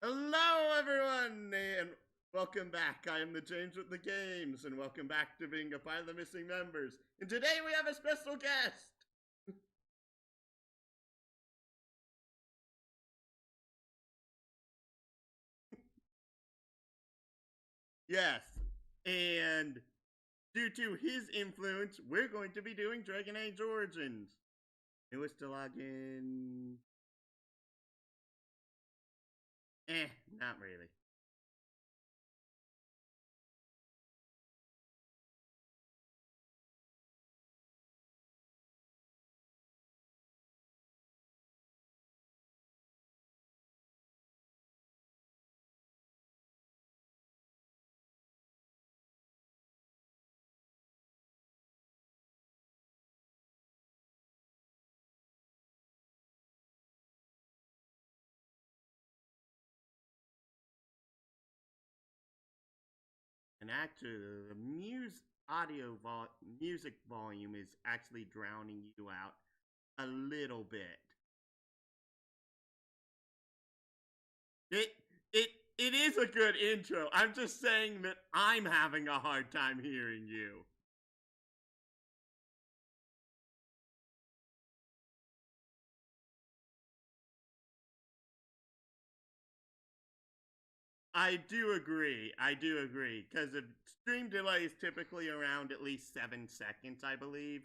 Hello, everyone, and welcome back. I am the James with the Games, and welcome back to being a part of the missing members. And today we have a special guest. Yes, and due to his influence, we're going to be doing Dragon Age Origins. Newest to log in. Not really. And actually, the music volume is actually drowning you out a little bit. It it it is a good intro. I'm just saying that I'm having a hard time hearing you. I do agree. I do agree because the stream delay is typically around at least 7 seconds, I believe.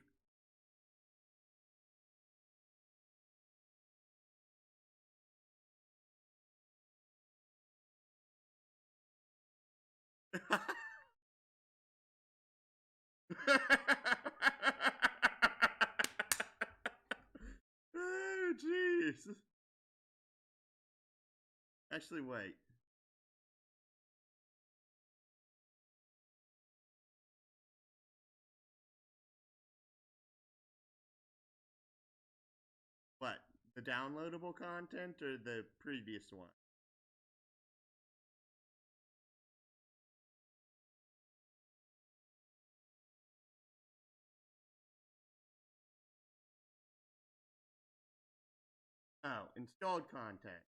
Oh, jeez. Actually, wait. What? The downloadable content or the previous one? Oh, installed content.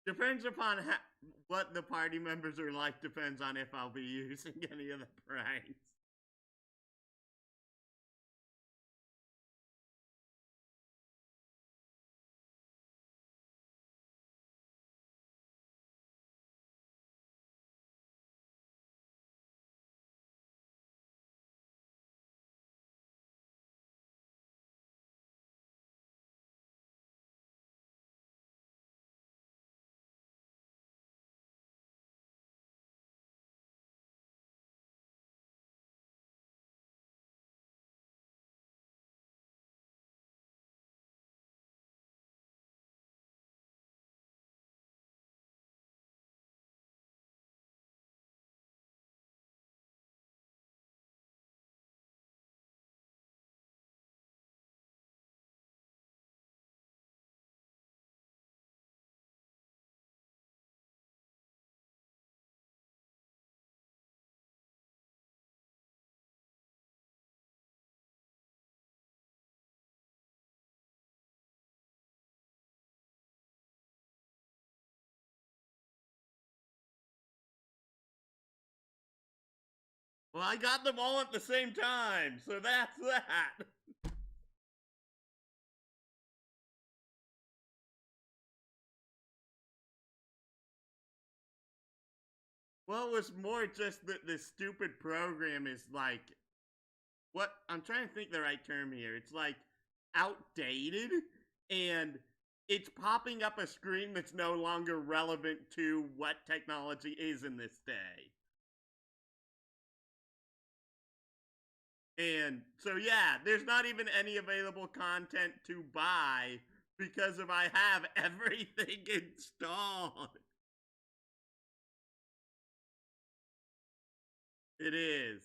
Depends upon what the party members are like, depends on if I'll be using any of the pranks. Well, I got them all at the same time, so that's that. Well, it was more just that this stupid program is like, what? I'm trying to think the right term here. It's like outdated, and it's popping up a screen that's no longer relevant to what technology is in this day. And so, yeah, there's not even any available content to buy because of I have everything installed. It is.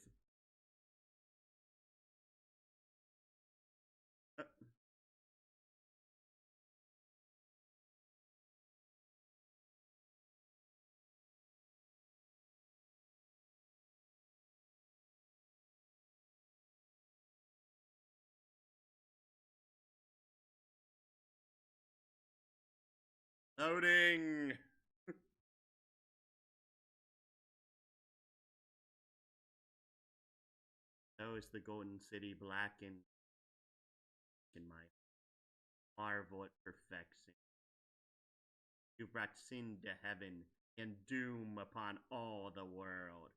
Loading. Oh, it's the Golden City blackened in my marvel at perfection. You brought sin to heaven and doom upon all the world.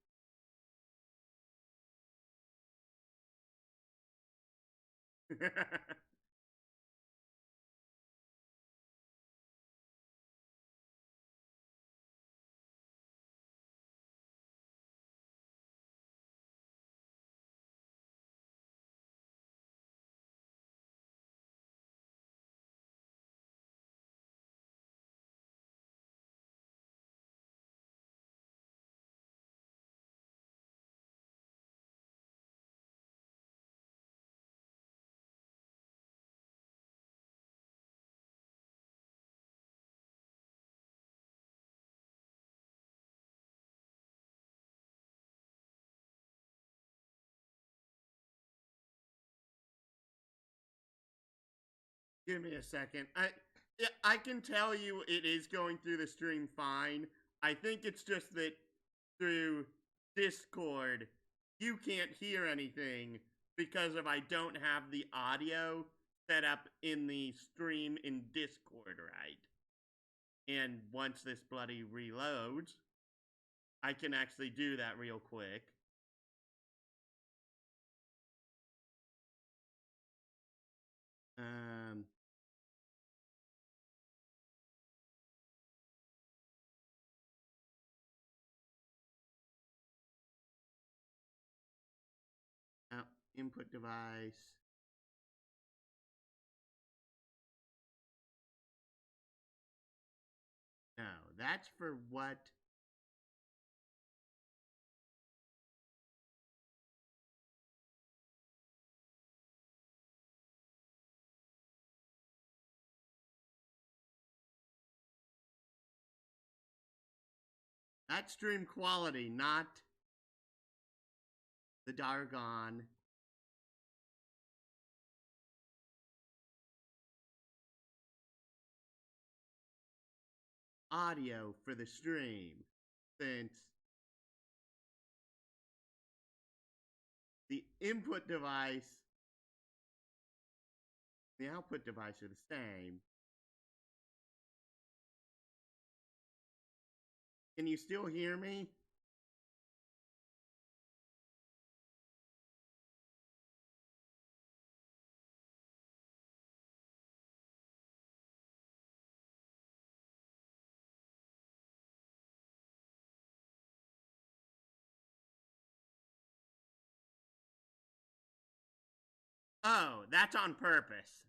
Give me a second. I can tell you it is going through the stream fine. I think it's just that through Discord you can't hear anything because of I don't have the audio set up in the stream in Discord right. And once this bloody reloads, I can actually do that real quick. Input device. No, that's for what? That's stream quality, not the Dargon. audio for the stream, since the input device and the output device are the same. Can you still hear me? Oh, that's on purpose.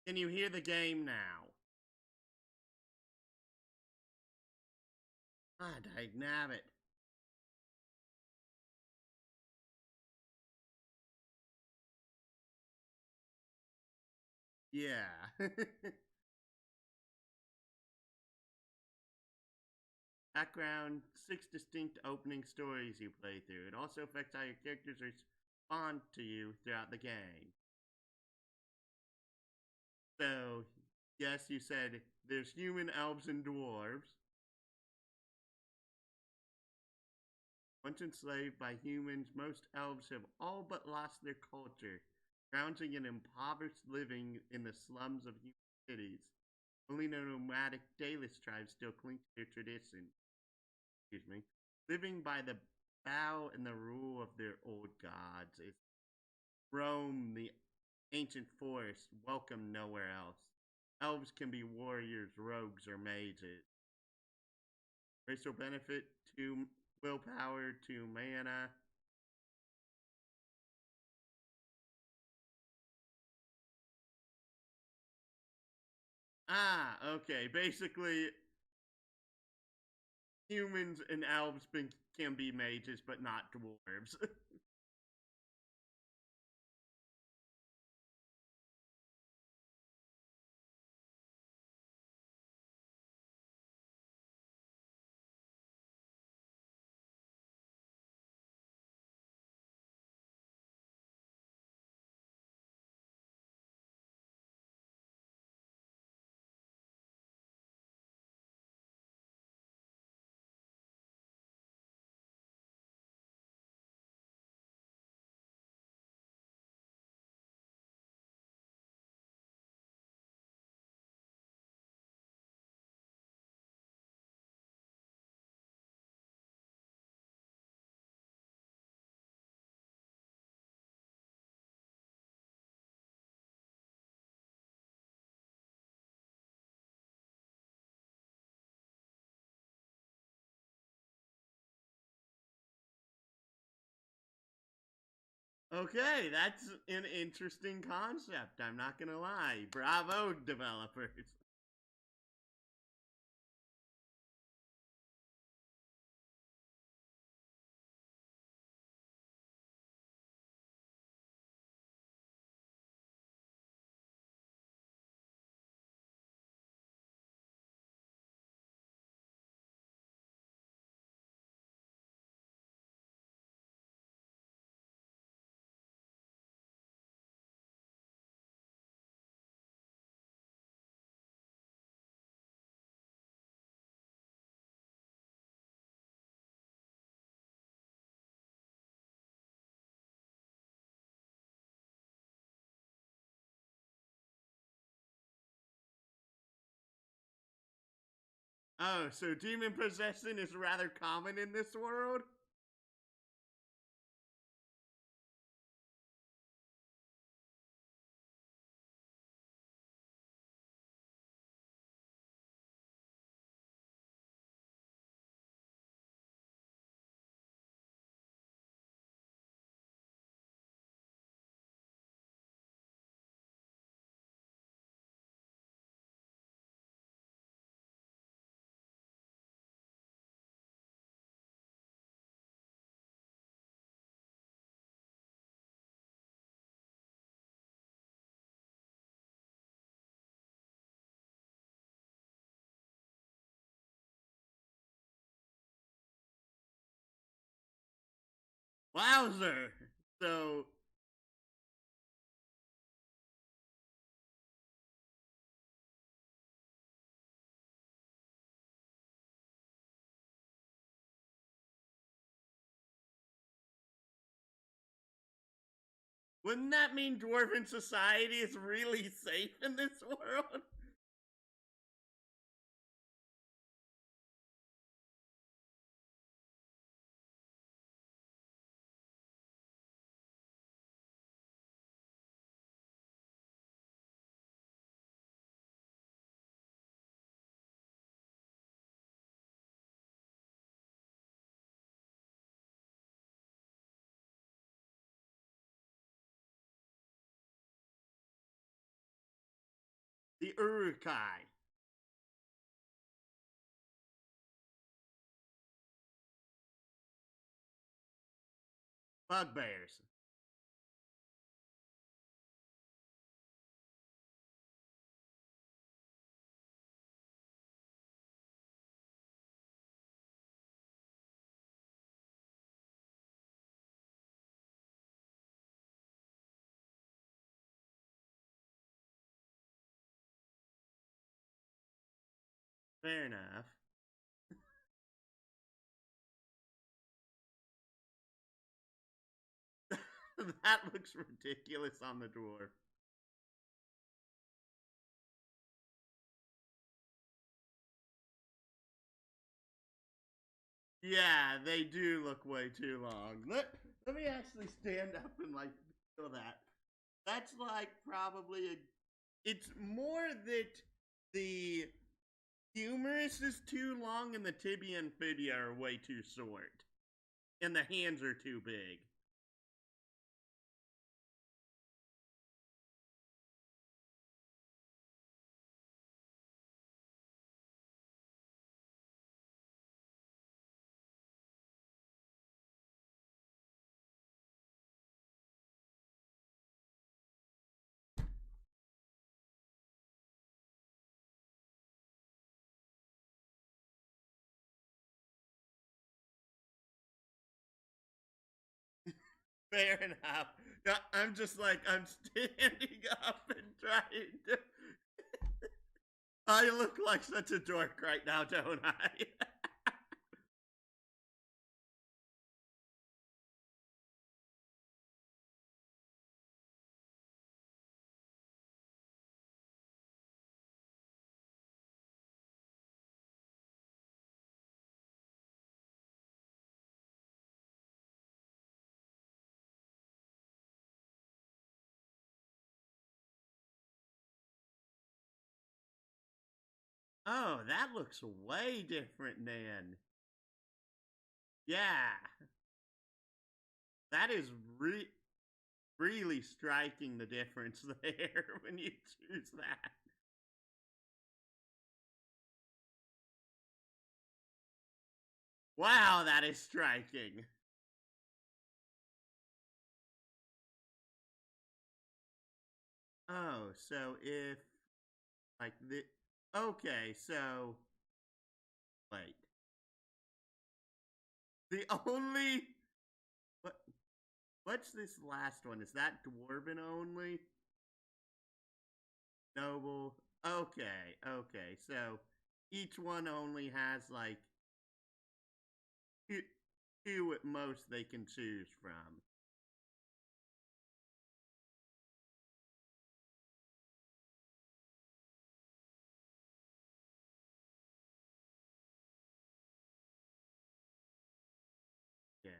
Can you hear the game now? Ah, dagnabbit. Yeah. Background, 6 distinct opening stories you play through. It also affects how your characters respond to you throughout the game. So, yes, you said there's human, elves, and dwarves. Once enslaved by humans, most elves have all but lost their culture, drowning in impoverished living in the slums of human cities. Only the nomadic Dalis tribes still cling to their tradition. Excuse me. Living by the bow and the rule of their old gods. It's Rome, the ancient forest, welcome nowhere else. Elves can be warriors, rogues, or mages. Racial benefit, 2 willpower, 2 mana. Ah, okay. Basically, humans and elves can be mages, but not dwarves. Okay, that's an interesting concept. I'm not gonna lie. Bravo, developers. Oh, so demon possession is rather common in this world? Wowzer! So, Wouldn't that mean dwarven society is really safe in this world? The Urukai. Bugbears. Fair enough. That looks ridiculous on the dwarf. Yeah, they do look way too long. Let me actually stand up and like feel that. That's like probably a. It's more that the humerus is too long and the tibia and fibia are way too short, and the hands are too big. Fair enough. I'm just like I'm standing up and trying to. I look like such a dork right now, don't I? Oh, that looks way different, man. Yeah, that is really striking the difference there when you choose that. Wow, that is striking. Oh, so if like the okay, so wait. The only what what's this last one? Is that dwarven only? Noble. Okay, okay. So each one only has like two, two at most they can choose from. Yeah.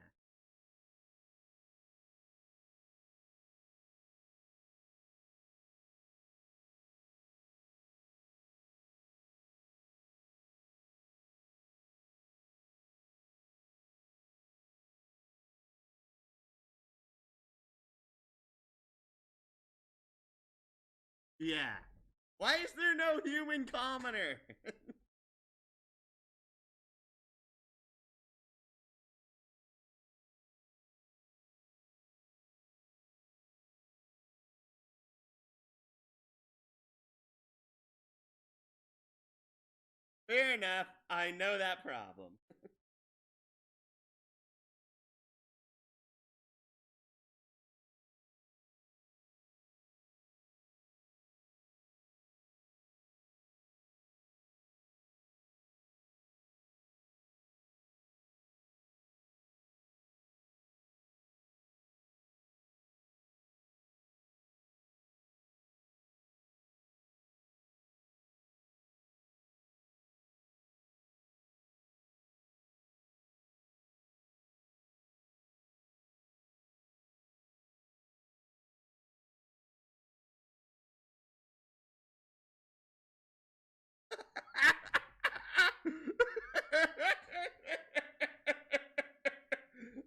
Yeah. Why is there no human commoner? Fair enough. I know that problem.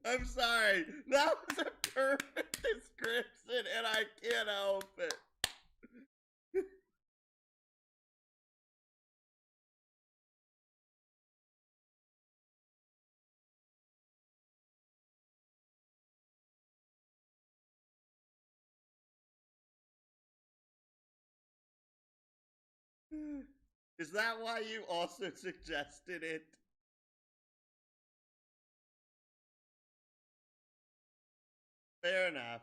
I'm sorry. That was a perfect description, and I can't help it. Is that why you also suggested it? Fair enough.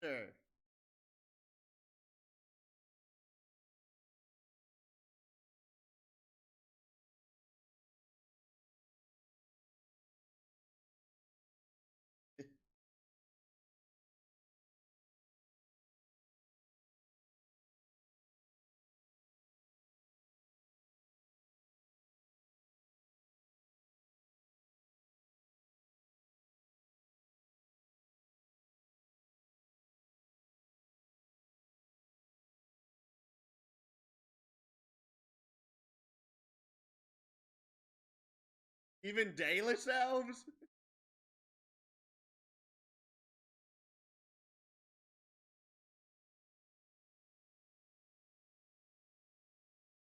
Sure. Even Dayless elves?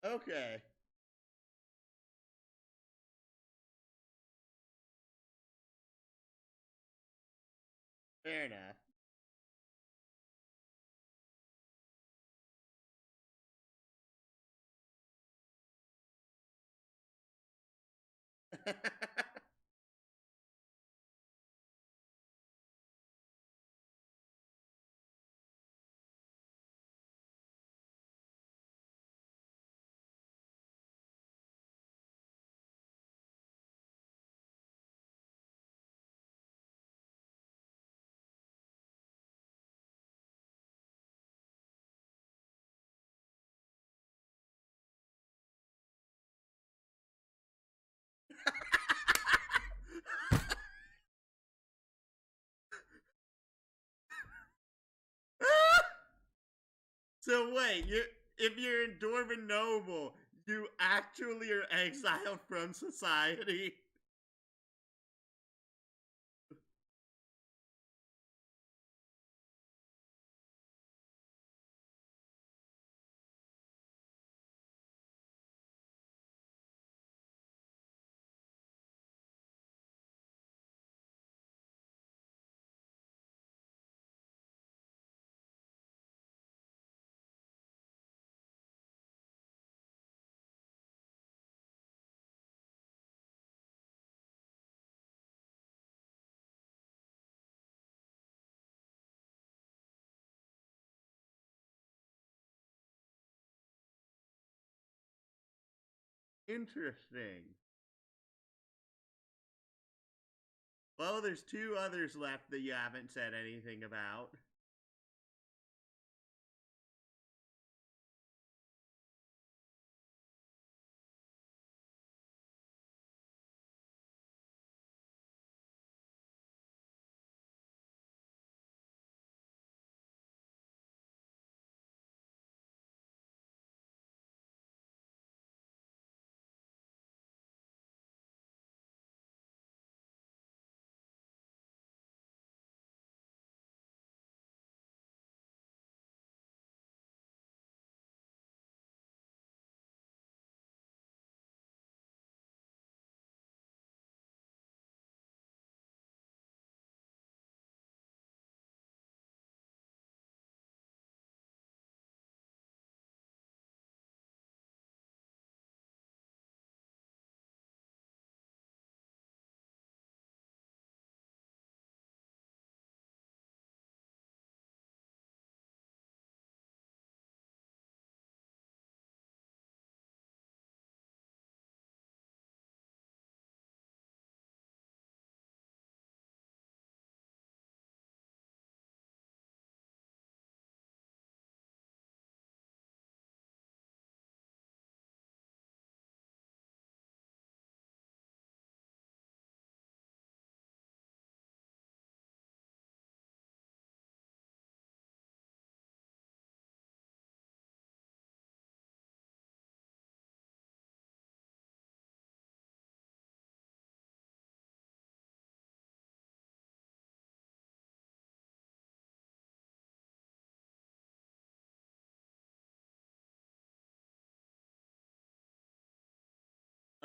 Okay. Fair enough. So wait, if you're in Dwarven Noble, you actually are exiled from society. Interesting. Well, there's two others left that you haven't said anything about.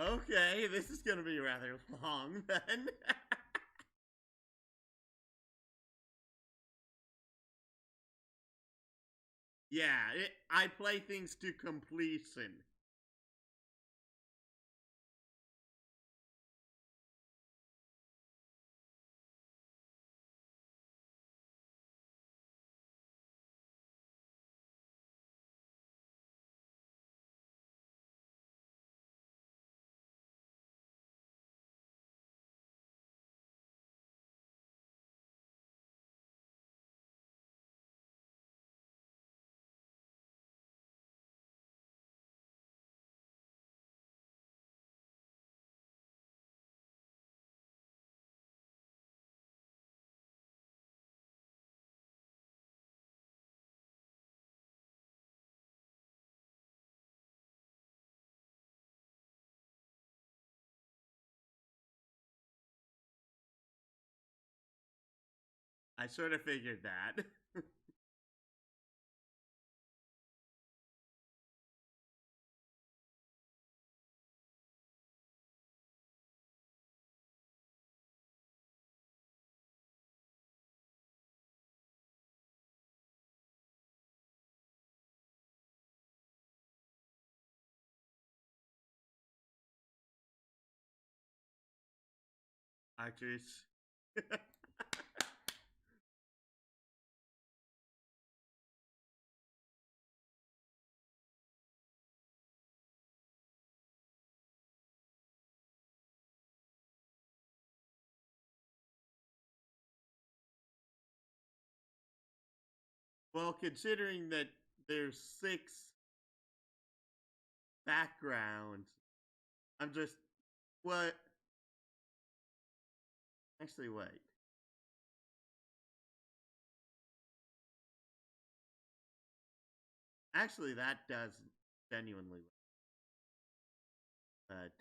Okay, this is gonna be rather long then. Yeah, I play things to completion. I sort of figured that. Actress. Well, considering that there's 6 backgrounds, I'm just what? Actually, wait. Actually, that does genuinely. But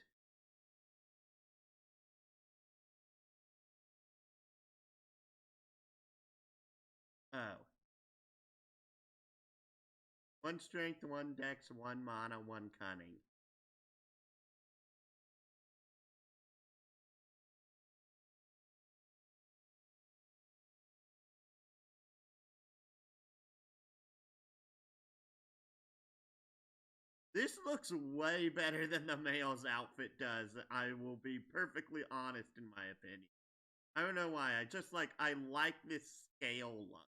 oh, 1 strength, 1 dex, 1 mana, 1 cunning. This looks way better than the male's outfit does. I will be perfectly honest in my opinion. I don't know why. I like this scale look.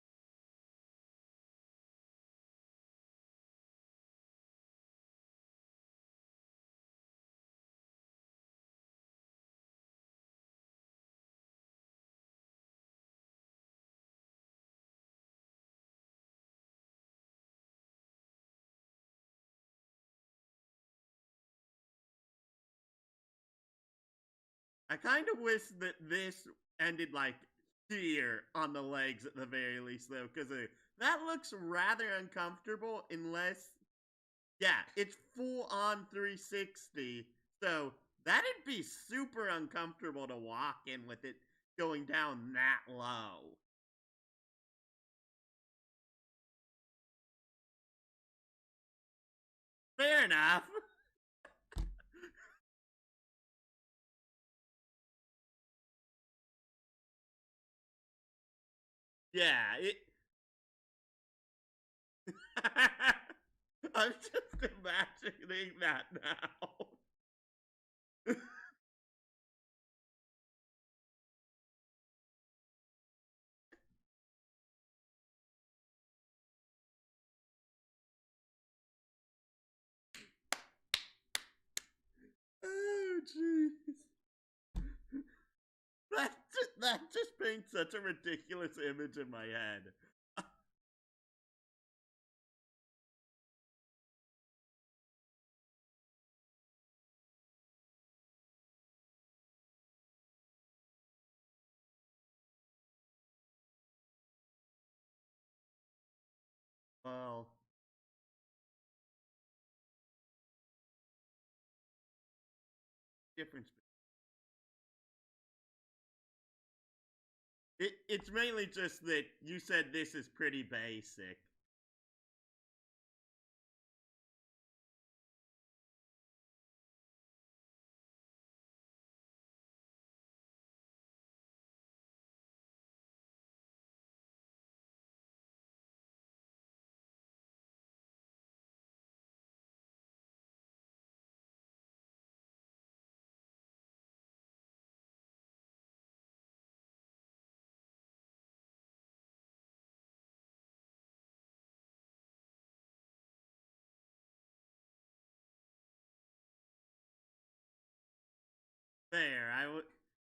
I kind of wish that this ended like here on the legs at the very least, though, because that looks rather uncomfortable unless, yeah, it's full on 360. So that'd be super uncomfortable to walk in with it going down that low. Fair enough. Yeah, it. I'm just imagining that now. Oh, jeez. That just paints such a ridiculous image in my head. Well, difference. It's mainly just that you said this is pretty basic.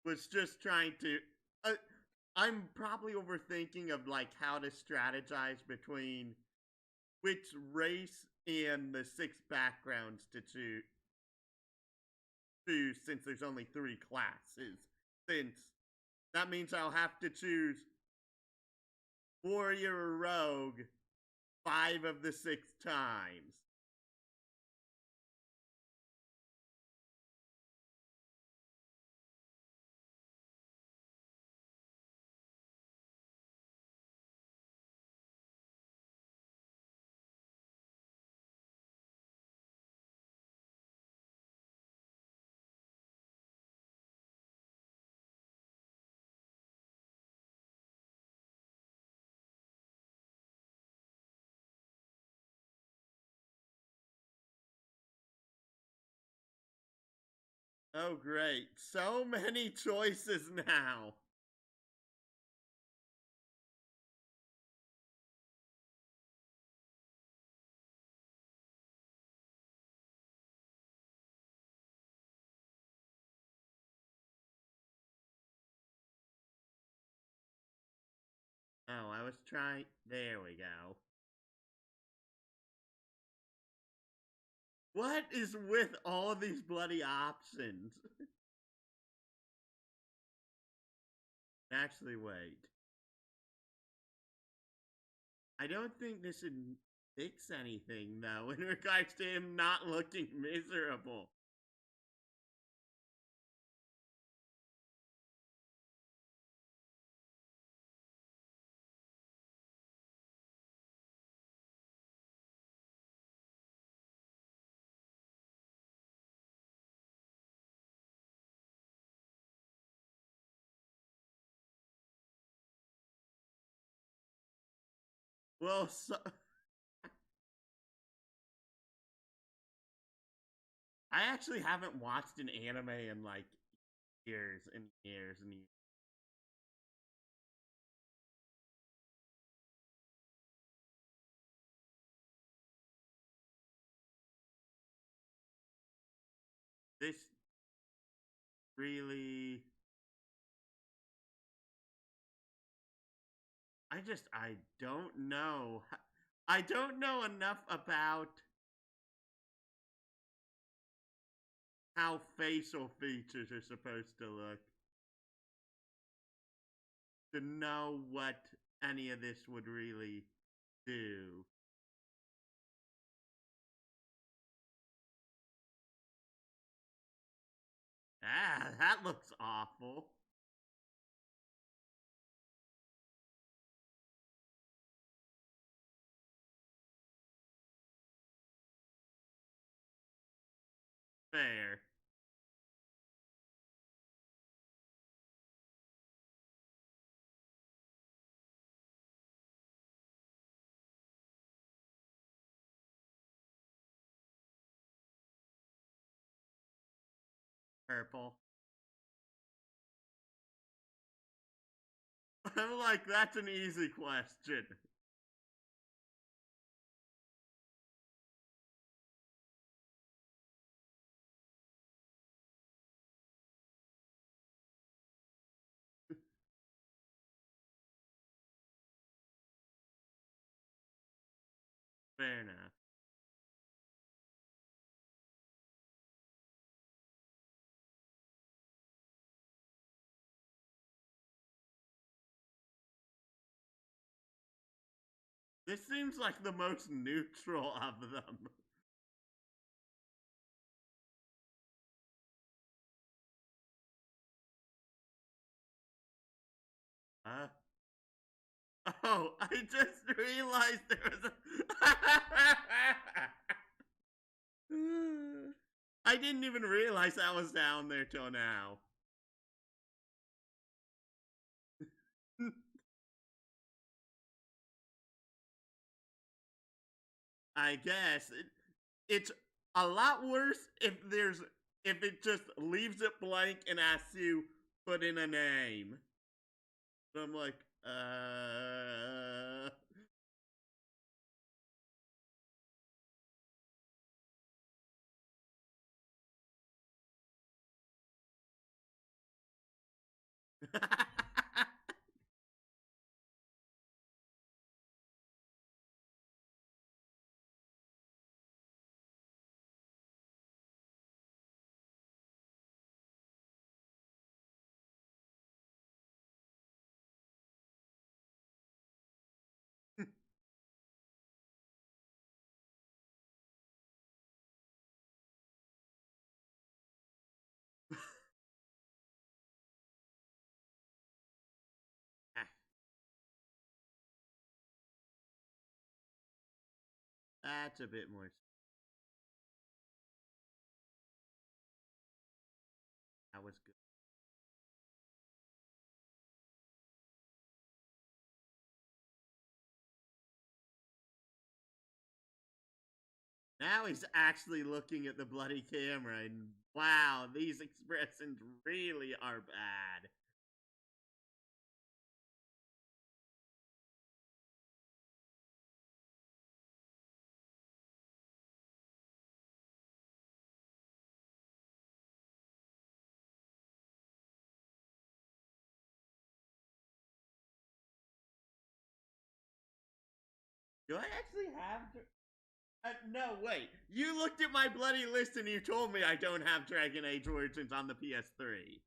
was just trying to. I'm probably overthinking of like how to strategize between which race and the 6 backgrounds to choose since there's only 3 classes. Since that means I'll have to choose warrior or rogue 5 of the 6 times. Oh, great. So many choices now. Oh, I was trying. There we go. What is with all of these bloody options? Actually, wait. I don't think this would fix anything, though, in regards to him not looking miserable. Well, I actually haven't watched an anime in like years and years and years. This really. I don't know. I don't know enough about how facial features are supposed to look to know what any of this would really do. Ah, that looks awful. Fair. Purple. I'm like, that's an easy question. Fair enough. This seems like the most neutral of them. Huh? Oh, I just realized there was a. I didn't even realize that was down there till now. I guess it's a lot worse if it just leaves it blank and asks you put in a name. So I'm like, That's a bit more. That was good. Now he's actually looking at the bloody camera, and wow, these expressions really are bad. Do I actually have? No, wait. You looked at my bloody list and you told me I don't have Dragon Age Origins on the PS3.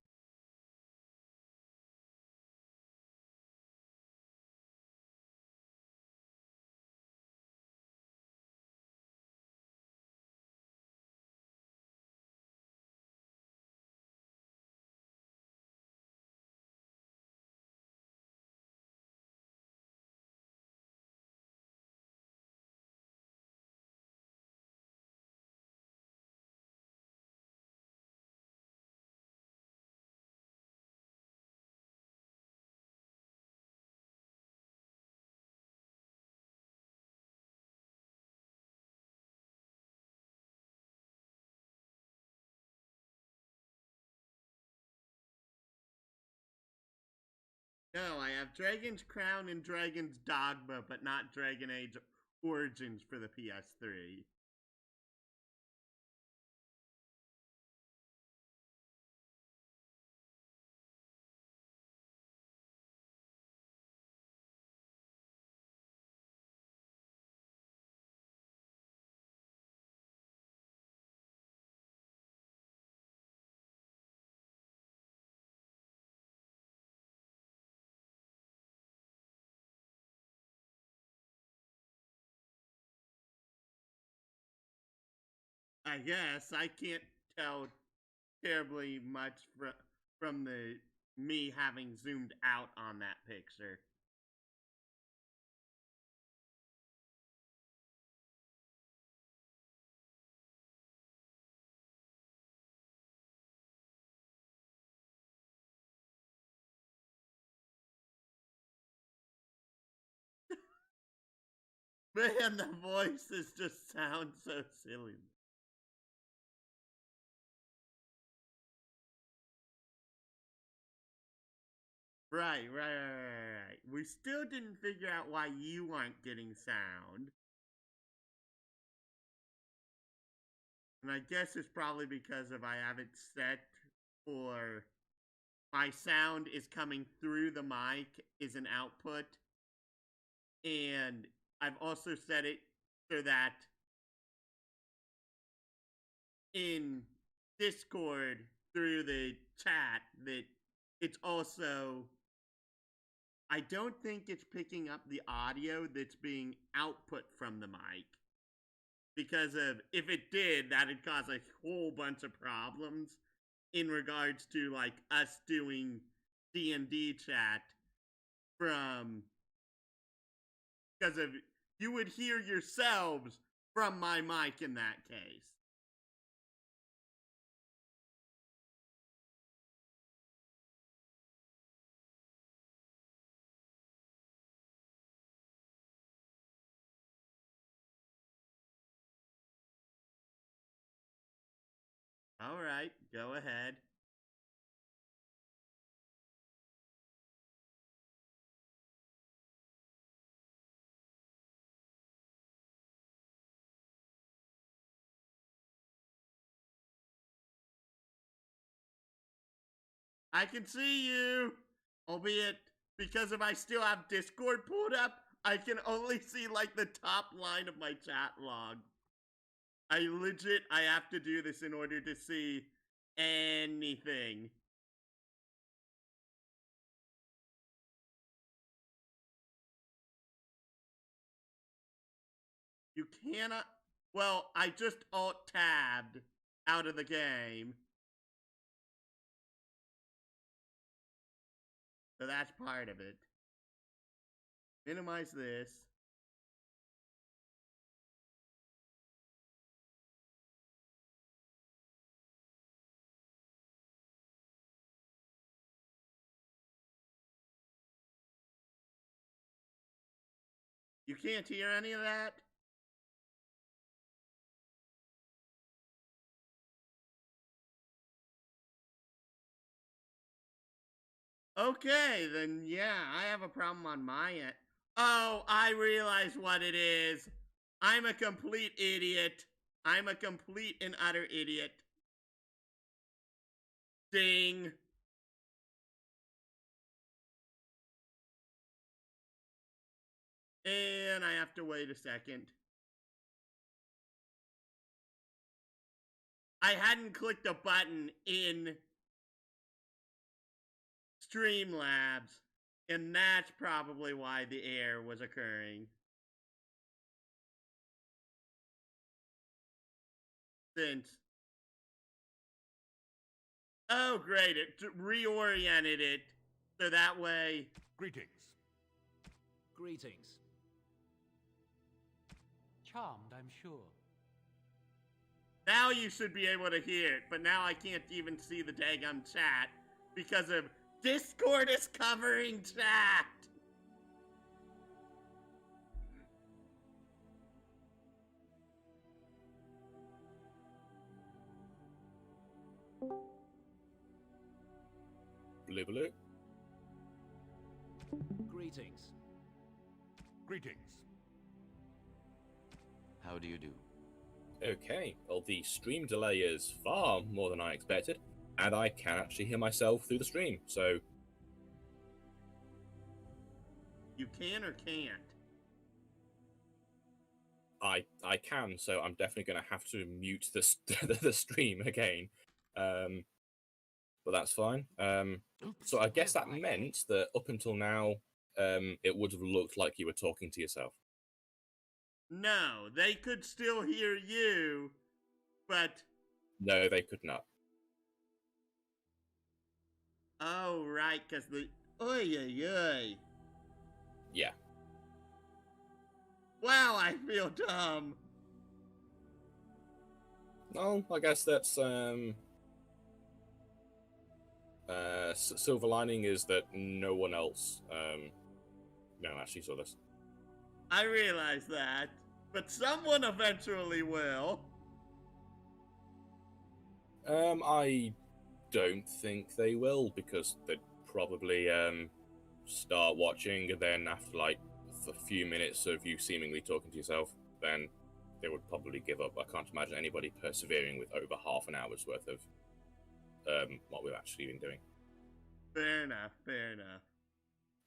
No, I have Dragon's Crown and Dragon's Dogma, but not Dragon Age Origins for the PS3. I guess I can't tell terribly much from the me having zoomed out on that picture. Man, the voices just sound so silly. Right. We still didn't figure out why you aren't getting sound. And I guess it's probably because of I have it set for my sound is coming through the mic is an output. And I've also set it so that in Discord through the chat that it's also I don't think it's picking up the audio that's being output from the mic. Because of if it did, that'd cause a whole bunch of problems in regards to like us doing D&D chat from because of you would hear yourselves from my mic in that case. All right, go ahead. I can see you. Albeit, because if I still have Discord pulled up, I can only see like the top line of my chat log. I have to do this in order to see anything. You cannot, well, I just alt-tabbed out of the game. So that's part of it. Minimize this. You can't hear any of that? Okay, then yeah, I have a problem on my end. Oh, I realize what it is. I'm a complete idiot. I'm a complete and utter idiot. Ding. And I have to wait a second. I hadn't clicked a button in Streamlabs, and that's probably why the error was occurring. Since, oh great, it reoriented it, so that way. Greetings. Greetings. Charmed, I'm sure. Now you should be able to hear it, but now I can't even see the daggum chat because of Discord is covering chat. Blue blue. Greetings. Greetings. How do you do? Okay, well the stream delay is far more than I expected, and I can actually hear myself through the stream, so... You can or can't? I can, so I'm definitely going to have to mute the stream again. But that's fine. So I guess that meant that up until now, it would have looked like you were talking to yourself. No, they could still hear you, but... No, they could not. Oh, right, because the... Oy, oy, oy. Yeah. Wow, I feel dumb. No, I guess that's... silver lining is that no one else, actually saw this. I realize that, but someone eventually will. I don't think they will, because they'd probably, start watching, and then after, like, a few minutes of you seemingly talking to yourself, then they would probably give up. I can't imagine anybody persevering with over half an hour's worth of, what we've actually been doing. Fair enough, fair enough.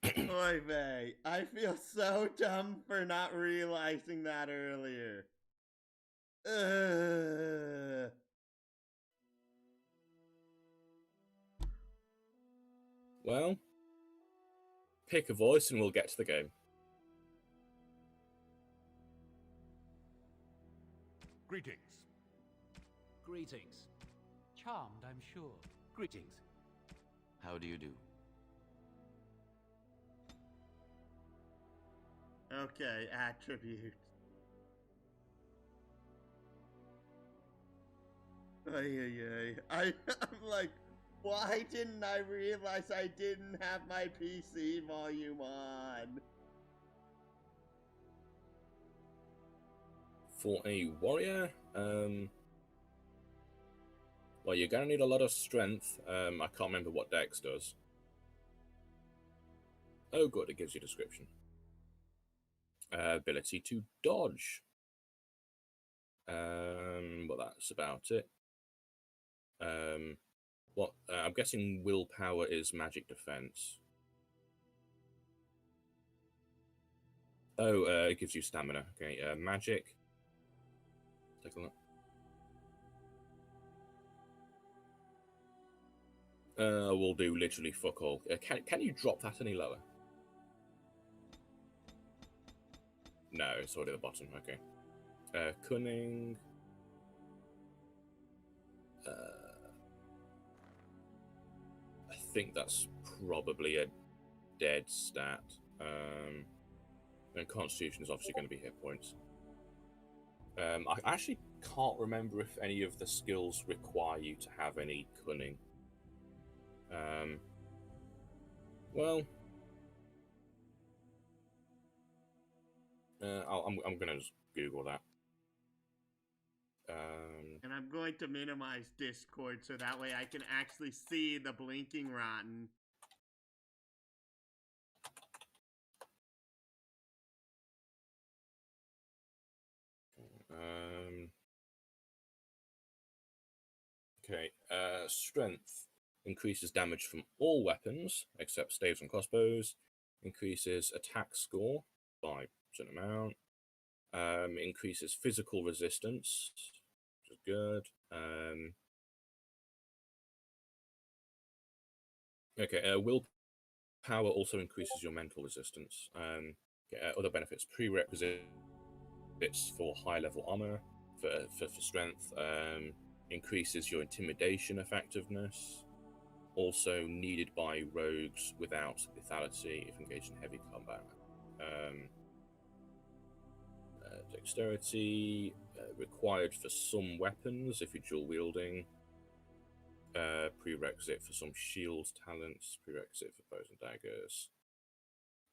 Oy vey, I feel so dumb for not realizing that earlier. Well, pick a voice and we'll get to the game. Greetings. Greetings. Charmed, I'm sure. Greetings. How do you do? Okay, attributes. I'm like, why didn't I realize I didn't have my PC volume on? For a warrior, well, you're gonna need a lot of strength. I can't remember what Dex does. Oh, good, it gives you a description. Ability to dodge. But that's about it. I'm guessing willpower is magic defense. Oh, it gives you stamina. Okay, magic. Take a look. We'll do literally fuck all. Can you drop that any lower? No, it's already at the bottom. Okay. Cunning. I think that's probably a dead stat. And Constitution is obviously going to be hit points. I actually can't remember if any of the skills require you to have any cunning. Well, I'm gonna just Google that. And I'm going to minimize Discord so that way I can actually see the blinking rotten. Okay. Strength increases damage from all weapons except staves and crossbows. Increases attack score by a certain amount. Increases physical resistance, which is good. Okay, willpower also increases your mental resistance. Other benefits: prerequisites for high-level armor for strength. Increases your intimidation effectiveness. Also needed by rogues without lethality if engaged in heavy combat. Dexterity required for some weapons if you're dual wielding. Prerequisite for some shield talents. Prerequisite for bows and daggers.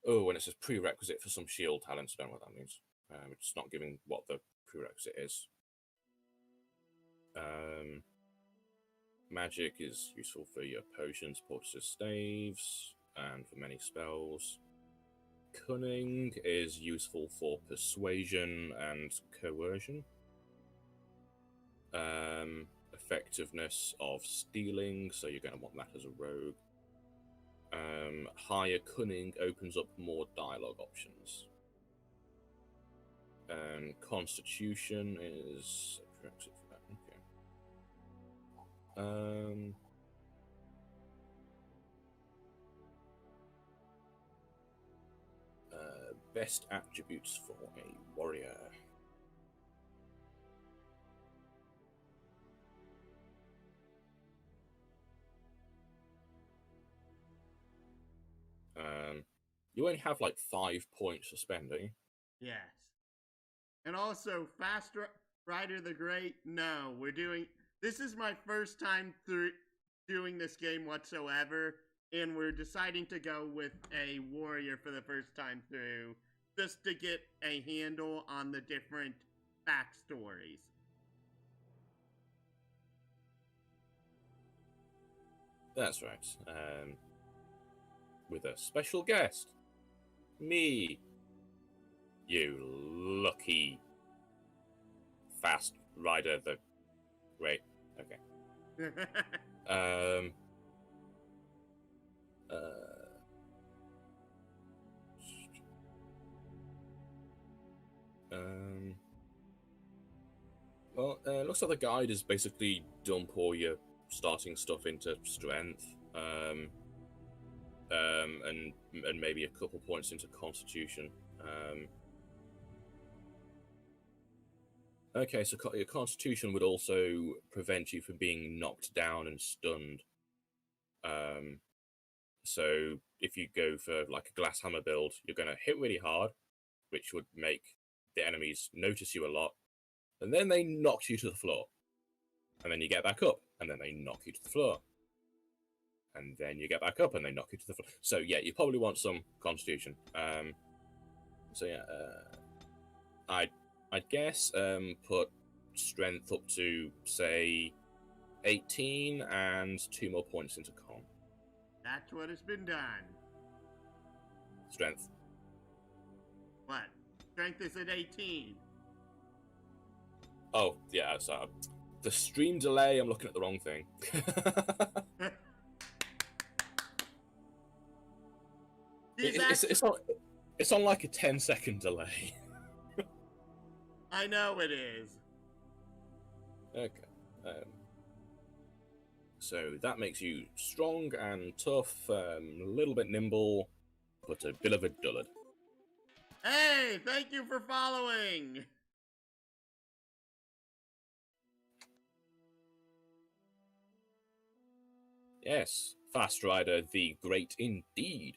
Oh, when it says prerequisite for some shield talents, I don't know what that means. It's not giving what the prerequisite is. Magic is useful for your potions, poultices, staves, and for many spells. Cunning is useful for persuasion and coercion. Effectiveness of stealing, so you're going to want that as a rogue. Higher cunning opens up more dialogue options. Constitution is okay. Best attributes for a warrior. You only have like 5 points to spend, don't you? Yes. And also, Rider the Great, no, this is my first time through doing this game whatsoever, and we're deciding to go with a warrior for the first time through, just to get a handle on the different backstories. That's right. With a special guest. Me. You lucky fast rider the great. Okay. Well, looks like the guide is basically dump all your starting stuff into strength, and maybe a couple points into constitution. Okay, so your constitution would also prevent you from being knocked down and stunned. So if you go for like a glass hammer build, you're going to hit really hard, which would make the enemies notice you a lot, and then they knock you to the floor. And then you get back up, and then they knock you to the floor. And then you get back up, and they knock you to the floor. So yeah, you probably want some constitution. So yeah, I'd guess put strength up to, say, 18 and 2 more points into con. That's what has been done. Strength. What? Strength is at 18. Oh, yeah, so the stream delay, I'm looking at the wrong thing. It's not It's on like a 10-second delay. I know it is. Okay. So that makes you strong and tough, a little bit nimble, but a bit of a dullard. Hey, thank you for following. Yes, Fast Rider the Great indeed.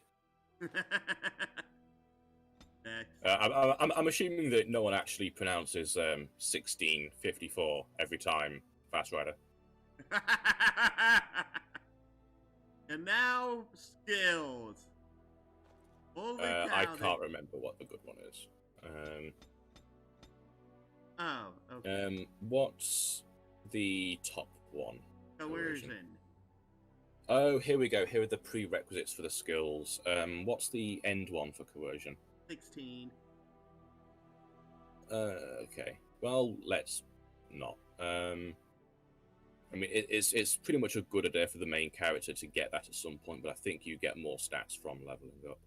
Next. I'm assuming that no one actually pronounces 1654 every time Fast Rider. And now, skills. Holy cow, I can't remember what the good one is. Oh, okay. What's the top one? Coercion. Oh, here we go. Here are the prerequisites for the skills. What's the end one for coercion? 16. Okay. Well, let's not. I mean, it's pretty much a good idea for the main character to get that at some point, but I think you get more stats from leveling up.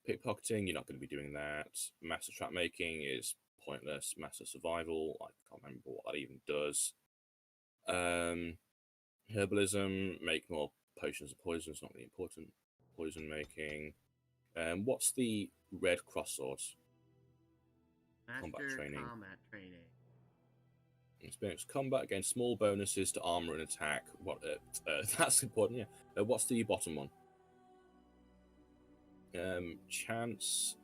Pickpocketing, you're not going to be doing that. Master trap making is pointless. Master survival, I can't remember what that even does. Herbalism, make more potions of poison, it's not really important. Poison making. What's the red cross swords? Master combat training. Experience combat against small bonuses to armor and attack. What? That's important. Yeah. What's the bottom one? Chance.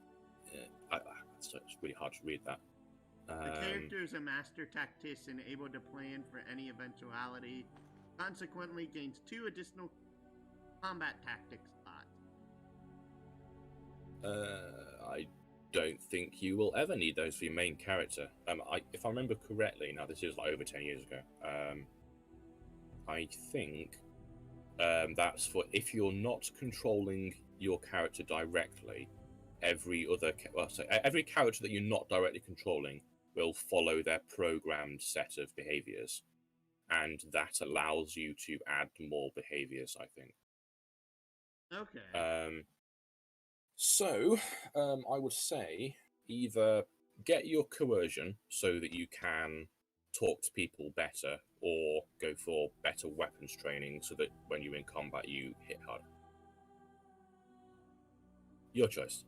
It's really hard to read that. The character is a master tactician, able to plan for any eventuality. Consequently, gains 2 additional combat tactics slots. I don't think you will ever need those for your main character. If I remember correctly, now this is like over 10 years ago. I think that's for if you're not controlling your character directly. Every character that you're not directly controlling will follow their programmed set of behaviors, and that allows you to add more behaviors, I think. Okay. So, I would say either get your coercion so that you can talk to people better, or go for better weapons training so that when you're in combat you hit harder. Your choice.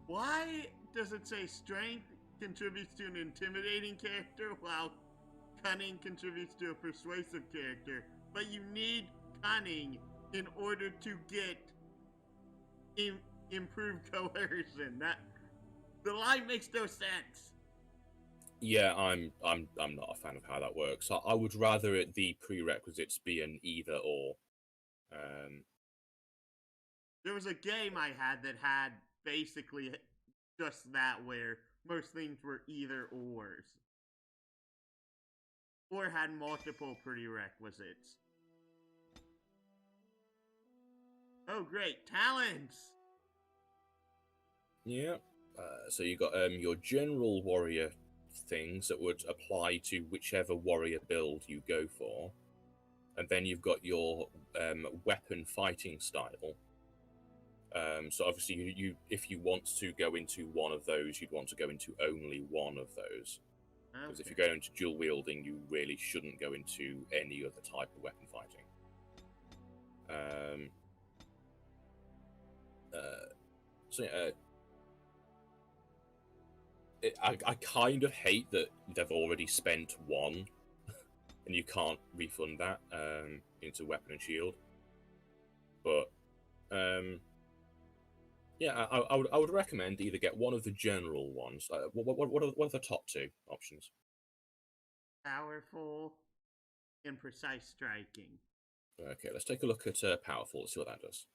Why does it say strength contributes to an intimidating character while cunning contributes to a persuasive character? But you need cunning in order to get improved coercion. The line makes no sense. Yeah, I'm not a fan of how that works. I would rather the prerequisites be an either or. There was a game I had that had basically just that, where most things were either ors. Or had multiple prerequisites. Oh great, talents! Yeah. So you got your general warrior things that would apply to whichever warrior build you go for. And then you've got your weapon fighting style. So obviously, if you want to go into one of those, you'd want to go into only one of those. Because if you go into dual wielding, you really shouldn't go into any other type of weapon fighting. I kind of hate that they've already spent one, and you can't refund that into weapon and shield. But yeah, I would recommend either get one of the general ones. What are the top 2 options? Powerful and precise striking. Okay, let's take a look at powerful. Let's see what that does.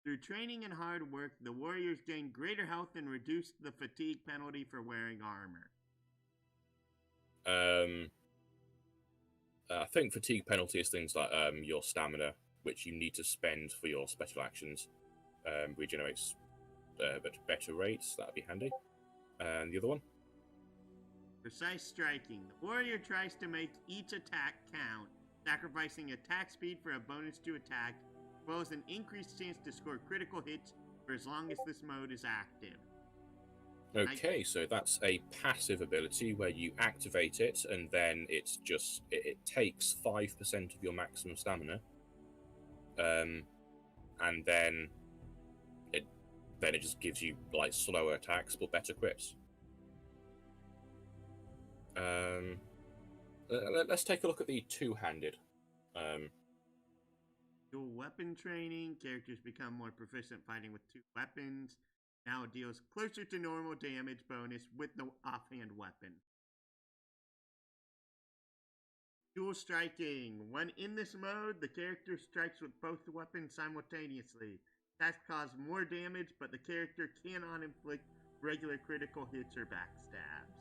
Through training and hard work, the warriors gain greater health and reduce the fatigue penalty for wearing armor. I think fatigue penalty is things like your stamina, which you need to spend for your special actions. regenerates but better rates. That'd be handy. And the other one? Precise striking. The warrior tries to make each attack count, sacrificing attack speed for a bonus to attack, as well as an increased chance to score critical hits for as long as this mode is active. Okay, so that's a passive ability where you activate it, and then it's just it takes 5% of your maximum stamina, and then it just gives you like slower attacks but better crits. Let's take a look at the two-handed. Dual weapon training. Characters become more proficient fighting with two weapons. Now it deals closer to normal damage bonus with no offhand weapon. Dual striking. When in this mode, the character strikes with both weapons simultaneously. Attacks cause more damage, but the character cannot inflict regular critical hits or backstabs.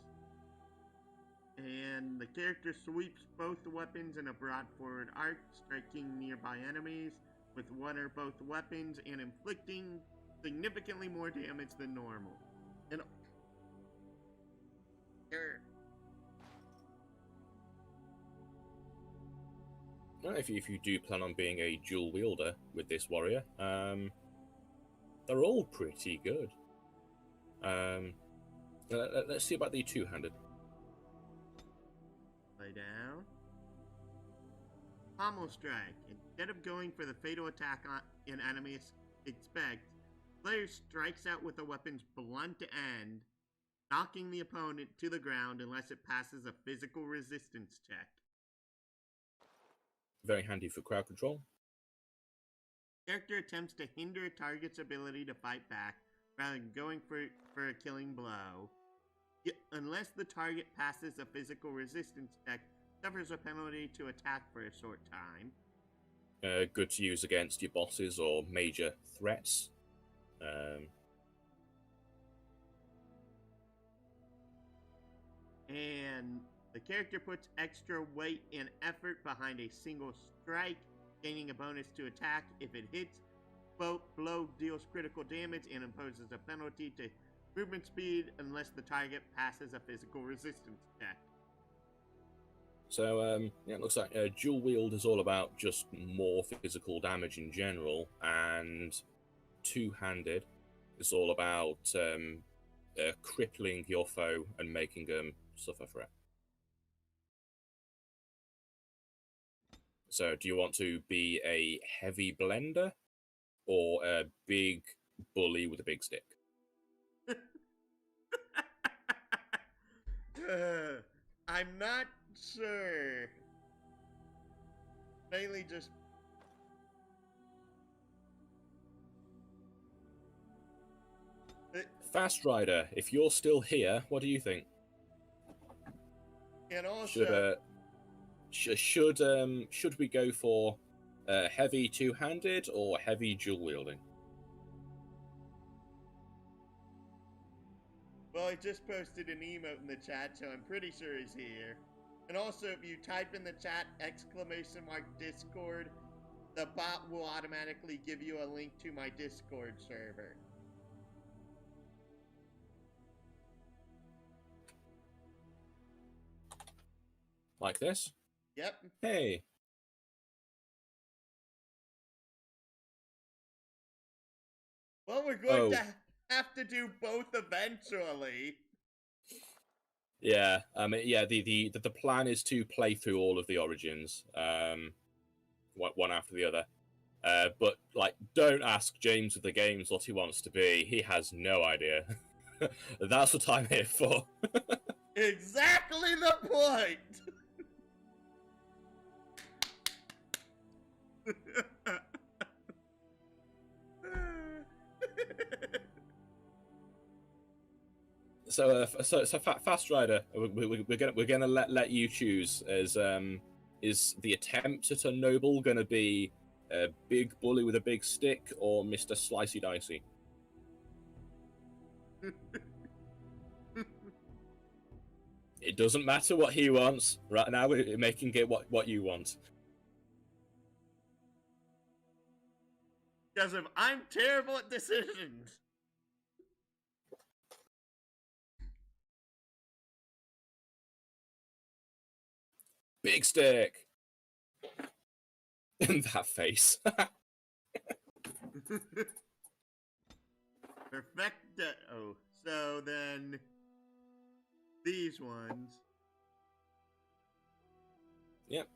And the character sweeps both weapons in a broad forward arc, striking nearby enemies with one or both weapons and inflicting significantly more damage than normal. And If you do plan on being a dual wielder with this warrior, they're all pretty good. Let's see about the two-handed. Lay down. Pommel strike. Instead of going for the fatal attack an enemy expects, player strikes out with the weapon's blunt end, knocking the opponent to the ground unless it passes a physical resistance check. Very handy for crowd control. Character attempts to hinder a target's ability to fight back rather than going for a killing blow. Unless the target passes a physical resistance check, suffers a penalty to attack for a short time. Good to use against your bosses or major threats. And the character puts extra weight and effort behind a single strike, gaining a bonus to attack if it hits. Blow deals critical damage and imposes a penalty to movement speed unless the target passes a physical resistance check. So, it looks like dual wield is all about just more physical damage in general, and two-handed is all about crippling your foe and making them suffer for it. So, do you want to be a heavy blender or a big bully with a big stick? I'm not sure. Mainly just... Fast Rider, if you're still here, what do you think? And also... Should we go for heavy two-handed or heavy dual wielding? Well, I just posted an emote in the chat, so I'm pretty sure he's here. And also, if you type in the chat !Discord, the bot will automatically give you a link to my Discord server. Like this? Yep. Hey. Well, we're going to have to do both eventually. Yeah, the plan is to play through all of the Origins, one after the other. But like, don't ask James of the Games what he wants to be. He has no idea. That's what I'm here for. Exactly the point. So Fast Rider, we're gonna let you choose. Is the attempt at a noble gonna be a big bully with a big stick or Mr. Slicey Dicey? It doesn't matter what he wants. Right now, we're making it what you want. Because of I'm terrible at decisions. Big stick! And that face. Perfecto. So then, these ones. Yep,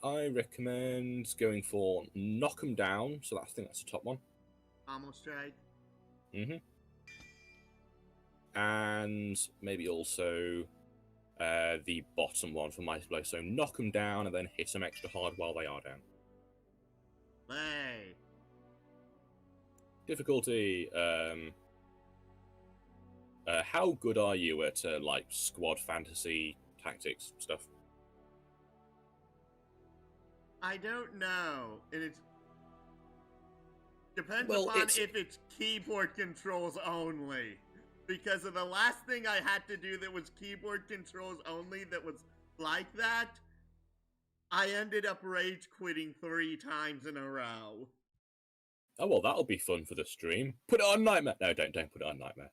I recommend going for Knock 'em Down, so I think that's the top one. Almost right. And maybe also the bottom one for Mighty Blow. So knock 'em down and then hit them extra hard while they are down. Play. Difficulty. How good are you at like squad fantasy tactics stuff? I don't know. And it's depends Well, upon it's- if it's keyboard controls only. Because of the last thing I had to do that was keyboard controls only that was like that, I ended up rage quitting 3 times in a row. Oh well, that'll be fun for the stream. Put it on Nightmare. No, don't put it on Nightmare.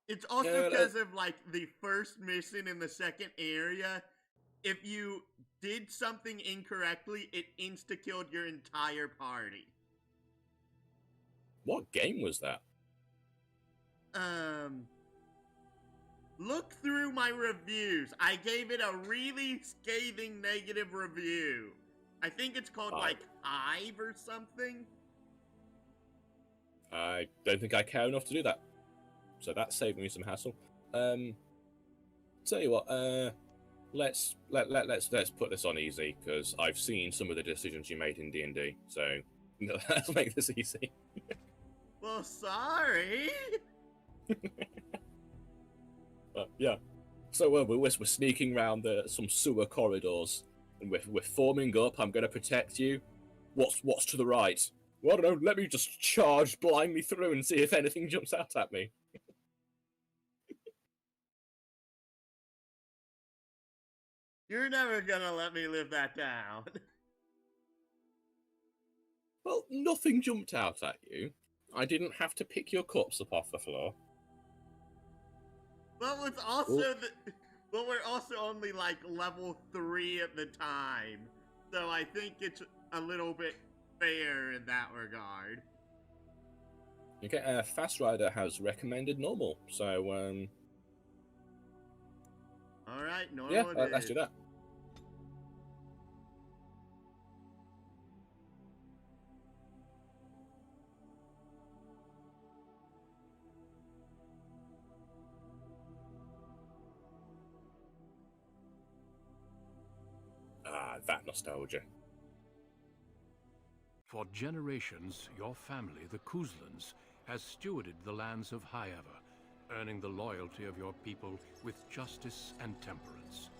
It's also because of like the first mission in the second area. If you did something incorrectly, it insta-killed your entire party. What game was that? Look through my reviews. I gave it a really scathing negative review. I think it's called like Hive or something. I don't think I care enough to do that. So that saved me some hassle. Tell you what, let's put this on easy because I've seen some of the decisions you made in D&D. So let's make this easy. Well, sorry. Yeah. So we're sneaking around some sewer corridors, and we're forming up. I'm going to protect you. What's to the right? Well, I don't know. Let me just charge blindly through and see if anything jumps out at me. You're never gonna let me live that down. Well, nothing jumped out at you. I didn't have to pick your cups up off the floor. Well, it's also well, we're also only like level 3 at the time, so I think it's a little bit fair in that regard. Okay, Fast Rider has recommended normal, so All right, normal. yeah, let's do that. Ah, that nostalgia. For generations, your family, the Kuzlans, has stewarded the lands of Highever, earning the loyalty of your people with justice and temperance.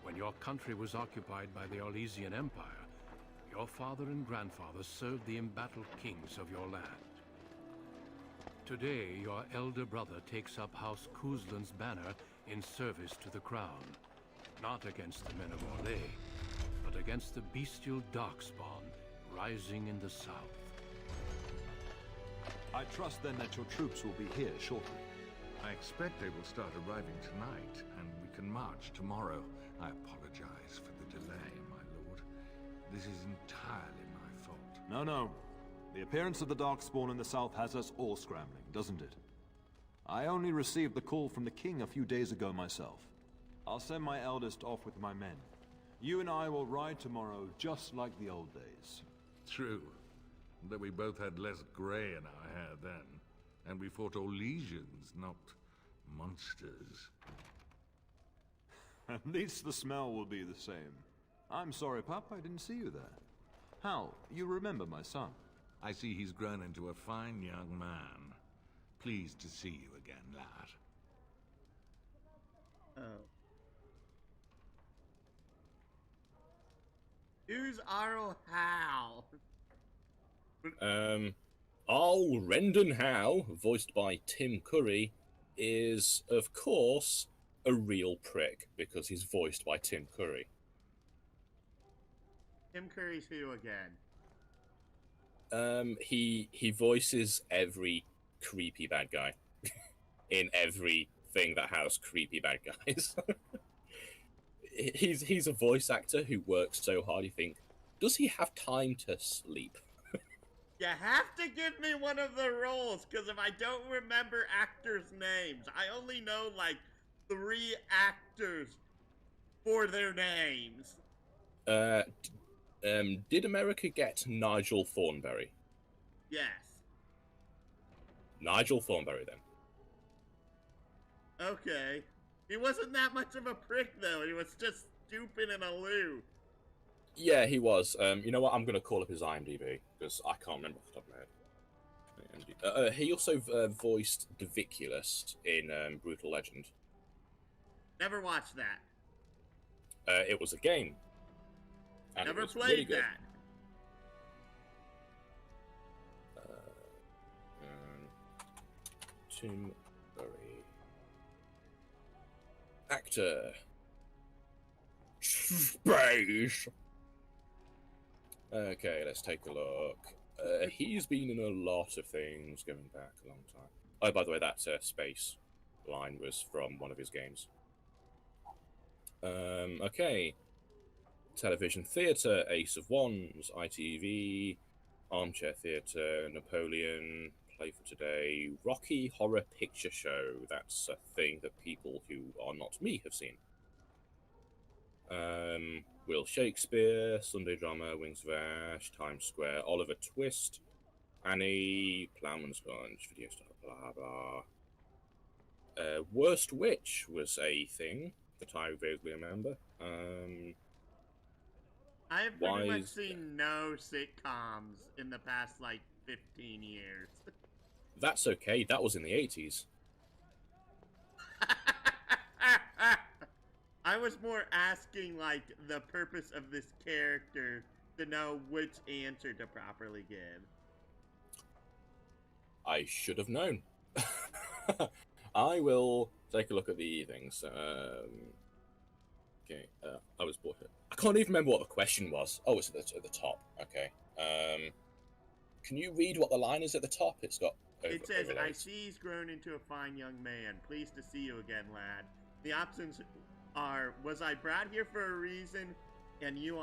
When your country was occupied by the Orlesian Empire, your father and grandfather served the embattled kings of your land. Today, your elder brother takes up House Kuzlan's banner in service to the crown, not against the men of Orlais, but against the bestial darkspawn rising in the south. I trust then that your troops will be here shortly. I expect they will start arriving tonight, and we can march tomorrow. I apologize for the delay, my lord. This is entirely my fault. No. The appearance of the Darkspawn in the south has us all scrambling, doesn't it? I only received the call from the king a few days ago myself. I'll send my eldest off with my men. You and I will ride tomorrow just like the old days. True. That we both had less grey in our hair then, and we fought Orlesians, not monsters. At least the smell will be the same. I'm sorry, Pup, I didn't see you there. Hal, you remember my son? I see he's grown into a fine young man. Pleased to see you again, lad. Oh. Who's Arl Hal? Arl Rendon Howe, voiced by Tim Curry, is, of course, a real prick, because he's voiced by Tim Curry. Tim Curry's who again? He voices every creepy bad guy in everything that has creepy bad guys. He's a voice actor who works so hard. You think, does he have time to sleep? You have to give me one of the roles, because if I don't remember actors' names, I only know like 3 actors for their names. Did America get Nigel Thornberry? Yes. Nigel Thornberry, then. Okay. He wasn't that much of a prick, though. He was just stupid and aloof. Yeah, he was. You know what? I'm gonna call up his IMDb because I can't remember off the top of my head. He also voiced Diviculus in Brutal Legend. Never watched that. It was a game. And Never it was played really good. that. Tim Curry. Actor. Space. Okay, let's take a look. He's been in a lot of things going back a long time. Oh, by the way, that space line was from one of his games. Okay. Television Theatre, Ace of Wands, ITV, Armchair Theatre, Napoleon, Play for Today, Rocky Horror Picture Show. That's a thing that people who are not me have seen. Will Shakespeare, Sunday Drama, Wings of Ash, Times Square, Oliver Twist, Annie, Plowman's Bunch, Video Star, blah blah. Worst Witch was a thing that I vaguely remember. I have pretty much seen no sitcoms in the past, like, 15 years. That's okay, that was in the 80s. I was more asking, like, the purpose of this character to know which answer to properly give. I should have known. I will take a look at the things. Okay, I was bored. I can't even remember what the question was. Oh, it's at the top. Okay. Can you read what the line is at the top? It's got. It says, "I see he's grown into a fine young man. Pleased to see you again, lad. The options are: was I brought here for a reason? And you,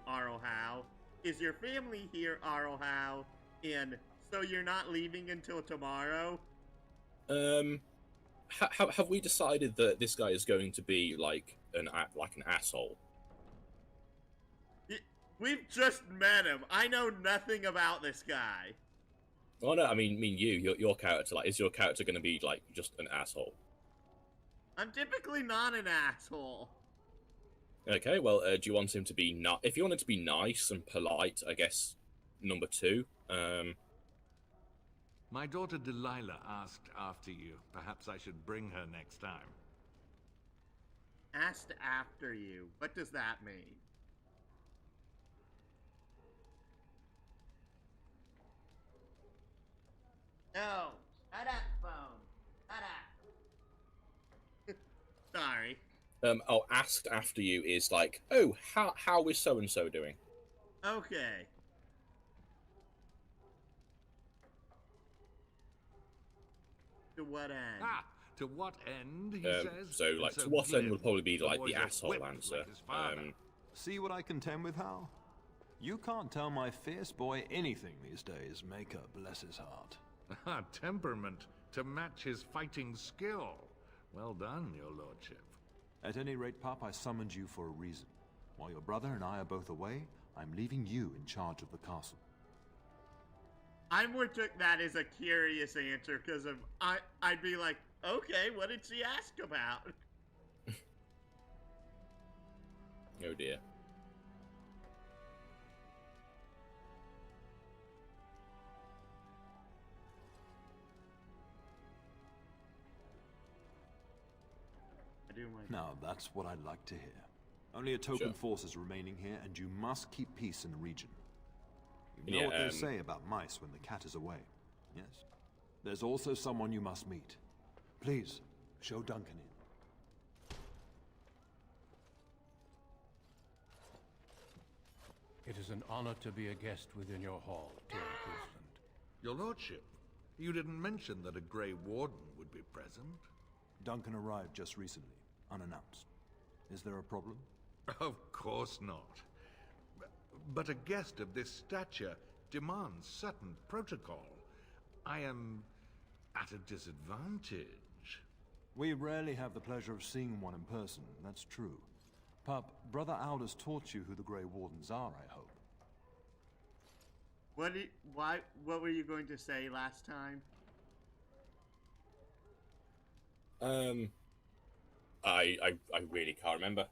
Arl Howe. Is your family here, Arl Howe? And so you're not leaving until tomorrow?" Have we decided that this guy is going to be like an asshole? We've just met him. I know nothing about this guy. Oh no, I mean your character. Like, is your character going to be like just an asshole? I'm typically not an asshole. Okay, well, do you want him to be not? If you want him to be nice and polite, I guess number 2. My daughter Delilah asked after you. Perhaps I should bring her next time. Asked after you. What does that mean? No. Shut up, phone. Shut up. Sorry. Asked after you is like, oh, how is so and so doing? Okay. To what end? Ah, to what end, he says? So, like, to what end would probably be like the asshole answer. See what I contend with, Hal? You can't tell my fierce boy anything these days, Maker bless his heart. Temperament to match his fighting skill. Well done, your lordship. At any rate, Pop, I summoned you for a reason. While your brother and I are both away, I'm leaving you in charge of the castle. I more took that as a curious answer, because I'd be like, okay, what did she ask about? Oh dear. Now, that's what I'd like to hear. Only a token force is remaining here, and you must keep peace in the region. You know what they say about mice when the cat is away. Yes. There's also someone you must meet. Please, show Duncan in. It is an honor to be a guest within your hall, dear Queensland. Your lordship, you didn't mention that a Grey Warden would be present. Duncan arrived just recently, unannounced. Is there a problem? Of course not. But a guest of this stature demands certain protocol. I am at a disadvantage. We rarely have the pleasure of seeing one in person, that's true. Pup, Brother Aldous taught you who the Grey Wardens are, I hope. What were you going to say last time? I really can't remember.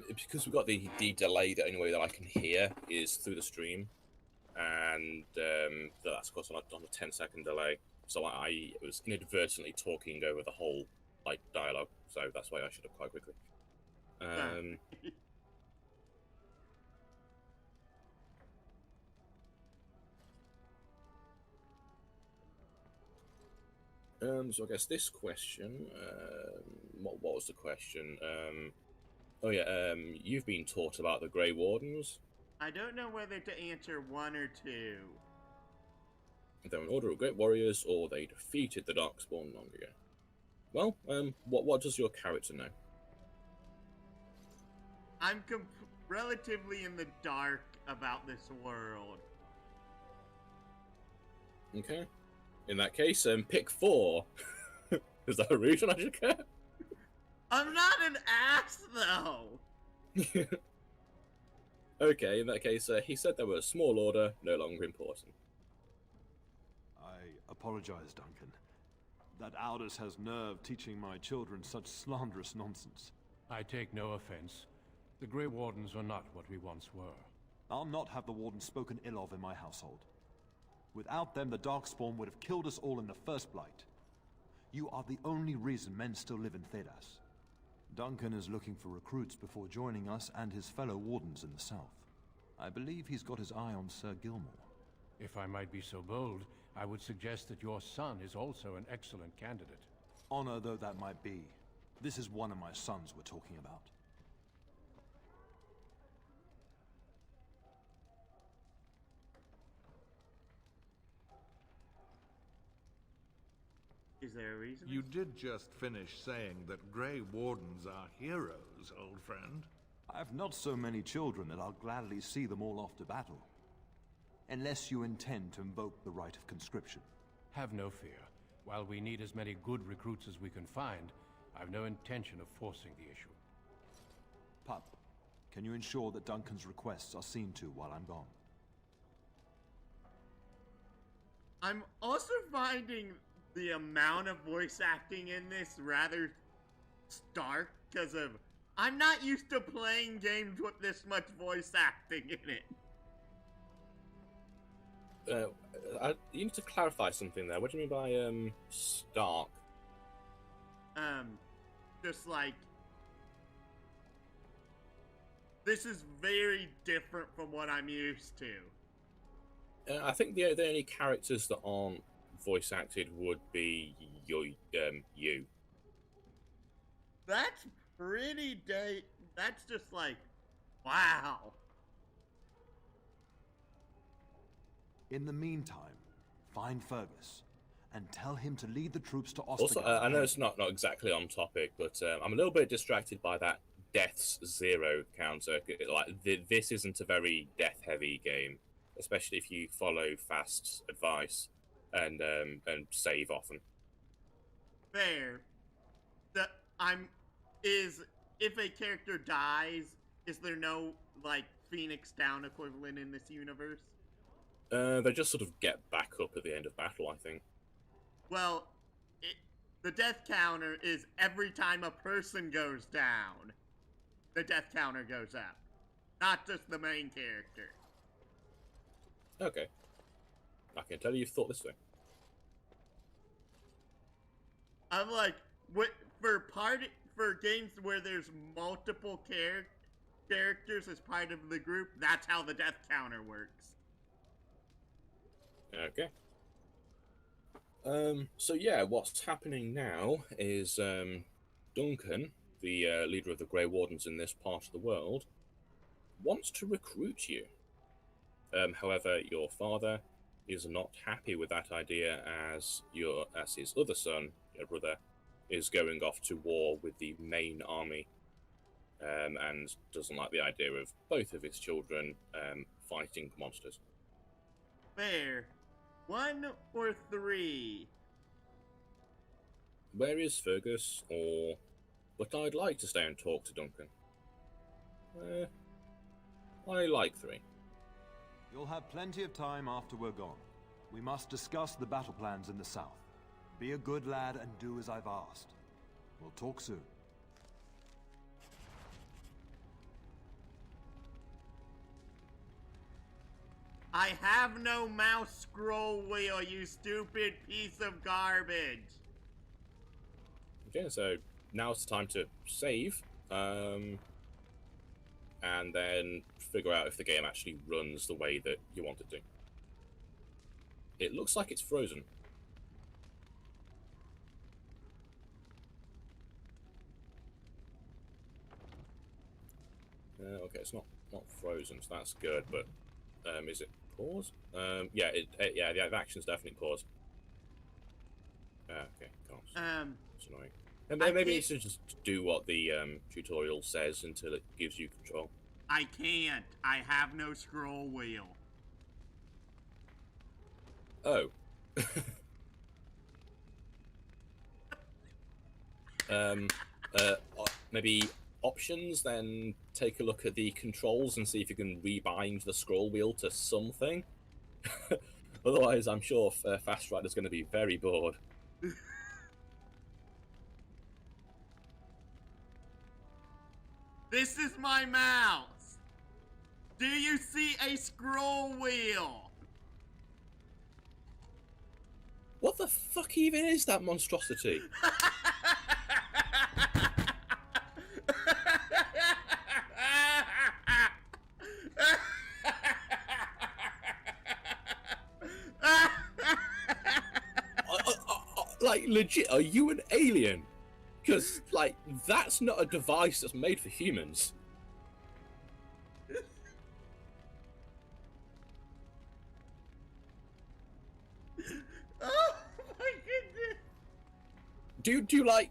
Because we've got the delay, the only way that I can hear is through the stream. And that's of course on a 10-second delay. So I was inadvertently talking over the whole dialogue. So that's why I should have quite quickly. So I guess this question, what was the question? You've been taught about the Grey Wardens. I don't know whether to answer one or two. They're an order of great warriors, or they defeated the Darkspawn long ago. Well, what does your character know? I'm relatively in the dark about this world. Okay. In that case, pick 4. Is that a reason I should care? I'm not an ass, though! Okay, in that case, he said there were a small order, no longer important. I apologize, Duncan. That Aldous has nerve teaching my children such slanderous nonsense. I take no offense. The Grey Wardens are not what we once were. I'll not have the Warden spoken ill of in my household. Without them, the Darkspawn would have killed us all in the first blight. You are the only reason men still live in Thedas. Duncan is looking for recruits before joining us and his fellow Wardens in the south. I believe he's got his eye on Sir Gilmore. If I might be so bold, I would suggest that your son is also an excellent candidate. Honor though that might be, this is one of my sons we're talking about. Is there a reason? You did just finish saying that Grey Wardens are heroes, old friend. I've not so many children that I'll gladly see them all off to battle. Unless you intend to invoke the right of conscription. Have no fear. While we need as many good recruits as we can find, I've no intention of forcing the issue. Pup, can you ensure that Duncan's requests are seen to while I'm gone? I'm also finding the amount of voice acting in this rather stark because of I'm not used to playing games with this much voice acting in it. You need to clarify something there. What do you mean by stark? Just like this is very different from what I'm used to. I think the only characters that aren't voice acted would be you. That's pretty that's just like, wow. In the meantime, find Fergus and tell him to lead the troops to Ostergard. Also, I know it's not exactly on topic, but I'm a little bit distracted by that deaths 0 counter. This isn't a very death-heavy game, especially if you follow fast advice and save often. Fair. If a character dies, is there no Phoenix Down equivalent in this universe? They just sort of get back up at the end of battle, I think. Well, the death counter is every time a person goes down, the death counter goes up. Not just the main character. Okay. I can tell you've thought this way. I'm like, for games where there's multiple characters as part of the group, that's how the death counter works. Okay. So yeah, what's happening now is Duncan, the leader of the Grey Wardens in this part of the world, wants to recruit you. However, your father is not happy with that idea as his other son, your brother, is going off to war with the main army, and doesn't like the idea of both of his children fighting monsters. Fair. 1 or 3? Where is Fergus? But I'd like to stay and talk to Duncan. I like 3. You'll have plenty of time after we're gone. We must discuss the battle plans in the south. Be a good lad and do as I've asked. We'll talk soon. I have no mouse scroll wheel, you stupid piece of garbage. Okay, so now's the time to save, and then figure out if the game actually runs the way that you want it to. It looks like it's frozen. Okay, it's not frozen, so that's good. But is it paused? Yeah, the action's definitely paused. Okay, can't. It's annoying. And maybe it should just do what the tutorial says until it gives you control. I can't. I have no scroll wheel. Oh. Maybe options, then take a look at the controls and see if you can rebind the scroll wheel to something. Otherwise, I'm sure Fast Rider's going to be very bored. This is my mouse. Do you see a scroll wheel? What the fuck even is that monstrosity? Like, legit, are you an alien? Because, like, that's not a device that's made for humans. Oh my goodness! Do you like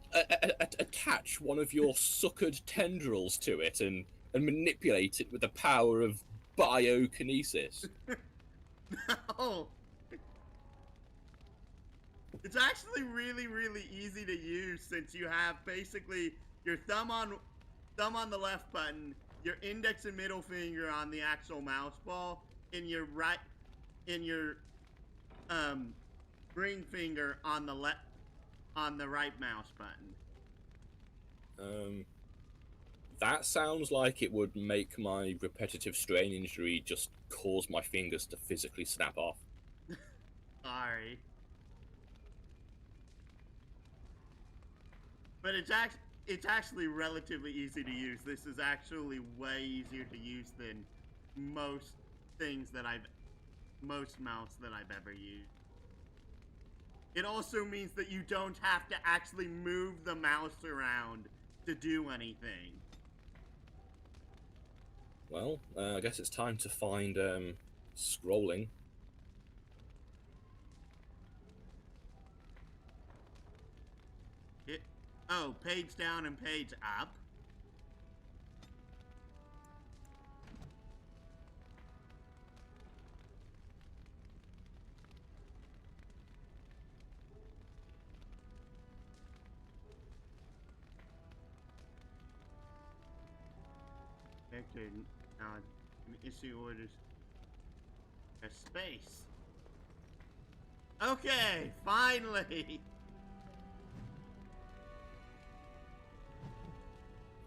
attach one of your suckered tendrils to it and manipulate it with the power of biokinesis? No. It's actually really, really easy to use since you have basically your thumb on the left button, your index and middle finger on the actual mouse ball, and your ring finger on the right mouse button. That sounds like it would make my repetitive strain injury just cause my fingers to physically snap off. Sorry. But it's actually relatively easy to use. This is actually way easier to use than most mouse that I've ever used. It also means that you don't have to actually move the mouse around to do anything. Well, I guess it's time to find scrolling. Oh, page down and page up. Vector, now issue orders. A space. Okay, finally.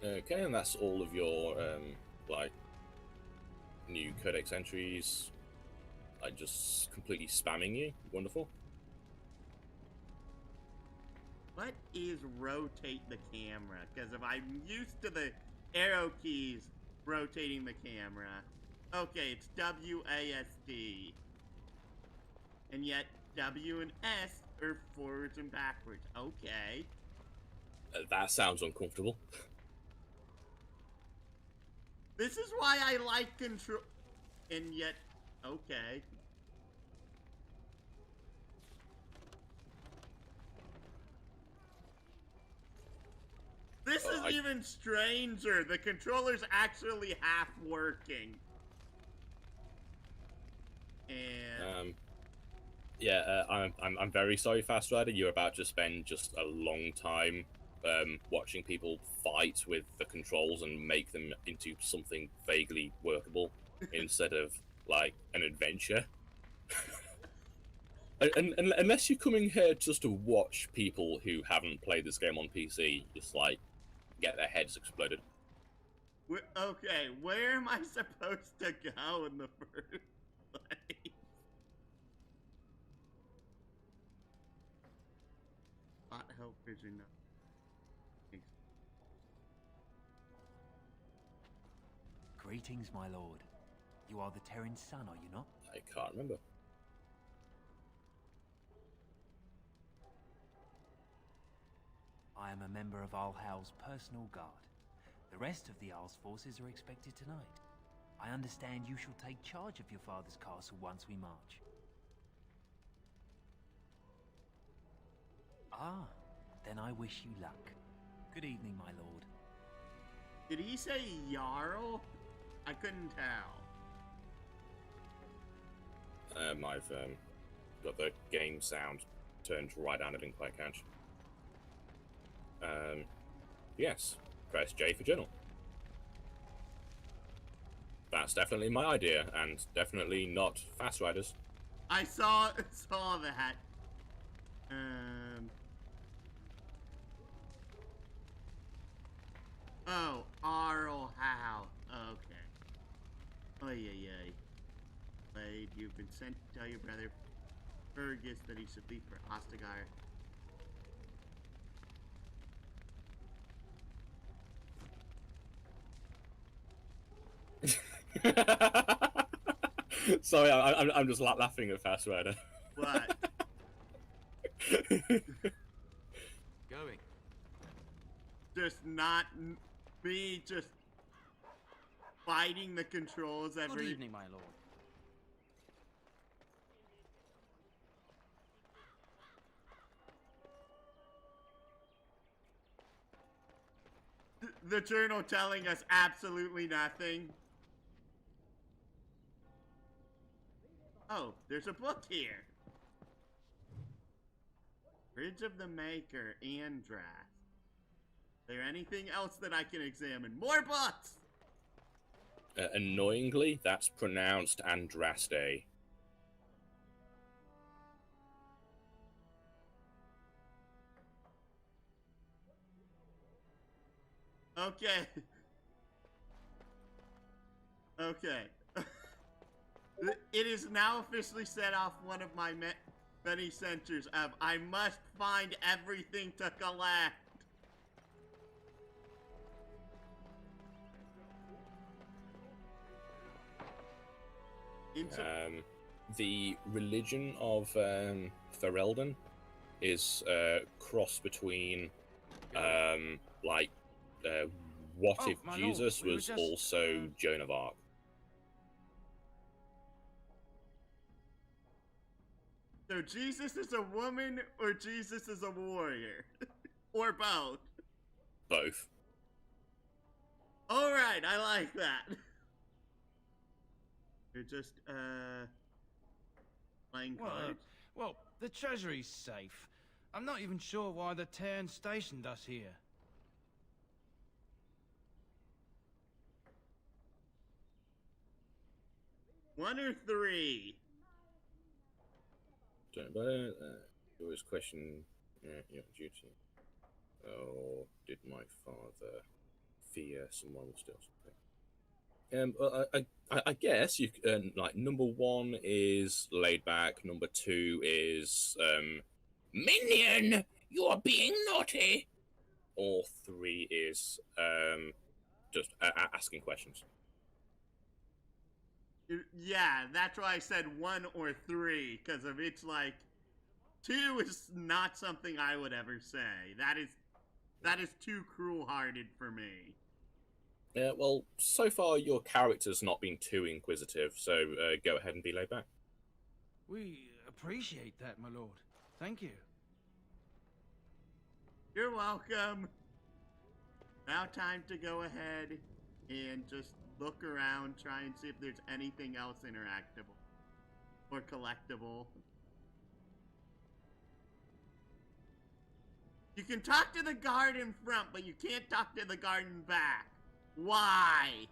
Okay, and that's all of your like new codex entries. Like just completely spamming you. Wonderful. What is rotate the camera? Because if I'm used to the arrow keys rotating the camera. Okay, it's WASD. And yet W and S are forwards and backwards. Okay. That sounds uncomfortable. This is why I like control. And yet, Okay. This is even stranger. The controller's actually half working. And yeah, I'm very sorry, Fast Rider. You're about to spend just a long time watching people fight with the controls and make them into something vaguely workable instead of like an adventure. And unless you're coming here just to watch people who haven't played this game on PC just like get their heads exploded. Okay, where am I supposed to go in the first place? Hot help vision. Greetings, my lord. You are the Terran's son, are you not? I can't remember. I am a member of Alhal's personal guard. The rest of the Arl's forces are expected tonight. I understand you shall take charge of your father's castle once we march. Ah, then I wish you luck. Good evening, my lord. Did he say Jarl? I couldn't tell. I've got the game sound turned right down. I didn't quite catch. Yes, press J for journal. That's definitely my idea, and definitely not Fast Riders. I saw that. Oh, Arl how? Okay. Oy, oy, oy. Blade, you've been sent to tell your brother Fergus that he should leave for Ostagar. Sorry, I'm just laughing at Fast Rider. What? Going. Just not me just fighting the controls every... Good evening, my lord. The journal telling us absolutely nothing. Oh, there's a book here. Bridge of the Maker, Andras. Is there anything else that I can examine? More books! Annoyingly, that's pronounced Andraste. Okay. Okay. It is now officially set off one of my many sensors of I must find everything to collect. The religion of Ferelden is cross between what if my lord, Jesus we were was just, also Joan of Arc? So Jesus is a woman or Jesus is a warrior? Or both? Both. Alright, I like that. You're just, playing cards? Well, the treasury's safe. I'm not even sure why the Terran stationed us here. One or three? Don't know. There was question. Your duty. Oh, did my father fear someone was still something? I guess you like number one is laid back. Number two is minion, you are being naughty. Or three is just asking questions. Yeah, that's why I said one or three, because of it's like two is not something I would ever say. That is too cruel-hearted for me. Yeah, well, so far your character's not been too inquisitive, so go ahead and be laid back. We appreciate that, my lord. Thank you. You're welcome. Now time to go ahead and just look around, try and see if there's anything else interactable or collectible. You can talk to the guard in front, but you can't talk to the guard in back. Why?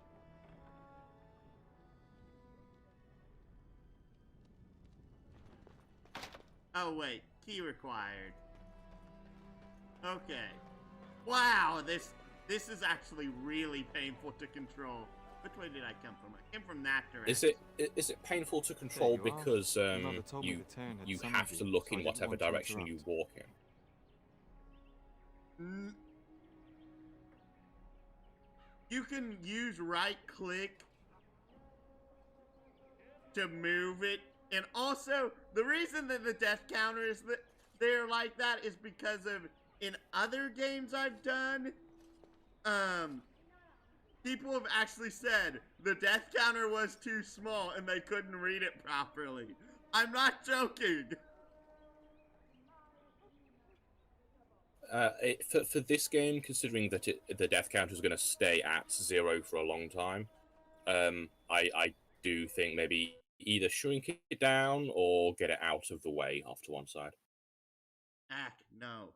Oh wait, key required. Okay. Wow, this is actually really painful to control. Which way did I come from? I came from that direction. Is it painful to control There you are. because Your mother told me you the Terran had you summoned have you, to look so I in didn't whatever want to direction you interrupt. walk in? You can use right click to move it. And also, the reason that the death counter is there like that is because of, in other games I've done, people have actually said the death counter was too small and they couldn't read it properly. I'm not joking. For this game, considering that the death counter is going to stay at 0 for a long time, I do think maybe either shrink it down or get it out of the way off to one side. No.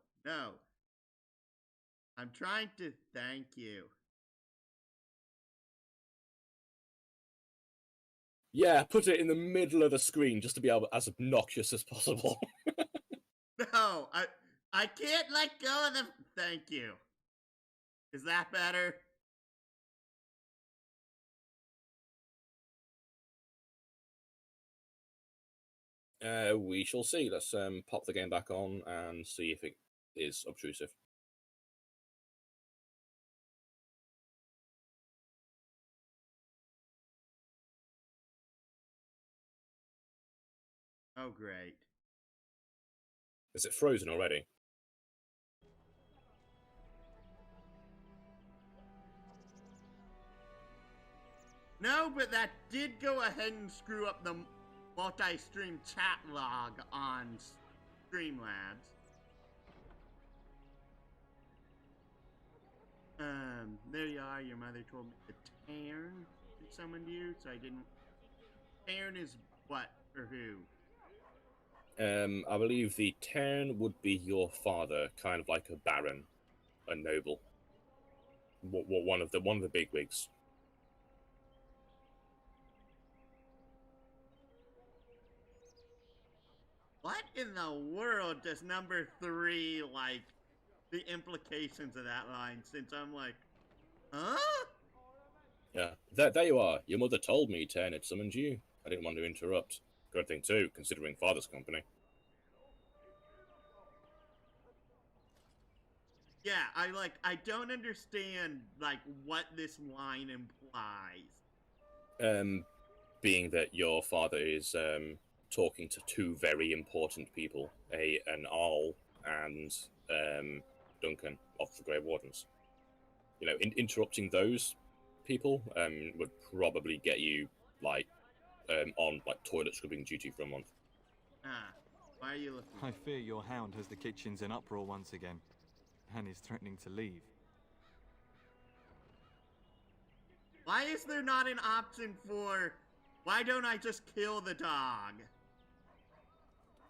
I'm trying to thank you. Yeah, put it in the middle of the screen just to be as obnoxious as possible. No, I can't let go of the thank you. Is that better? We shall see. Let's pop the game back on and see if it is obtrusive. Oh, great. Is it frozen already? No, but that did go ahead and screw up the multi-stream chat log on Streamlabs. There you are. Your mother told me the Terran had summoned you, so I didn't. Terran is what or who? I believe the Terran would be your father, kind of like a baron, a noble. One of the bigwigs. What in the world does number 3 like? The implications of that line, since I'm like, huh? Yeah, there you are. Your mother told me Terran had summoned you. I didn't want to interrupt. Good thing too, considering father's company. Yeah, I don't understand, like, what this line implies. Being that your father is talking to two very important people, an Arl and Duncan of the Grey Wardens. You know, interrupting those people would probably get you on toilet scrubbing duty for a month. Why are you looking? I fear your hound has the kitchens in uproar once again, and is threatening to leave. Why is there not an option for, why don't I just kill the dog?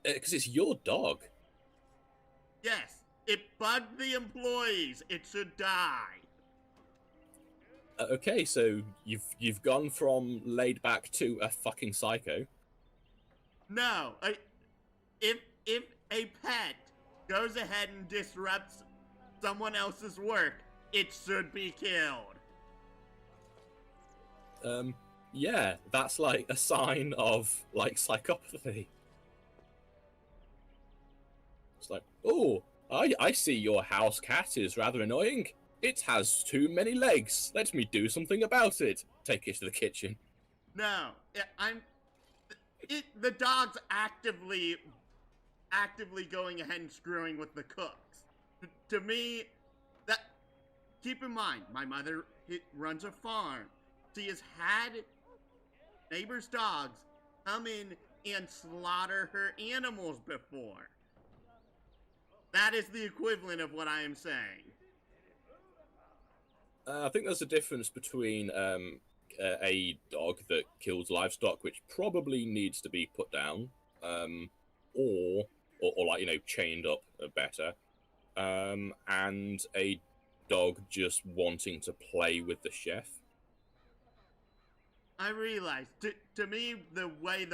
Because it's your dog. Yes, it bugged the employees. It should die. Okay, so you've gone from laid back to a fucking psycho. No, if a pet goes ahead and disrupts someone else's work, it should be killed. Yeah, that's like a sign of psychopathy. It's like, oh, I see your house cat is rather annoying. It has too many legs. Let me do something about it. Take it to the kitchen. No, the dog's actively going ahead and screwing with the cooks. To me, keep in mind, my mother runs a farm. She has had neighbors' dogs come in and slaughter her animals before. That is the equivalent of what I am saying. I think there's a difference between a dog that kills livestock, which probably needs to be put down, or like, you know, chained up better, and a dog just wanting to play with the chef. I realize, to me, the way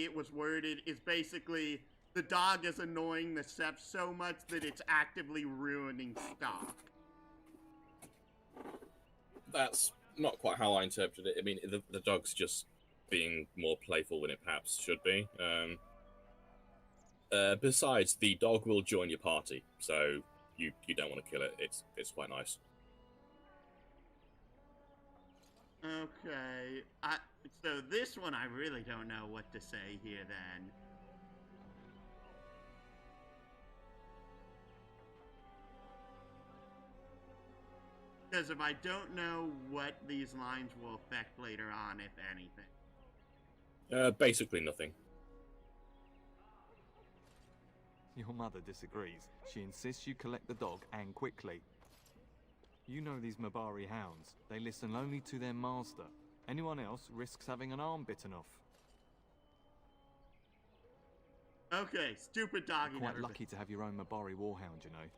it was worded is basically the dog is annoying the chef so much that it's actively ruining stock. That's not quite how I interpreted it. I mean, the dog's just being more playful than it perhaps should be. Besides, the dog will join your party, so you don't want to kill it. It's quite nice. Okay, so this one I really don't know what to say here then. Because if I don't know what these lines will affect later on, if anything. Basically nothing. Your mother disagrees. She insists you collect the dog, and quickly. You know these Mabari hounds. They listen only to their master. Anyone else risks having an arm bitten off. Okay, stupid doggy. You're quite lucky to have your own Mabari warhound, you know.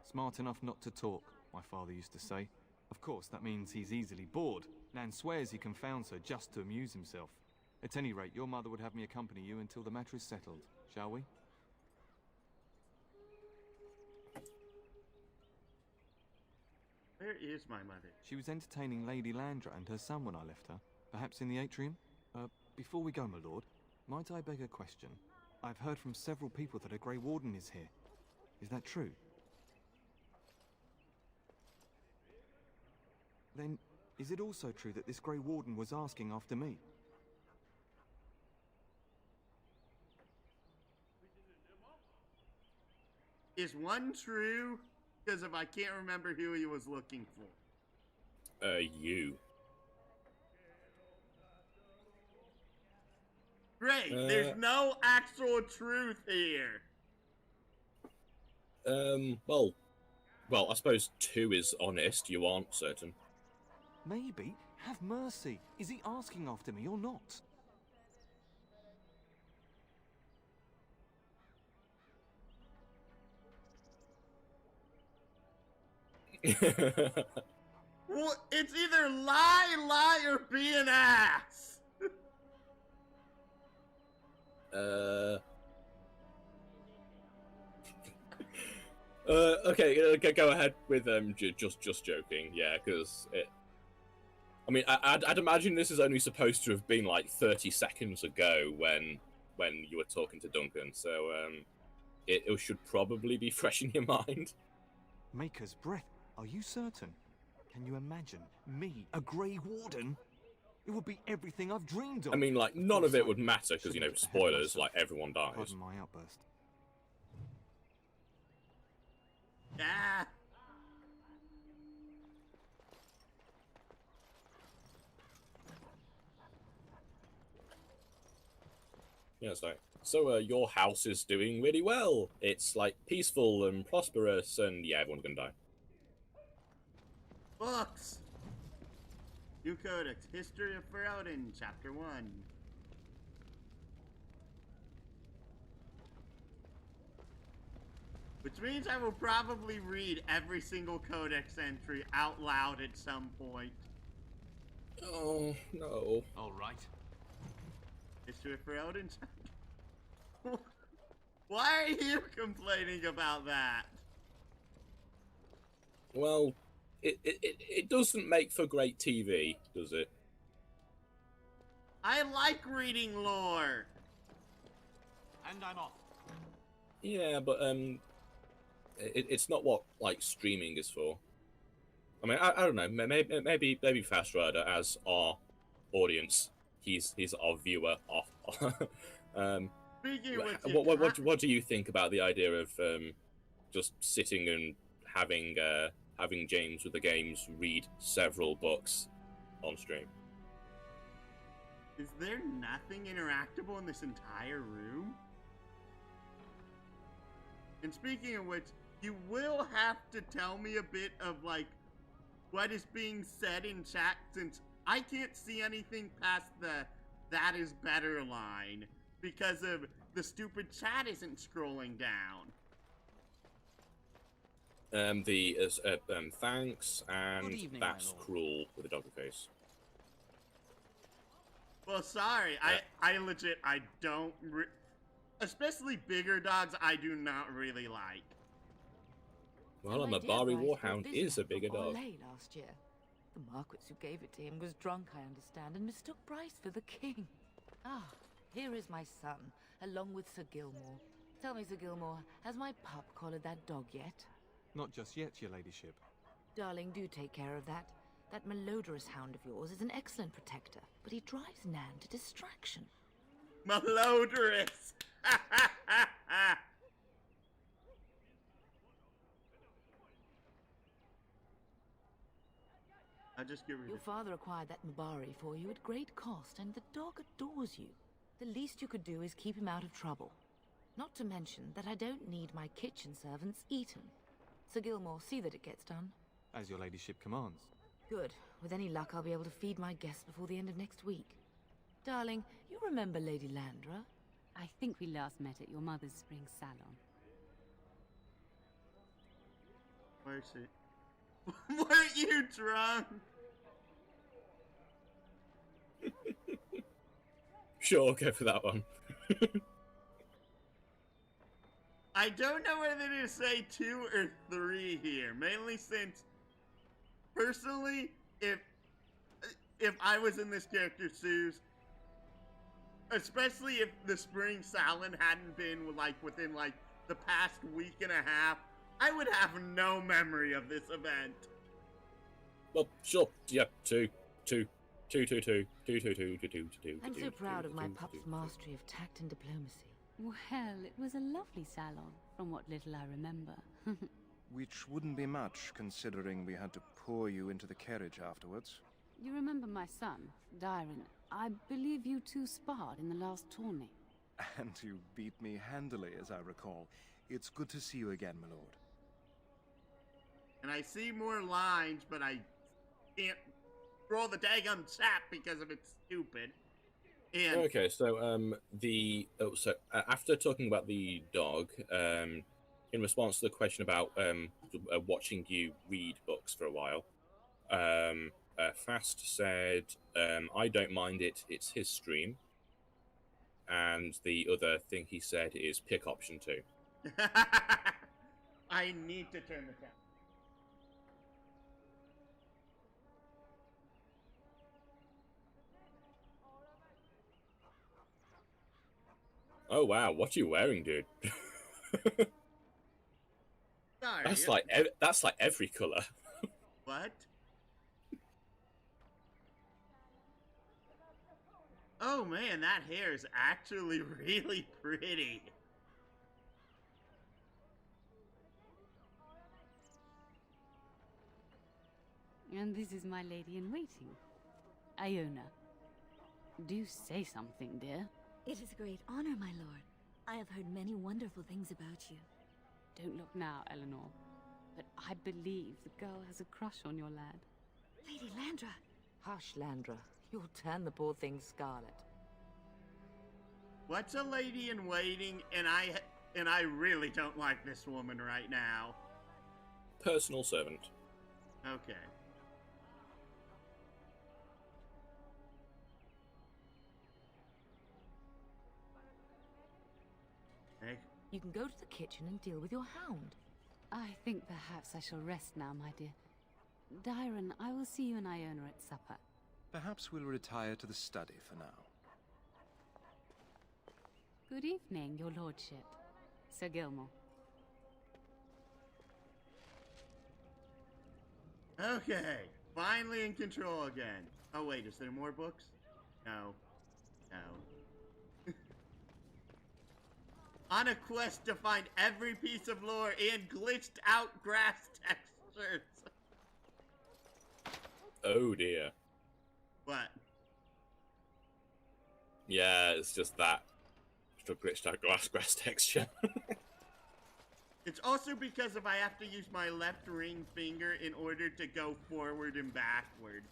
Smart enough not to talk, my father used to say. Of course, that means he's easily bored. Nan swears he confounds her just to amuse himself. At any rate, your mother would have me accompany you until the matter is settled, shall we? Where is my mother? She was entertaining Lady Landra and her son when I left her. Perhaps in the atrium? Before we go, my lord, might I beg a question? I've heard from several people that a Grey Warden is here. Is that true? Then, is it also true that this Grey Warden was asking after me? Is one true? Because if I can't remember who he was looking for. You. Great, there's no actual truth here. Well, I suppose 2 is honest, you aren't certain. Maybe. Have mercy. Is he asking after me or not? Well, it's either lie, or be an ass. Okay, go ahead with just joking, yeah, because I mean, I'd imagine this is only supposed to have been like 30 seconds ago when you were talking to Duncan, so it should probably be fresh in your mind. Maker's breath. Are you certain? Can you imagine me, a Grey Warden? It would be everything I've dreamed of. I mean, like, none of it would matter because, you know, spoilers, like, everyone dies. Pardon my outburst. Ah. Yeah, so your house is doing really well. It's, like, peaceful and prosperous, and, yeah, everyone's gonna die. Books! New Codex, History of Ferelden, Chapter 1. Which means I will probably read every single Codex entry out loud at some point. Oh, no. Alright. History of Ferelden. Why are you complaining about that? Well, it doesn't make for great TV, does it? I like reading lore. And I'm off. Yeah, but it's not what like streaming is for. I mean, I don't know. Maybe Fast Rider as our audience. He's our viewer. Speaking of which, what do you think about the idea of just sitting and having James with the games read several books on stream. Is there nothing interactable in this entire room? And speaking of which, you will have to tell me a bit of, like, what is being said in chat, since I can't see anything past the "that is better" line because of the stupid chat isn't scrolling down. Thanks, and evening, that's my lord. cruel with a doggy face. Well, sorry, I legit, I don't, especially bigger dogs, I do not really like. Well, a Mabari Warhound is a bigger dog. Last year. The Marquis who gave it to him was drunk, I understand, and mistook Bryce for the king. Ah, here is my son, along with Sir Gilmore. Tell me, Sir Gilmore, has my pup collared that dog yet? Not just yet, your ladyship. Darling, do take care of that. That malodorous hound of yours is an excellent protector, but he drives Nan to distraction. Malodorous! I'll just give her Your father acquired that Mabari for you at great cost, and the dog adores you. The least you could do is keep him out of trouble. Not to mention that I don't need my kitchen servants eaten. Sir Gilmore, see that it gets done. As your ladyship commands. Good. With any luck, I'll be able to feed my guests before the end of next week. Darling, you remember Lady Landra? I think we last met at your mother's spring salon. Where's it? Weren't you drunk? Sure, go for that one. I don't know whether to say 2 or 3 here, mainly since, personally, if I was in this character, Suze, especially if the spring salon hadn't been within the past week and a half, I would have no memory of this event. Well, sure, yeah, 2. I'm so proud of my pup's mastery of tact and diplomacy. Well, it was a lovely salon, from what little I remember. Which wouldn't be much, considering we had to pour you into the carriage afterwards. You remember my son, Dyron. I believe you two sparred in the last tourney. And you beat me handily, as I recall. It's good to see you again, my lord. And I see more lines, but I can't scroll the daggum chat because of it's stupid. And Okay, so after talking about the dog, in response to the question about watching you read books for a while, Fast said, "I don't mind it. It's his stream." And the other thing he said is pick option 2. I need to turn the down. Oh wow, what are you wearing, dude? Sorry. That's like every color. What? Oh man, that hair is actually really pretty. And this is my lady-in-waiting, Iona. Do say something, dear. It is a great honor, my lord. I have heard many wonderful things about you. Don't look now, Eleanor. But I believe the girl has a crush on your lad. Lady Landra! Hush, Landra. You'll turn the poor thing scarlet. What's a lady-in-waiting? And I really don't like this woman right now. Personal servant. Okay. Hey. You can go to the kitchen and deal with your hound. I think perhaps I shall rest now, my dear. Dyron, I will see you and Iona at supper. Perhaps we'll retire to the study for now. Good evening, your lordship. Sir Gilmore. Okay, finally in control again. Oh wait, is there more books? No. No. On a quest to find every piece of lore and glitched out grass textures. Oh dear. What? Yeah, it's just that. Just a glitched out grass texture. It's also because if I have to use my left ring finger in order to go forward and backward.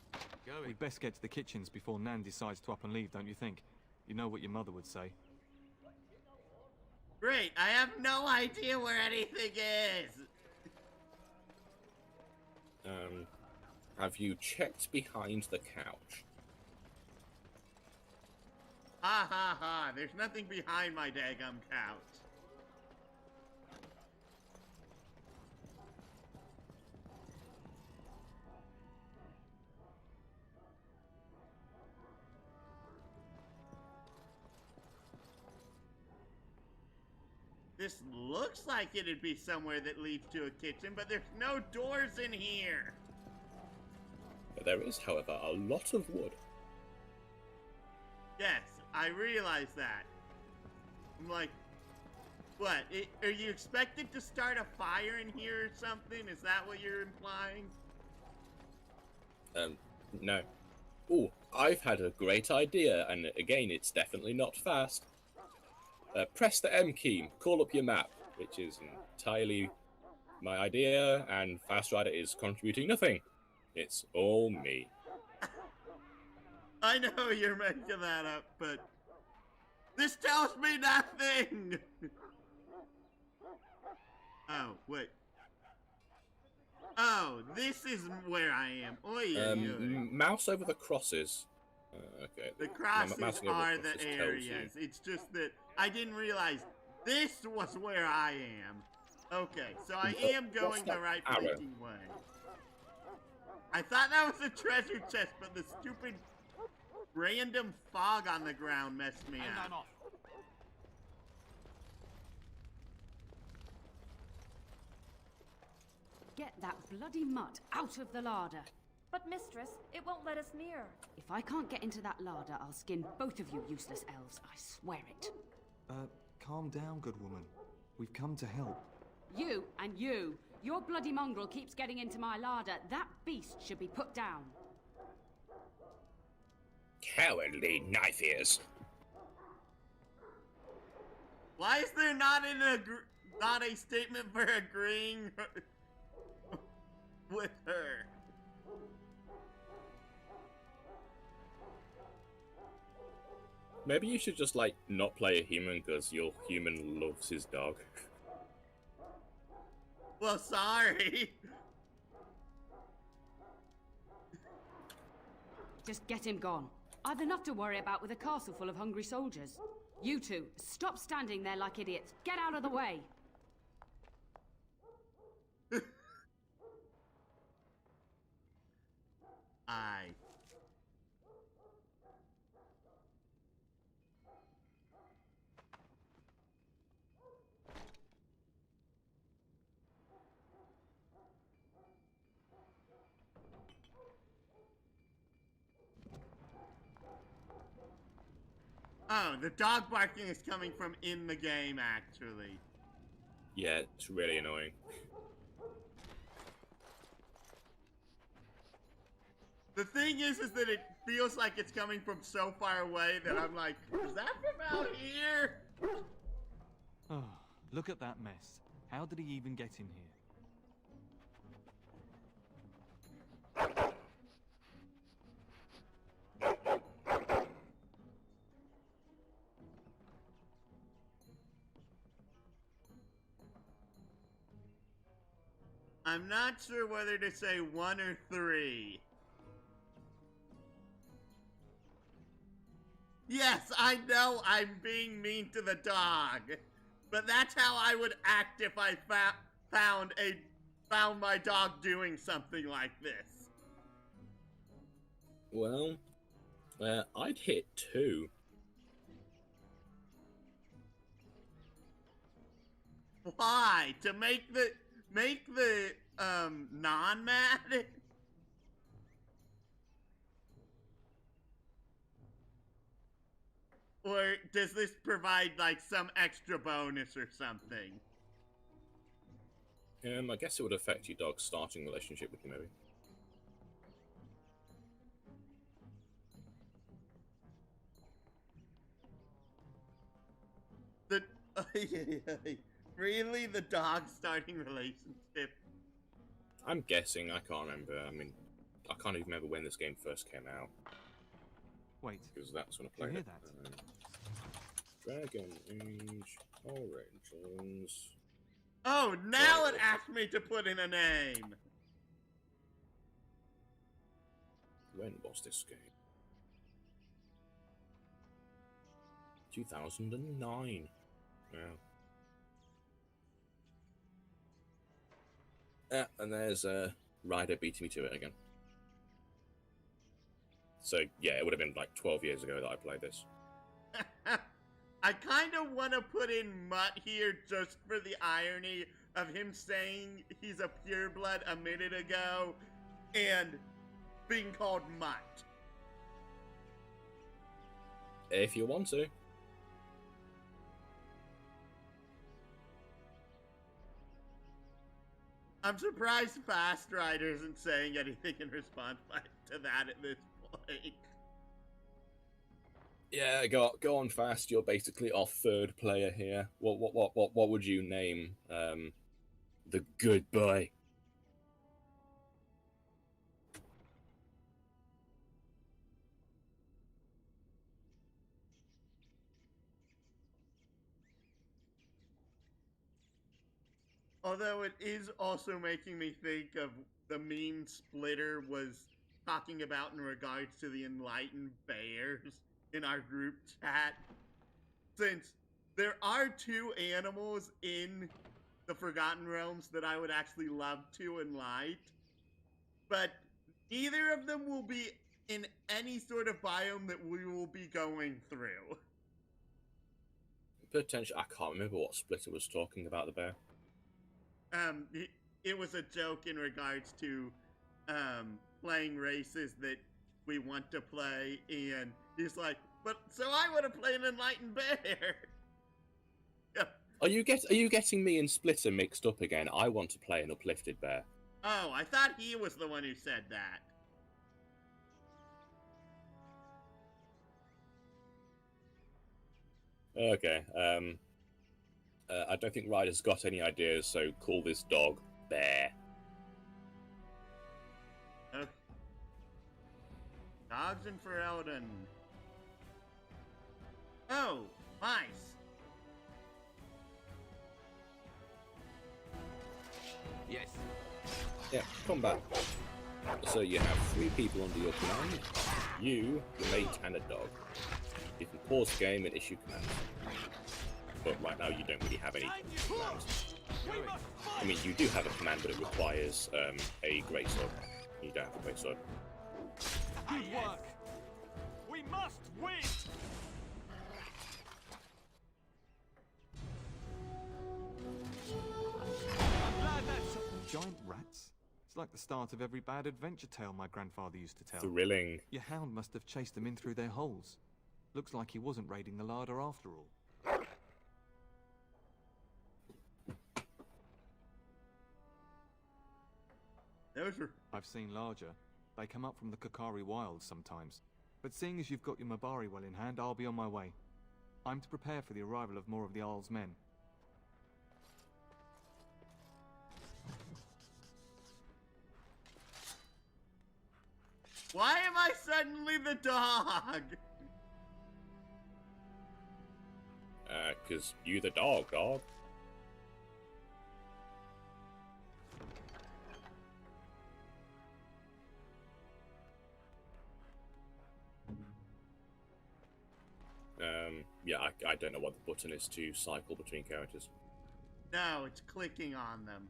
We'd best get to the kitchens before Nan decides to up and leave, don't you think? You know what your mother would say. Great, I have no idea where anything is. Have you checked behind the couch? Ha ha ha, there's nothing behind my daggum couch. This looks like it'd be somewhere that leads to a kitchen, but there's no doors in here. There is, however, a lot of wood. Yes, I realize that. I'm like, what? Are you expected to start a fire in here or something? Is that what you're implying? No. Ooh, I've had a great idea, and again, it's definitely not fast. Press the M key, call up your map, which is entirely my idea, and Fast Rider is contributing nothing. It's all me. I know you're making that up, but this tells me nothing! Oh, wait. Oh, this is where I am. Oy, Mouse over the crosses. Okay. The crosses are the areas. It's just that I didn't realize this was where I am. Okay, so I am going the right freaking way. I thought that was a treasure chest, but the stupid random fog on the ground messed me And I'm up. off. Get that bloody mutt out of the larder. But mistress, it won't let us near. If I can't get into that larder, I'll skin both of you useless elves. I swear it. Calm down, good woman. We've come to help. You and you. Your bloody mongrel keeps getting into my larder. That beast should be put down. Cowardly knife ears. Why is there not a statement for agreeing with her? Maybe you should just, like, not play a human because your human loves his dog. Well, sorry. Just get him gone. I've enough to worry about with a castle full of hungry soldiers. You two, stop standing there like idiots. Get out of the way. Aye. Oh, the dog barking is coming from in the game, actually. Yeah, it's really annoying. The thing is that it feels like it's coming from so far away that I'm like, is that from out here? Oh, look at that mess. How did he even get in here? I'm not sure whether to say 1 or 3. Yes, I know I'm being mean to the dog, but that's how I would act if I found my dog doing something like this. Well, I'd hit 2. Why? To make the non-mad? Or does this provide, like, some extra bonus or something? I guess it would affect your dog's starting relationship with you, maybe. Really? The dog starting relationship? I'm guessing. I can't remember. I mean, I can't even remember when this game first came out. Wait. Because that's when I played it. Dragon Age Origins. Oh, now it asked me to put in a name! When was this game? 2009. Yeah. And there's Ryder beating me to it again. So, yeah, it would have been like 12 years ago that I played this. I kind of want to put in Mutt here just for the irony of him saying he's a pureblood a minute ago and being called Mutt. If you want to. I'm surprised Fast Rider isn't saying anything in response to that at this point. Yeah, go on Fast. You're basically our third player here. What would you name the good boy? Although it is also making me think of the meme Splitter was talking about in regards to the Enlightened Bears in our group chat. Since there are two animals in the Forgotten Realms that I would actually love to enlight, but neither of them will be in any sort of biome that we will be going through. Potentially, I can't remember what Splitter was talking about the bear. It was a joke in regards to playing races that we want to play, and he's like, but so I want to play an Enlightened Bear. Are you getting me and Splitter mixed up again? I want to play an Uplifted Bear. Oh, I thought he was the one who said that. Okay, I don't think Ryder's got any ideas, so call this dog Bear. Okay. Dogs in Ferelden. Oh, mice. Yes. Yeah, combat. So you have 3 people under your command. You, your mate, and a dog. You can pause the game and issue commands. But right now you don't really have any commands. I mean, you do have a command, but it requires a greatsword. You don't have a greatsword. Good work! We must win! I'm glad that's... Giant rats? It's like the start of every bad adventure tale my grandfather used to tell. Thrilling. Your hound must have chased them in through their holes. Looks like he wasn't raiding the larder after all. I've seen larger. They come up from the Kakari wilds sometimes. But seeing as you've got your Mabari well in hand, I'll be on my way. I'm to prepare for the arrival of more of the Isle's men. Why am I suddenly the dog? Cause you the dog. Yeah, I don't know what the button is to cycle between characters. No, it's clicking on them.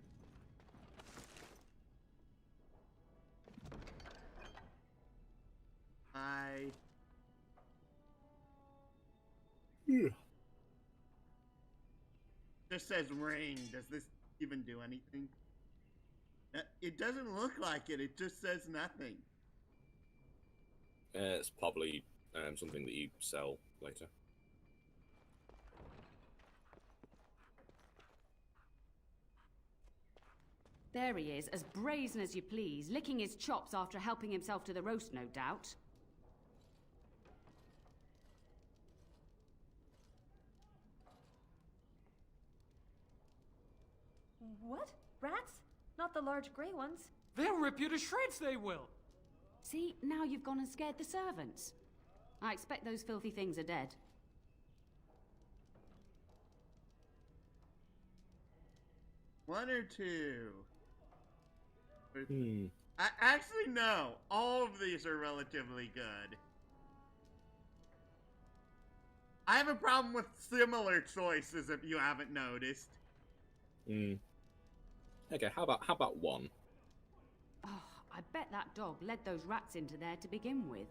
Just says ring. Does this even do anything? It doesn't look like it. It just says nothing. It's probably something that you sell later. There he is, as brazen as you please, licking his chops after helping himself to the roast, no doubt. What? Rats? Not the large grey ones. They'll rip you to shreds, they will! See, now you've gone and scared the servants. I expect those filthy things are dead. One or two? Actually, no. All of these are relatively good. I have a problem with similar choices, if you haven't noticed. Okay, how about one? Oh, I bet that dog led those rats into there to begin with.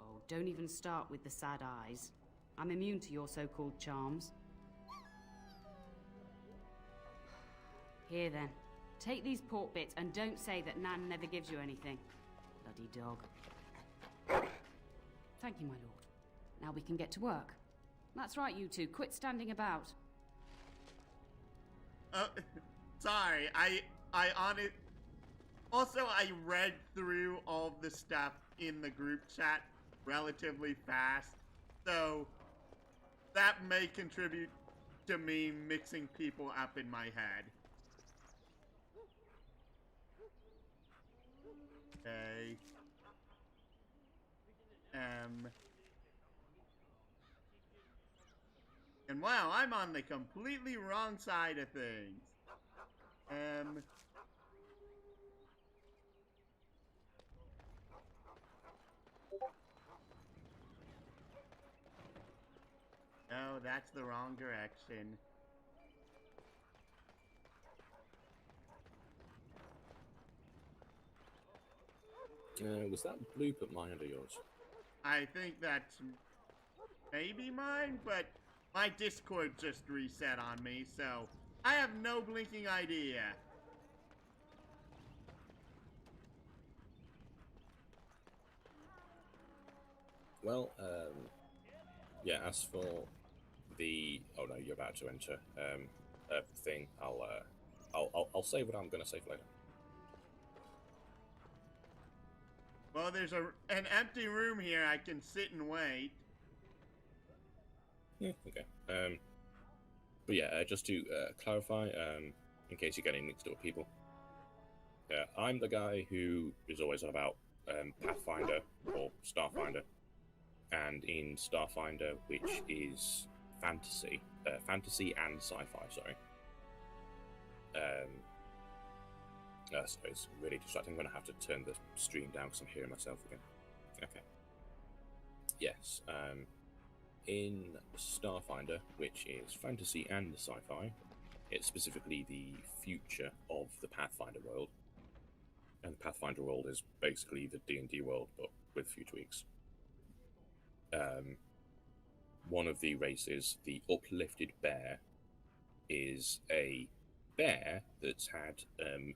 Oh, don't even start with the sad eyes. I'm immune to your so-called charms. Here then, take these pork bits and don't say that Nan never gives you anything. Bloody dog. Thank you, my lord. Now we can get to work. That's right, you two. Quit standing about. Sorry. Also, I read through all of the stuff in the group chat relatively fast, so that may contribute to me mixing people up in my head. Okay. And wow, I'm on the completely wrong side of things. No, that's the wrong direction. Was that blueprint mine or yours? I think that's maybe mine, but my Discord just reset on me, so I have no blinking idea. Well, yeah, as for the... Oh no, you're about to enter thing. I'll say what I'm gonna say for later. Well, there's an empty room here. I can sit and wait. Yeah, okay. But yeah, just to clarify, in case you're getting mixed up with people, I'm the guy who is always on about Pathfinder or Starfinder, and in Starfinder, which is fantasy and sci-fi. Sorry. So it's really distracting. I'm going to have to turn the stream down because I'm hearing myself again. Okay. Yes. In Starfinder, which is fantasy and sci-fi, it's specifically the future of the Pathfinder world. And the Pathfinder world is basically the D&D world, but with few tweaks. One of the races, the Uplifted Bear, is a bear that's had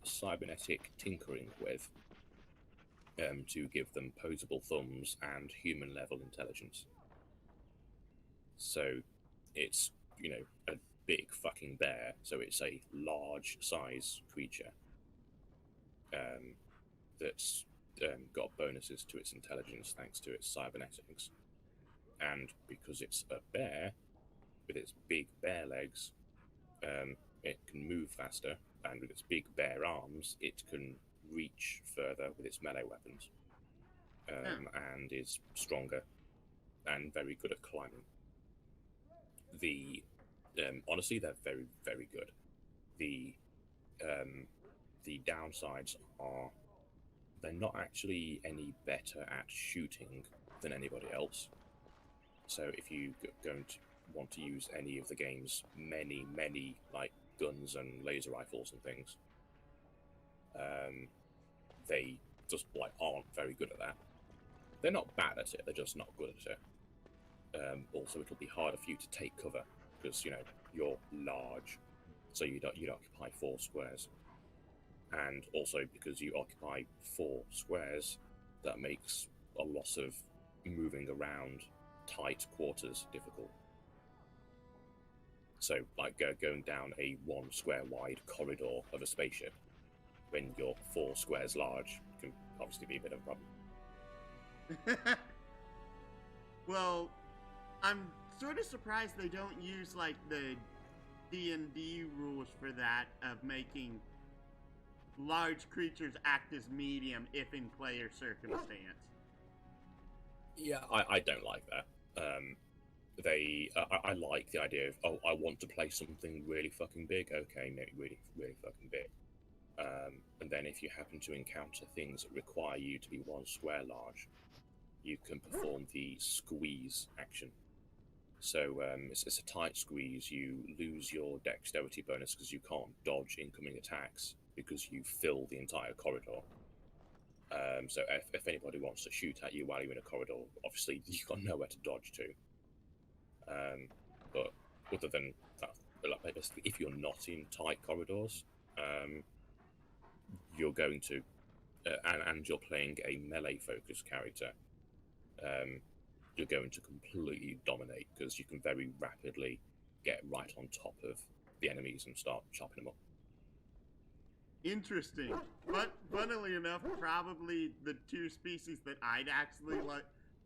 cybernetic tinkering with to give them posable thumbs and human-level intelligence. So it's, you know, a big fucking bear, so it's a large size creature that's got bonuses to its intelligence thanks to its cybernetics. And because it's a bear, with its big bear legs, it can move faster, and with its big bear arms, it can reach further with its melee weapons, and is stronger and very good at climbing. Honestly, they're very, very good. The downsides are they're not actually any better at shooting than anybody else. So if you going to want to use any of the game's many like guns and laser rifles and things, they just like aren't very good at that. They're not bad at it, they're just not good at it. Also, it'll be harder for you to take cover because, you know, you're large, so you'd occupy 4 squares. And also because you occupy 4 squares, that makes a lot of moving around tight quarters difficult. So, like going down a 1 square wide corridor of a spaceship when you're 4 squares large can obviously be a bit of a problem. Well, I'm sort of surprised they don't use like the D&D rules for that of making large creatures act as medium if in player circumstance. Yeah, I don't like that. I like the idea of, oh, I want to play something really fucking big. Okay, make it really, really fucking big. And then if you happen to encounter things that require you to be 1 square large, you can perform the squeeze action. So it's a tight squeeze. You lose your dexterity bonus because you can't dodge incoming attacks because you fill the entire corridor. So if anybody wants to shoot at you while you're in a corridor, obviously you've got nowhere to dodge to. But other than that, like, basically, if you're not in tight corridors, you're going to, and you're playing a melee-focused character, you're going to completely dominate because you can very rapidly get right on top of the enemies and start chopping them up. Interesting. But funnily enough, probably the 2 species that I'd actually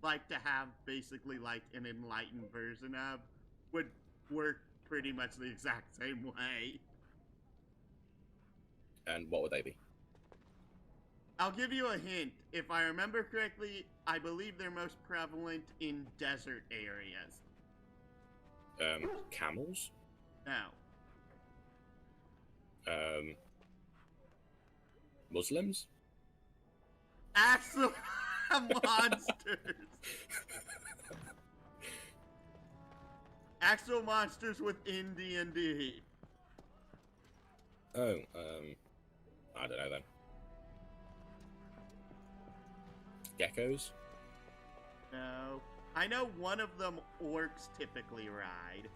like to have basically like an enlightened version of would work pretty much the exact same way. And what would they be? I'll give you a hint. If I remember correctly, I believe they're most prevalent in desert areas. Camels? No. Muslims? Actual monsters. Actual monsters within D&D. Oh, I don't know then. Geckos? No. I know one of them orcs typically ride.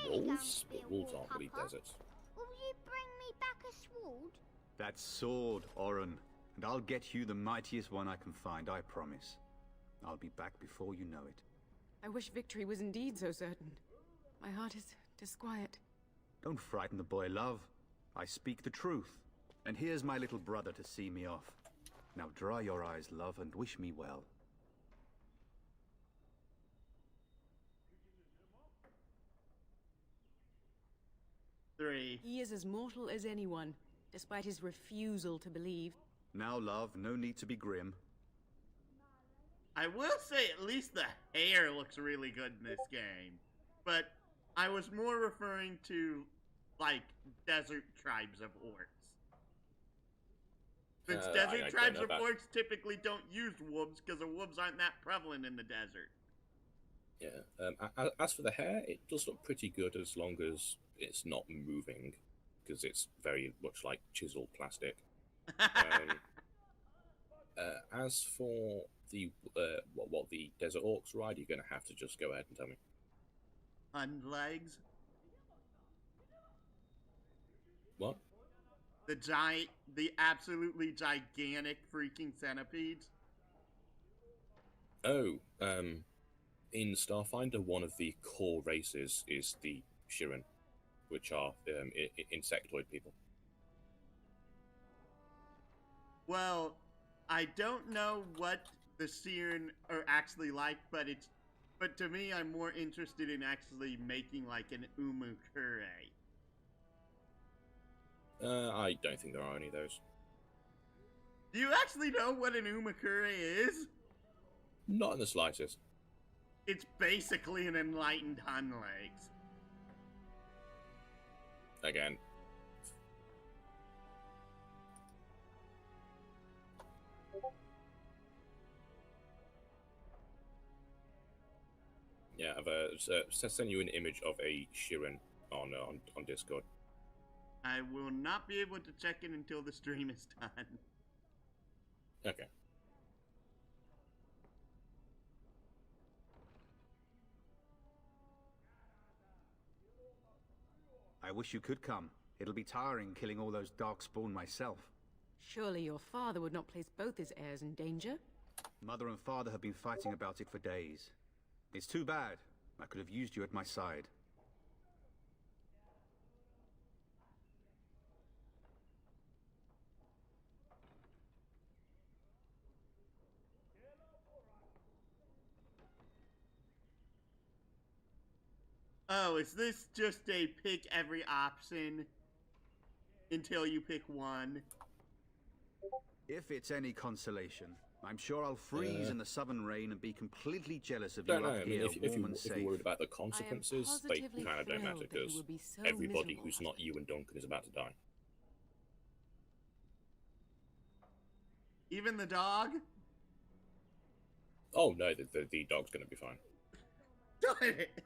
Wolves? But wolves aren't really deserts. Will you bring me back a sword? That sword, Oren. And I'll get you the mightiest one I can find, I promise. I'll be back before you know it. I wish victory was indeed so certain. My heart is disquiet. Don't frighten the boy, love. I speak the truth. And here's my little brother to see me off. Now dry your eyes, love, and wish me well. Three. He is as mortal as anyone, despite his refusal to believe. Now, love, no need to be grim. I will say at least the hair looks really good in this game. But I was more referring to, like, desert tribes of orcs. Since desert tribes of orcs typically don't use wolves because the wolves aren't that prevalent in the desert. Yeah. As for the hair, it does look pretty good as long as it's not moving, because it's very much like chiseled plastic. As for the what the desert orcs ride, you're going to have to just go ahead and tell me. Hund legs. What? The absolutely gigantic freaking centipedes. Oh, in Starfinder, one of the core races is the Shirin, which are insectoid people. Well, I don't know what the Shirin are actually like, but to me, I'm more interested in actually making like an Umakure. I don't think there are any of those. Do you actually know what an Umakure is? Not in the slightest. It's basically an enlightened Hun legs. Again. Yeah, I've sent you an image of a Shirin on Discord. I will not be able to check it until the stream is done. Okay. I wish you could come. It'll be tiring killing all those darkspawn myself. Surely your father would not place both his heirs in danger? Mother and father have been fighting about it for days. It's too bad, I could have used you at my side. Oh, is this just a pick every option until you pick one? If it's any consolation, I'm sure I'll freeze in the southern rain and be completely jealous of you Don't know. up I mean, here, if warm and safe. you're worried about the consequences, they positively kind of don't matter thrilled that you because will be so everybody miserable, who's not you and Duncan is about to die. Even the dog? Oh no, the dog's gonna be fine. Darn it!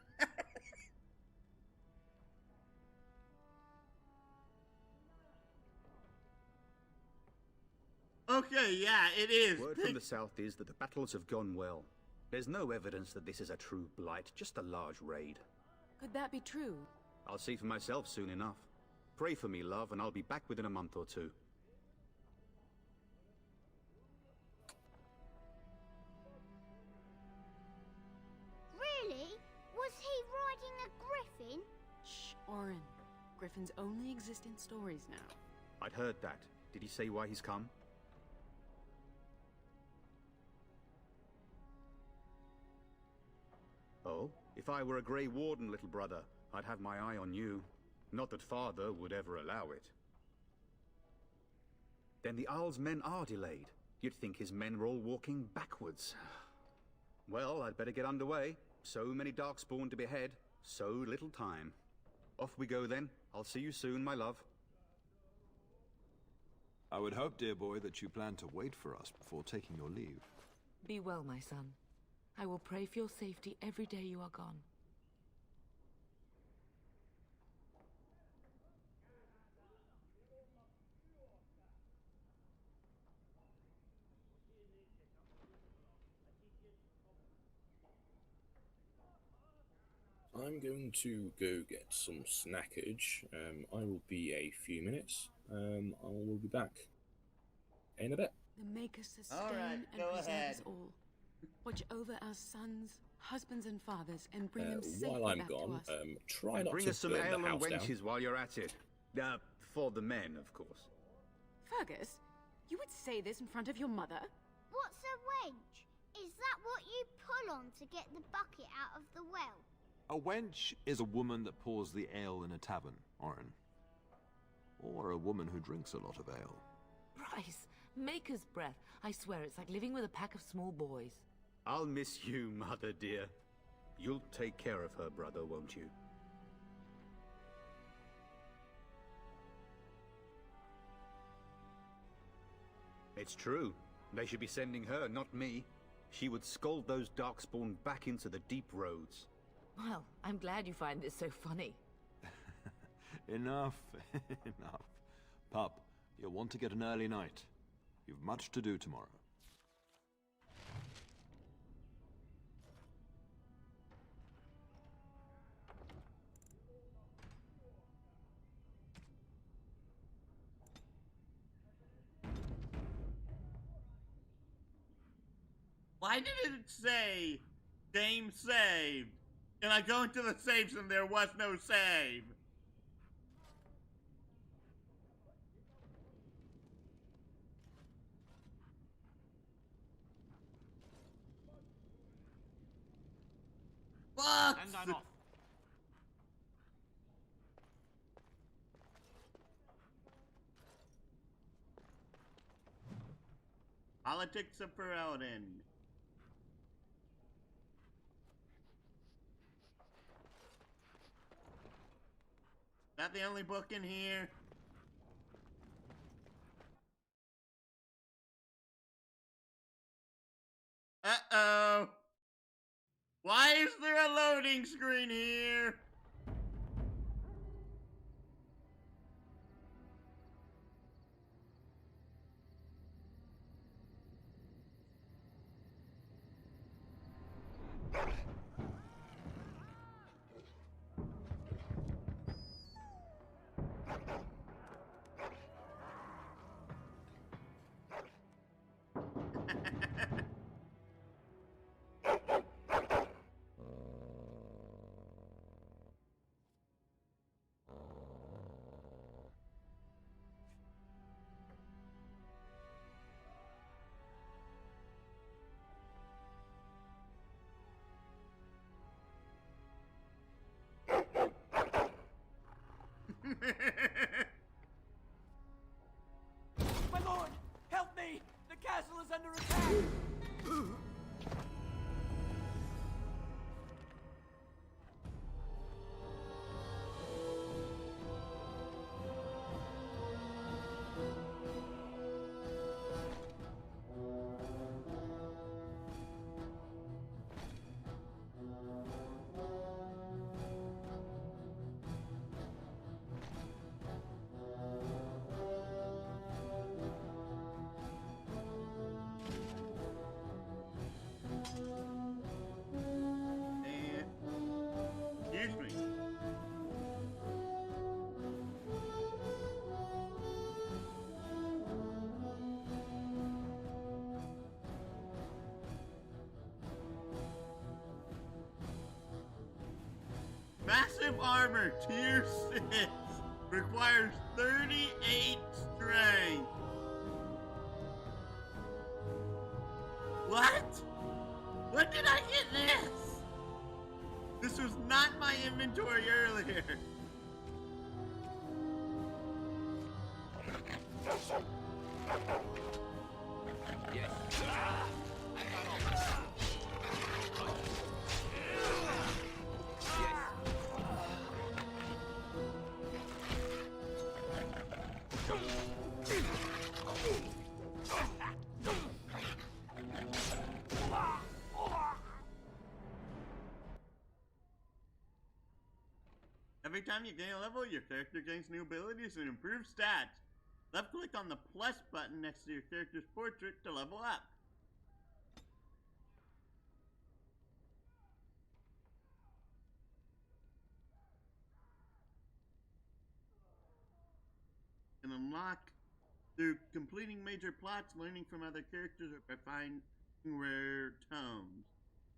Okay, yeah, it is. Word from the south is that the battles have gone well. There's no evidence that this is a true blight, just a large raid. Could that be true? I'll see for myself soon enough. Pray for me, love, and I'll be back within a month or two. Really? Was he riding a griffin? Shh, Orin. Griffins only exist in stories now. I'd heard that. Did he say why he's come? Oh, if I were a Grey Warden, little brother, I'd have my eye on you. Not that father would ever allow it. Then the Owl's men are delayed. You'd think his men were all walking backwards. Well, I'd better get underway. So many Darkspawn to behead, so little time. Off we go then. I'll see you soon, my love. I would hope, dear boy, that you plan to wait for us before taking your leave. Be well, my son. I will pray for your safety every day you are gone. I'm going to go get some snackage. I will be a few minutes. I will be back in a bit. The Maker sustain All right, and go preserve ahead. us all. Watch over our sons, husbands, and fathers, and bring them safely While I'm back gone, to us. try not Bring to us some burn ale the and house down. wenches while you're at it. For the men, of course. Fergus, you would say this in front of your mother? What's a wench? Is that what you pull on to get the bucket out of the well? A wench is a woman that pours the ale in a tavern, Orin. Or a woman who drinks a lot of ale. Bryce, Maker's breath. I swear it's like living with a pack of small boys. I'll miss you, mother dear. You'll take care of her, brother, won't you? It's true. They should be sending her, not me. She would scold those Darkspawn back into the deep roads. Well, I'm glad you find this so funny. Enough, enough. Pup, you'll want to get an early night. You've much to do tomorrow. Why did it say game saved? And I go into the saves and there was no save. Fuck! And I'm off. Politics of Perelden. Is that the only book in here? Uh-oh. Why is there a loading screen here? My lord, help me! The castle is under attack! Excuse me. Massive armor, tier 6, requires 38 strength. What? When did I get this? This was not my inventory earlier. Every time you gain a level, your character gains new abilities and improved stats. Left click on the plus button next to your character's portrait to level up. And unlock through completing major plots, learning from other characters, or by finding rare tomes.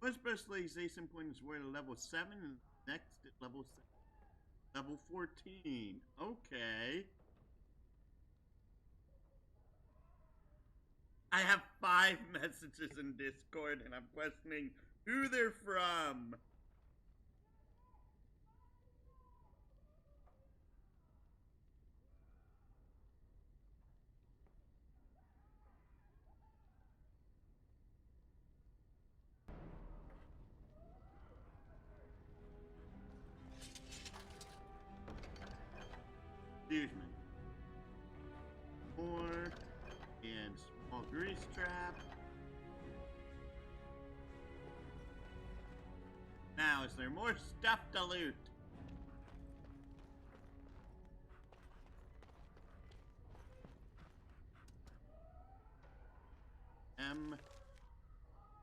One especially Zason point is where to level 7 and next at level 7. Level 14. Okay. I have 5 messages in Discord and I'm questioning who they're from. Excuse me. 4 and small grease trap. Now, is there more stuff to loot?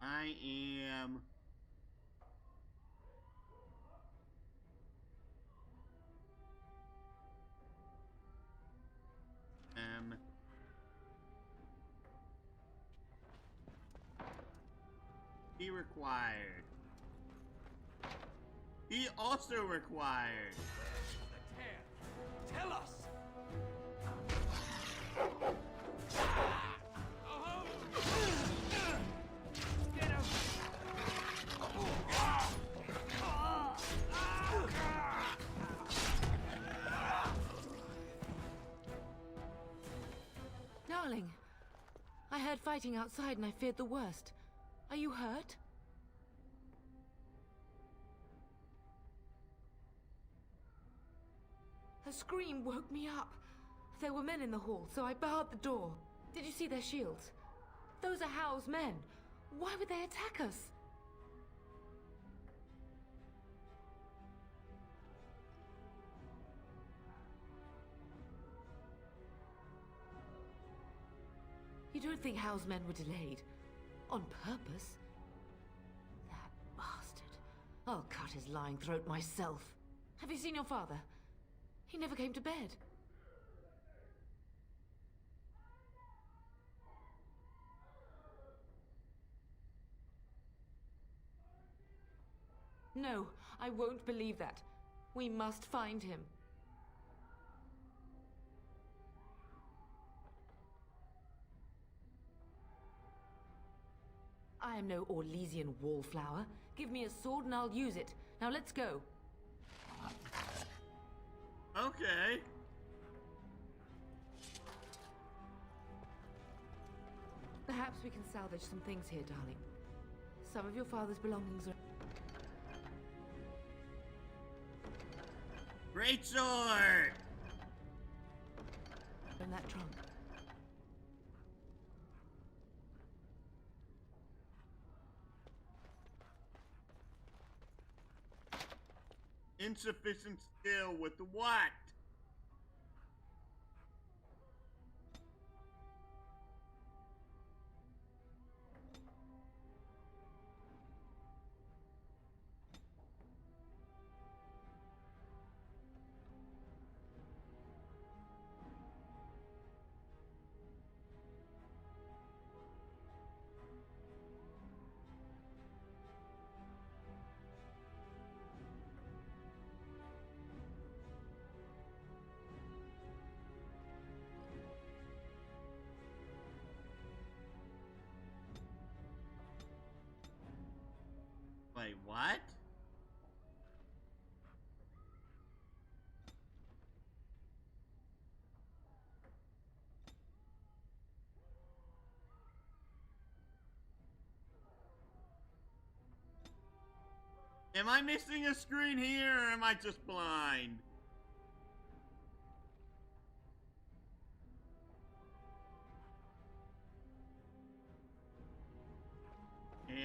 I am he required. He also required. Tell us! Get him! Darling, I heard fighting outside and I feared the worst. Are you hurt? Her scream woke me up. There were men in the hall, so I barred the door. Did you see their shields? Those are Howl's men. Why would they attack us? You don't think Howl's men were delayed? On purpose? That bastard. I'll cut his lying throat myself. Have you seen your father? He never came to bed. No, I won't believe that. We must find him. I am no Orlesian wallflower. Give me a sword and I'll use it. Now let's go. Okay. Perhaps we can salvage some things here, darling. Some of your father's belongings are... Great sword! in that trunk. Insufficient skill with what? Wait, what? Am I missing a screen here, or am I just blind?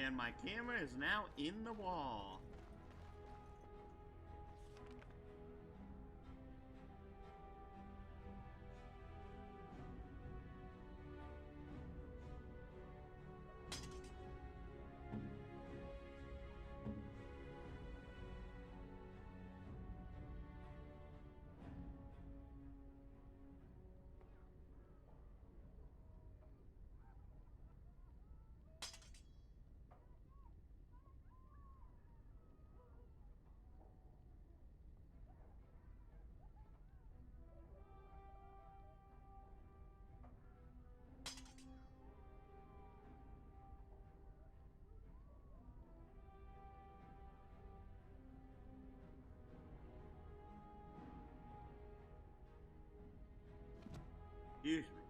And my camera is now in the wall. Excuse me.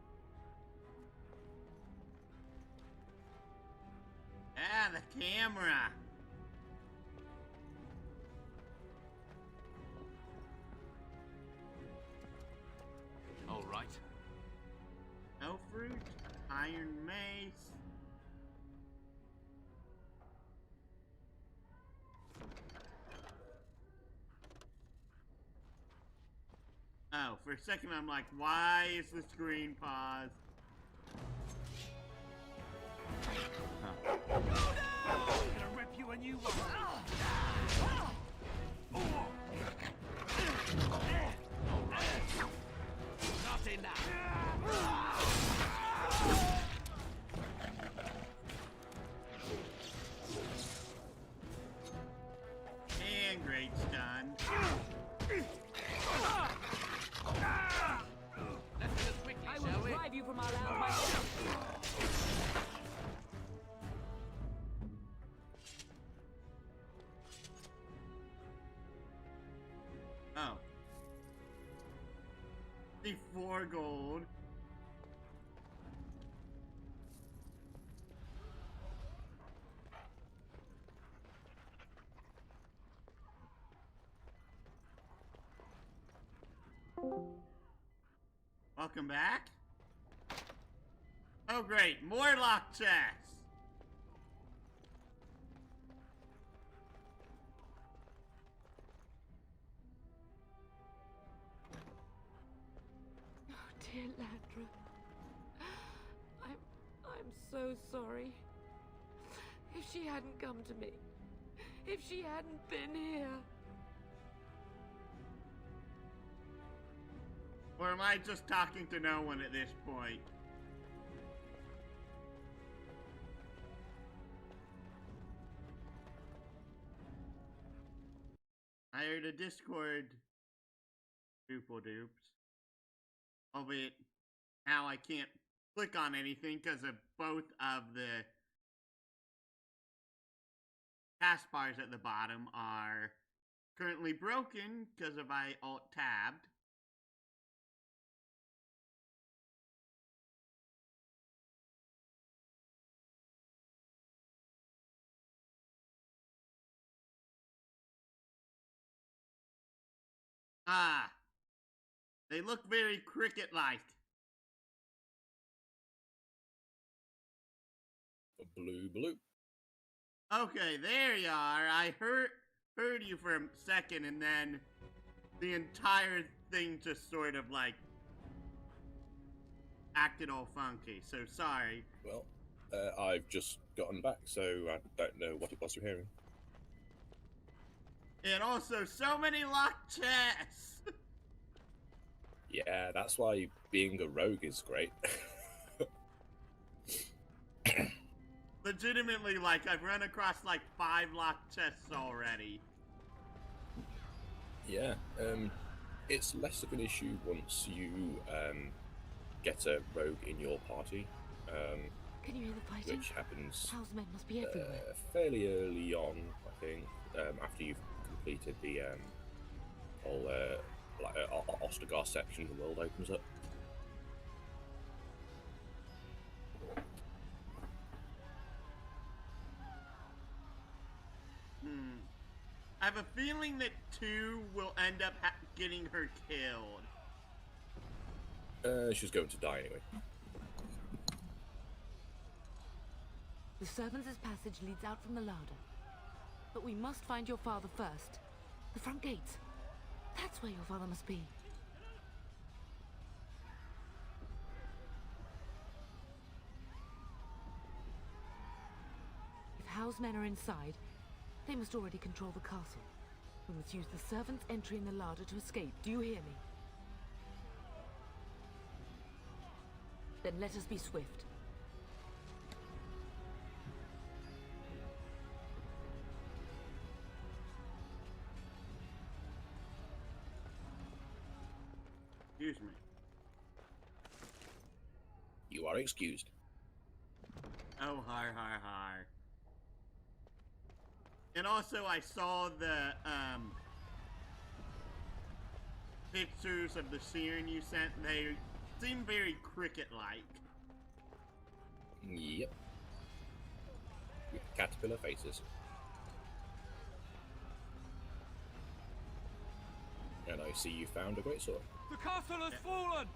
Ah, the camera. All right. No fruit, iron mace. Oh, for a second I'm like, why is the screen paused? Go down! I'm gonna rip you a new one. Not enough. And great stun. I will drive you from our land myself. Oh. The 4 gold. Welcome back. Oh great, more lock chests. Oh, dear Landra. I'm so sorry. If she hadn't come to me, if she hadn't been here. Or am I just talking to no one at this point? I heard a Discord doops. Albeit now I can't click on anything because of both of the taskbars at the bottom are currently broken because of I alt-tabbed. Ah, they look very cricket-like. Blue. Okay, there you are. I heard you for a second, and then the entire thing just sort of like acted all funky. So sorry. Well, I've just gotten back, so I don't know what it was you're hearing. And also, so many locked chests. Yeah, that's why being a rogue is great. Legitimately, like, I've run across like 5 locked chests already. Yeah, it's less of an issue once you get a rogue in your party. Can you hear the fighting? Which happens House men must be everywhere. Fairly early on, I think, after you've completed the whole Ostergar section, the world opens up. I have a feeling that 2 will end up getting her killed. She's going to die anyway. The servants' passage leads out from the larder. But we must find your father first. The front gates. That's where your father must be. If Howe's men are inside, they must already control the castle. We must use the servants' entry in the larder to escape. Do you hear me? Then let us be swift. Excuse me. You are excused. Oh, har. And also, I saw the, pictures of the Siren you sent. They seem very cricket-like. Yep. With caterpillar faces. And I see you found a great sword. The castle has fallen!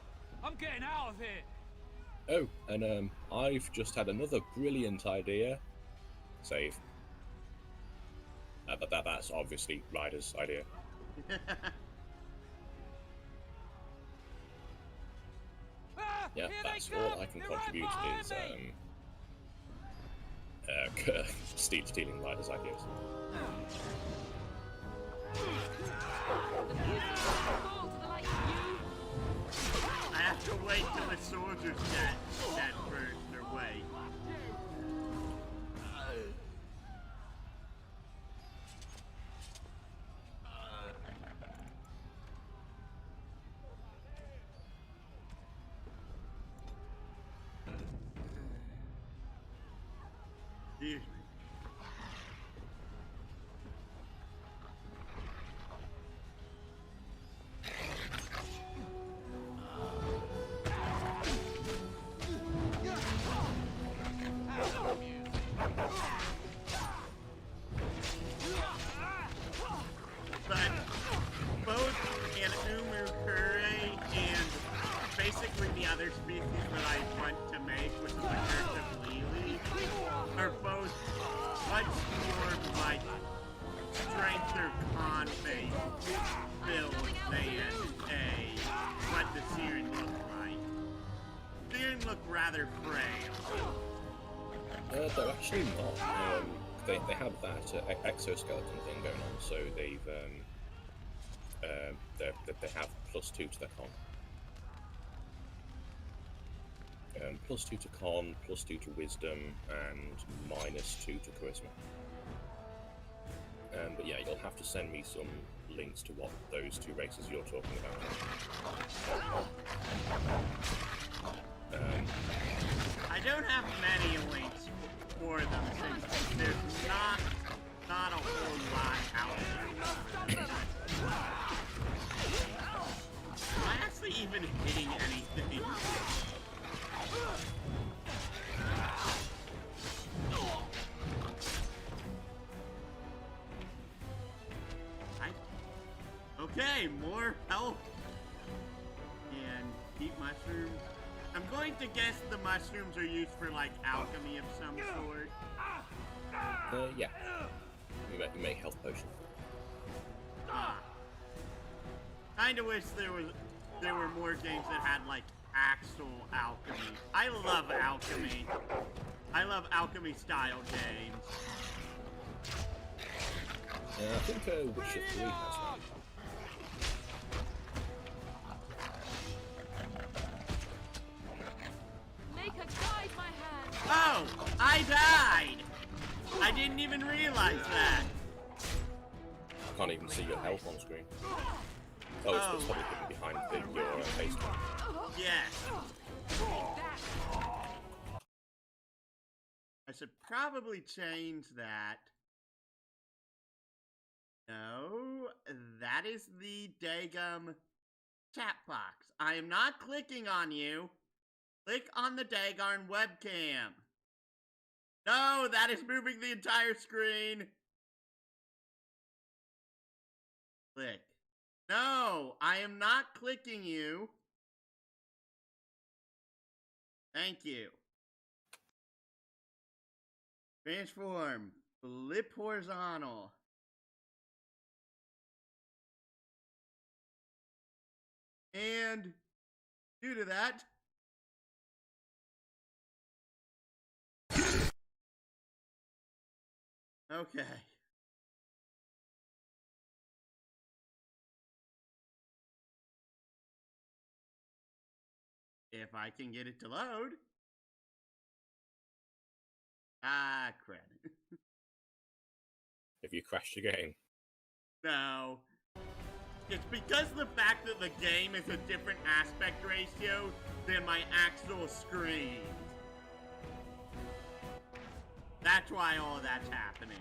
I'm getting out of here! Oh, and I've just had another brilliant idea. Save. But that's obviously Ryder's idea. Yeah, that's all I can contribute is stealing Ryder's ideas. I have to wait till the soldiers get first or wait. Excuse me. But both an Umukure and basically the other species that I want to make, which is the Curse of Lili, are both much more like strength or con-based builds than what the Siren look like. Siren look rather frail. They're actually not. They have that exoskeleton thing going on, so they have +2 to their con. +2 to con, +2 to wisdom, and -2 to charisma. But yeah, you'll have to send me some links to what those 2 races you're talking about. I don't have many links for them since there's not a whole lot out there. Am I actually even hitting anything? Okay, more health. And eat mushrooms. I'm going to guess the mushrooms are used for, like, alchemy of some sort. Yeah. You make health potions. Kinda wish there were more games that had, like, actual alchemy. I love alchemy. I love alchemy-style games. Yeah, I think Witcher 3 has one. Make a guide my hand. Oh! I died! I didn't even realize that. I can't even see your health on screen. Oh, it's probably hidden behind your face cam. Yes. I should probably change that. No, that is the Dagum chat box. I am not clicking on you. Click on the Dagon webcam. No, that is moving the entire screen. Click. No, I am not clicking you. Thank you. Transform. Flip horizontal. And due to that, okay. If I can get it to load. Ah, crap. Have you crashed your game? No. It's because of the fact that the game is a different aspect ratio than my actual screen. That's why all of that's happening.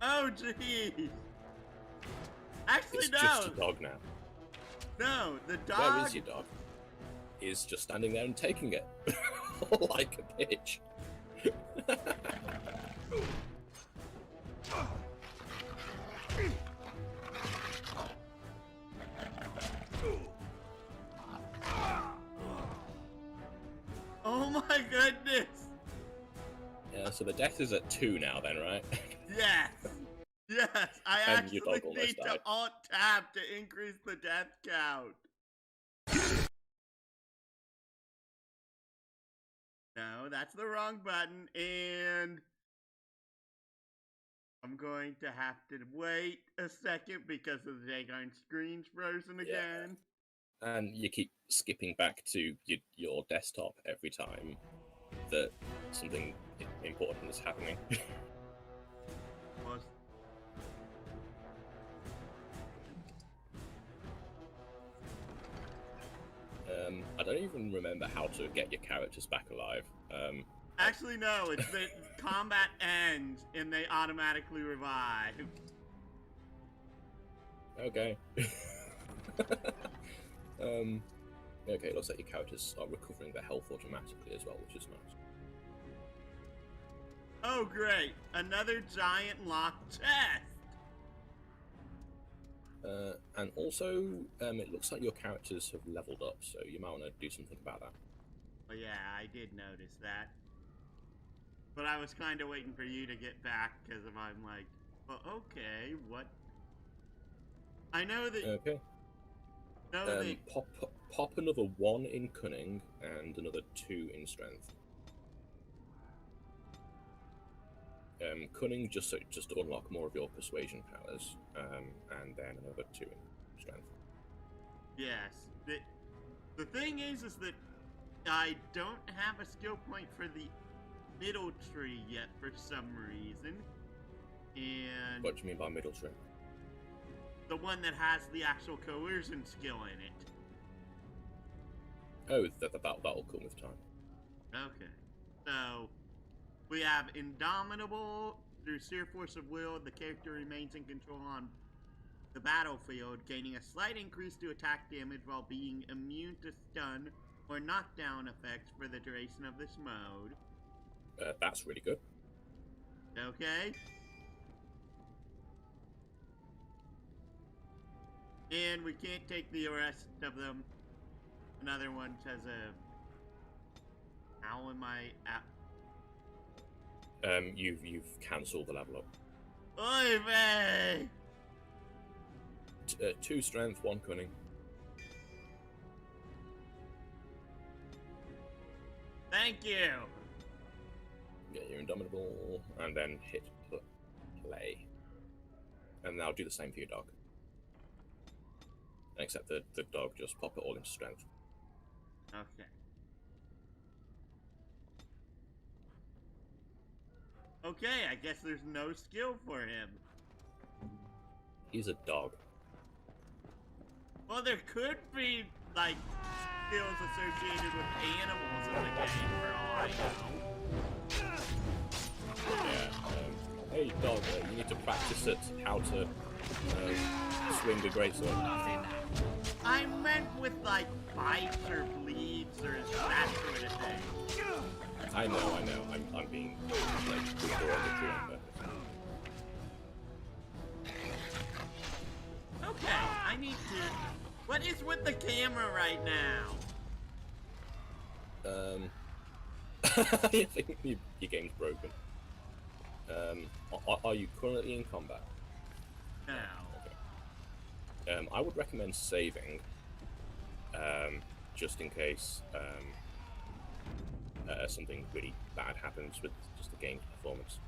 Oh, jeez. Actually, it's no. Just a dog now. No, the dog. Where is your dog? He's just standing there and taking it. Like a bitch. Oh my goodness! Yeah, so the death is at 2 now then, right? Yes! Yes! I And actually your dog almost need to died. alt-tab to increase the death count. No, that's the wrong button, and I'm going to have to wait a second because of the Dagon screen's frozen again. And you keep skipping back to your desktop every time that something important is happening. I don't even remember how to get your characters back alive. Actually, no, it's that combat ends and they automatically revive. Okay. Okay, it looks like your characters are recovering their health automatically as well, which is nice. Oh, great. Another giant locked chest. And also, it looks like your characters have leveled up, so you might want to do something about that. Oh, yeah, I did notice that. But I was kind of waiting for you to get back, because I'm like, well, okay, what? I know that... Okay. Pop another 1 in cunning, and another 2 in strength. Cunning just to unlock more of your persuasion powers, and then another 2 in strength. Yes. The thing is that I don't have a skill point for the middle tree yet for some reason. And... What do you mean by middle tree? The one that has the actual coercion skill in it. Oh, that'll come with time. Okay. So... we have Indomitable. Through sheer force of will, the character remains in control on the battlefield, gaining a slight increase to attack damage while being immune to stun or knockdown effects for the duration of this mode. That's really good. Okay. And we can't take the rest of them. Another one says a... How am I... You've cancelled the level up. Oy vey! 2 strength, 1 cunning. Thank you! Get your Indomitable, and then hit play. And now do the same for your dog. Except the dog, just pop it all into strength. Okay. Okay, I guess there's no skill for him. He's a dog. Well, there could be, like, skills associated with animals in the game, for all I know. Yeah, hey dog, you need to practice at how to swing a greatsword. I meant with, like, bites or bleeds or that sort of thing. I know. I'm being, like, derogatory on purpose. Okay, I need to... What is with the camera right now? I think your game's broken. Are you currently in combat? No. Okay. I would recommend saving, just in case something really bad happens with just the game's performance.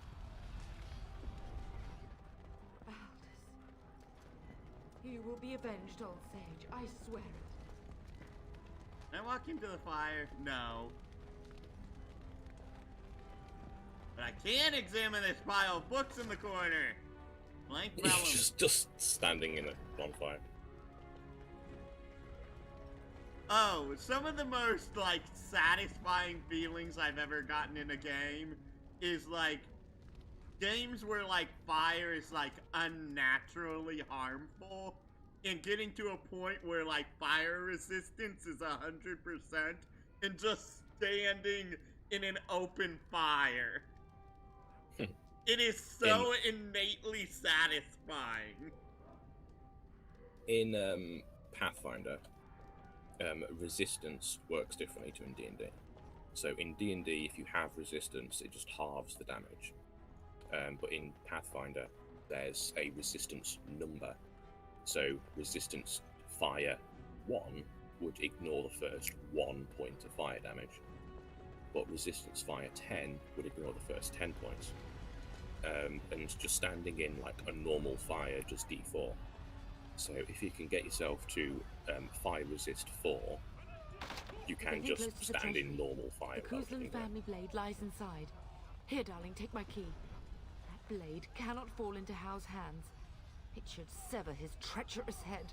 You will be avenged, old sage. I swear it. Can I walk into the fire? No. But I can examine this pile of books in the corner. Blank vellum. just standing in a bonfire. Oh, some of the most, like, satisfying feelings I've ever gotten in a game is, like, games where, like, fire is, like, unnaturally harmful, and getting to a point where, like, fire resistance is 100%, and just standing in an open fire. It is so innately satisfying. In Pathfinder, resistance works differently to in D&D. So in D&D, if you have resistance, it just halves the damage. But in Pathfinder, there's a resistance number. So resistance fire 1 would ignore the first 1 point of fire damage. But resistance fire 10 would ignore the first 10 points. And just standing in like a normal fire just D4. So if you can get yourself to fire resist 4, you can just stand in normal fire. The Kuzlin family blade lies inside. Here, darling, take my key. That blade cannot fall into Hao's hands. It should sever his treacherous head.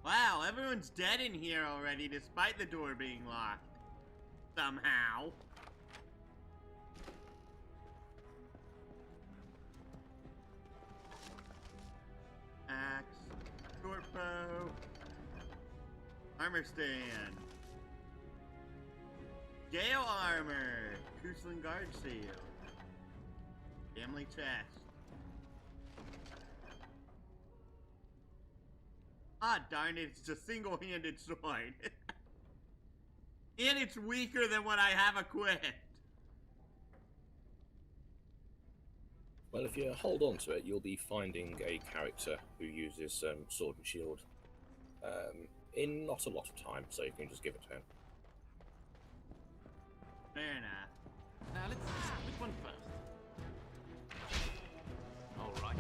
Wow, everyone's dead in here already, despite the door being locked. Somehow. Axe, short bow, armor stand, Gale armor, Kuzlin guard seal, family chest. Ah, darn it, it's a single-handed sword. And it's weaker than what I have equipped. Well, if you hold on to it, you'll be finding a character who uses sword and shield in not a lot of time, so you can just give it to him. Fair enough. Now let's see which one first. All right.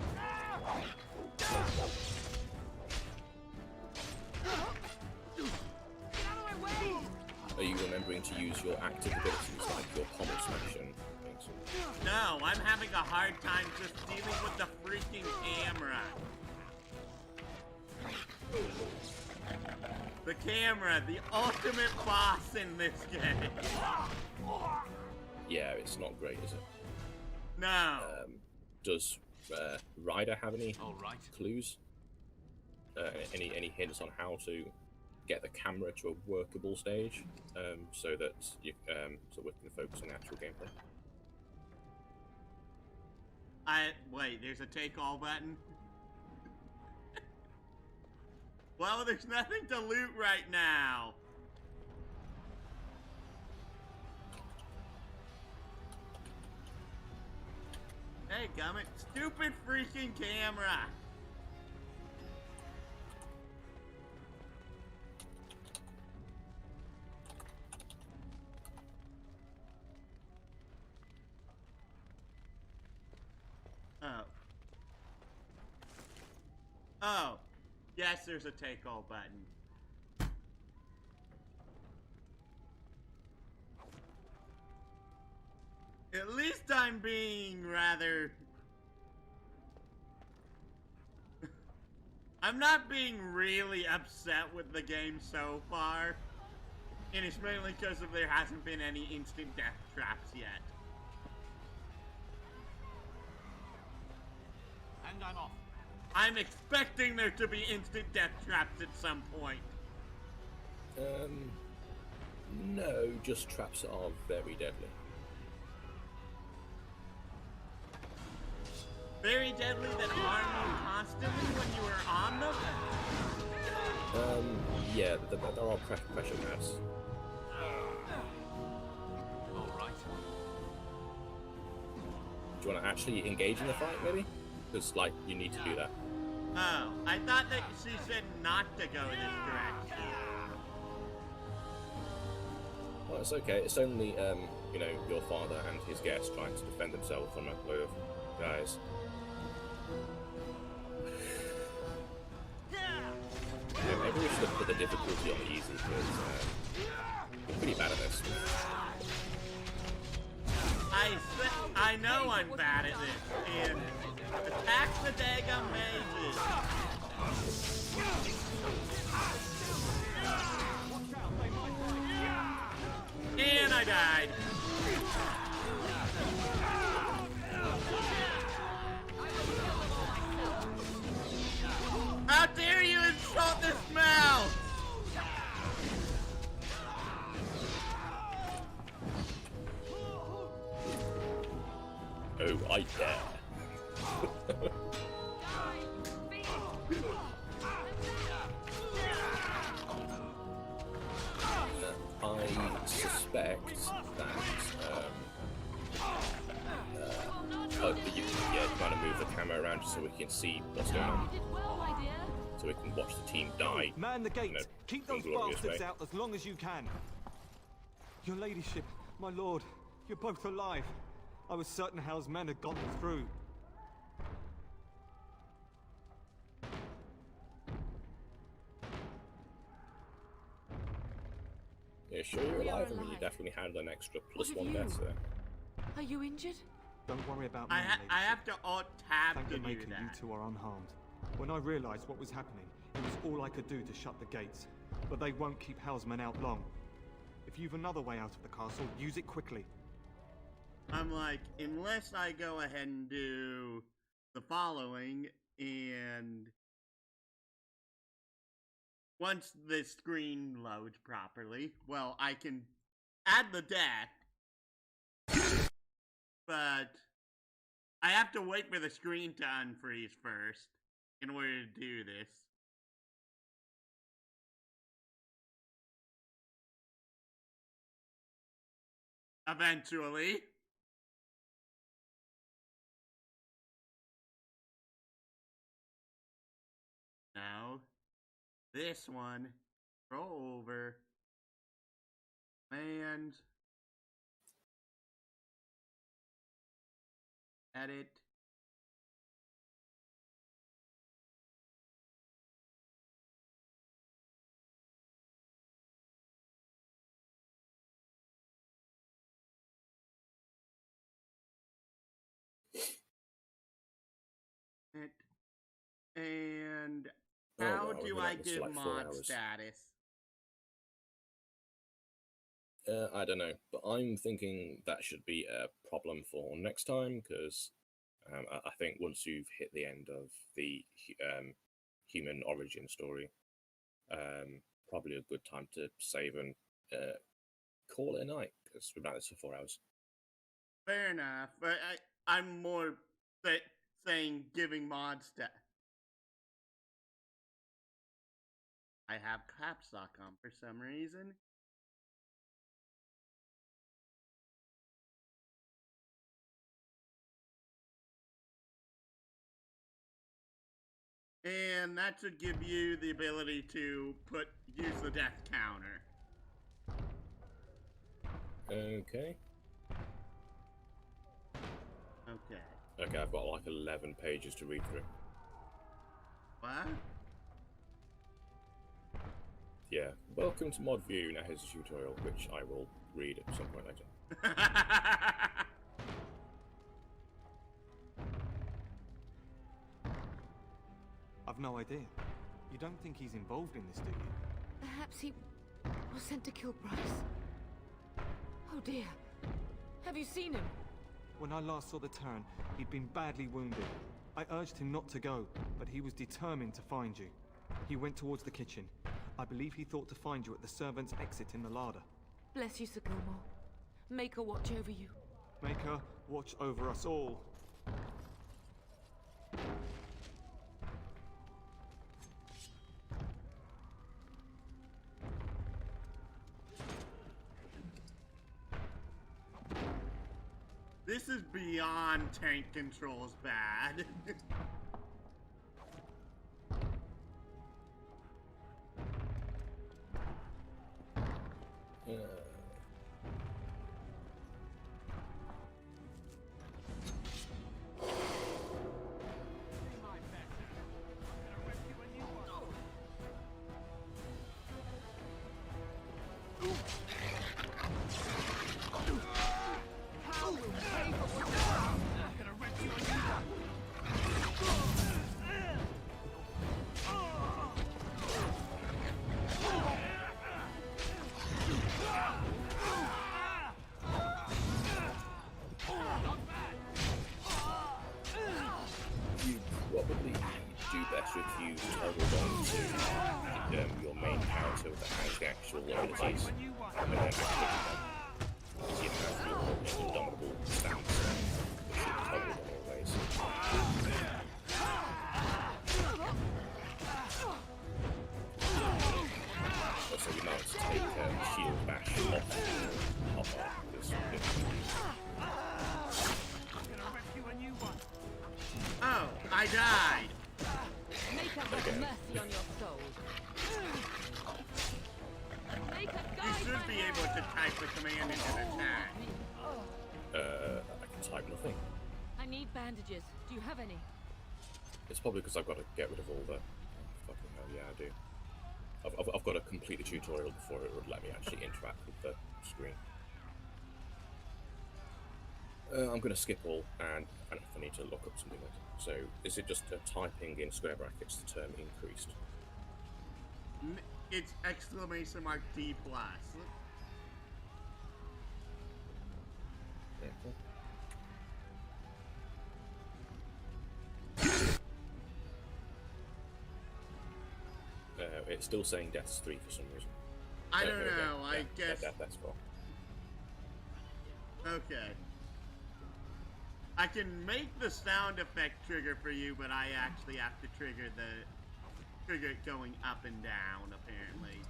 Are you remembering to use your active abilities like your pommel smash and things? No, I'm having a hard time just dealing with the freaking camera. The camera, the ultimate boss in this game. Yeah, it's not great, is it? No. Does Ryder have any All right. clues? Any hints on how to get the camera to a workable stage, so that you so we can focus on the actual gameplay. Wait, there's a take all button? Well, there's nothing to loot right now. Hey, gummit. Stupid freaking camera. Oh. Oh. Yes, there's a take all button. At least I'm being rather... I'm not being really upset with the game so far. And it's mainly because there hasn't been any instant death traps yet. And I'm off. I'm expecting there to be instant death traps at some point. No, just traps that are very deadly. Very deadly that harm you constantly when you are on them? Yeah, there are pressure pads. Alright. Do you want to actually engage in the fight, maybe? Because, like, you need to do that. Oh, I thought that she said not to go this direction. Well, it's okay. It's only, you know, your father and his guests trying to defend themselves from a load of guys. Yeah, maybe we should have put the difficulty on easy, because we're pretty bad at this. I know I'm bad at this, and attack the daggum mages. And I died. How dare you insult this mouse! Oh, I dare. I suspect that you kind of move the camera around just so we can see what's going on, so we can watch the team die. Man the gates! You know, keep those bastards out as long as you can. Your ladyship, my lord, you're both alive. I was certain Hal's men had gotten through. Yeah, sure you're alive. I mean, you definitely had an extra +1 death there. Are you injured? Don't worry about me, I have to alt-tab Thank to the do Maker, that. you two are unharmed. When I realized what was happening, it was all I could do to shut the gates. But they won't keep Hal's men out long. If you've another way out of the castle, use it quickly. I'm like, unless I go ahead and do the following, and once the screen loads properly, well, I can add the death, but I have to wait for the screen to unfreeze first in order to do this. Eventually. Now, this one, roll over, and edit. And how wow, do we've been I at this for give like 4 mod hours. status? I don't know, but I'm thinking that should be a problem for next time, because I think once you've hit the end of the human origin story, probably a good time to save and call it a night, because we've done this for 4 hours. Fair enough, but I'm more saying giving mod stuff. I have caps lock on for some reason. And that should give you the ability to use the death counter. Okay. Okay. Okay, I've got like 11 pages to read through. What? Yeah. Welcome to Mod View. Now here's a tutorial, which I will read at some point later. I've no idea. You don't think he's involved in this, do you? Perhaps he was sent to kill Bryce. Oh dear. Have you seen him? When I last saw the Terran, he'd been badly wounded. I urged him not to go, but he was determined to find you. He went towards the kitchen. I believe he thought to find you at the servants' exit in the larder. Bless you, Sir Gilmore. Make her watch over you. Make her watch over us all. This is beyond tank controls bad. Probably do better if you toggled on to your main character that has the actual abilities, and then activate them. Because you have your Indomitable stance, which should be toggled on always. Also, you might take shield bash off this. Oh, I died! Make her have mercy on your soul. Make her You should be able to type the command into the chat. I can type nothing. I need bandages. Do you have any? It's probably because I've got to get rid of all the... fucking hell, yeah, I do. I've got to complete the tutorial before it would let me actually interact with the screen. I'm going to skip all, and I need to look up something later. So, is it just typing in square brackets the term increased? It's exclamation mark D+. It's still saying death's 3 for some reason. I don't know, I guess... That's 4. Okay. I can make the sound effect trigger for you, but I actually have to trigger it going up and down, apparently.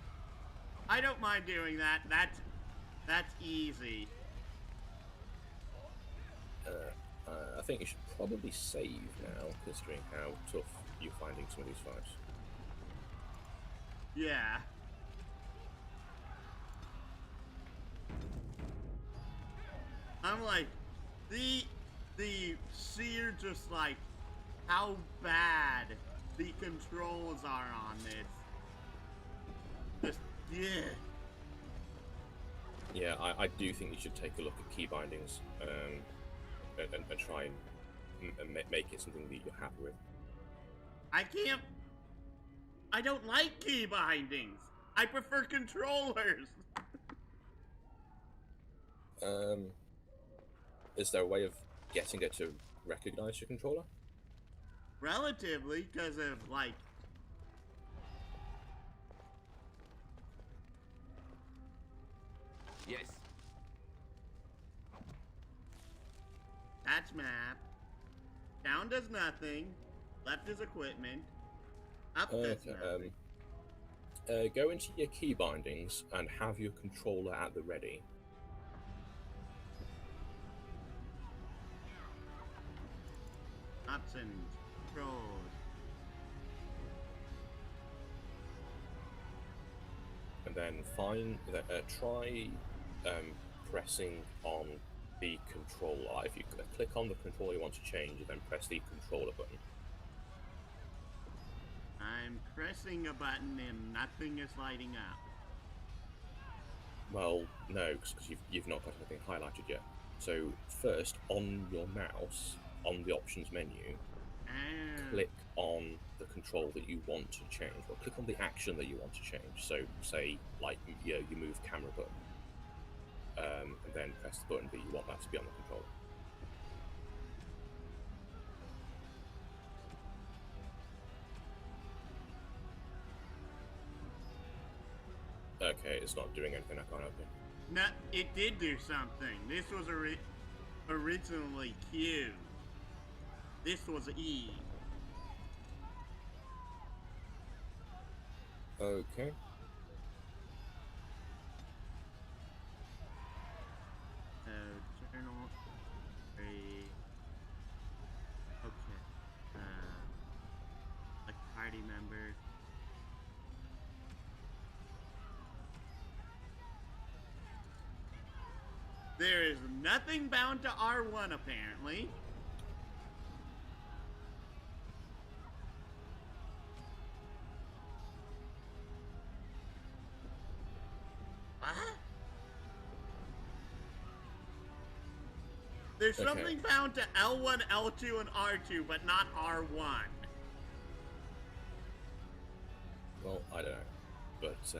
I don't mind doing that. That's easy. I think you should probably save now, considering how tough you're finding some of these fights. Yeah. I'm like, the sheer just like how bad the controls are on this. Just, yeah. Yeah, I do think you should take a look at key bindings and try and make it something that you're happy with. I don't like key bindings. I prefer controllers. Is there a way of getting it to recognize your controller? Relatively, because of like... Yes. That's map. Down does nothing. Left is equipment. Up does nothing. Go into your key bindings and have your controller at the ready. Options. Controls. And then try pressing on the controller. If you click on the controller you want to change, and then press the controller button. I'm pressing a button and nothing is lighting up. Well, no, because you've not got anything highlighted yet. So first, on your mouse, on the options menu, click on the control that you want to change, or click on the action that you want to change. So say, like, you move camera button, and then press the button that you want that to be on the controller. Okay, it's not doing anything, I can't open. No, it did do something. This was originally Q. This was E. Okay. Journal. Okay. A party member. There is nothing bound to R1 apparently. What? There's something bound to L1, L2, and R2, but not R1. Well, I don't know, but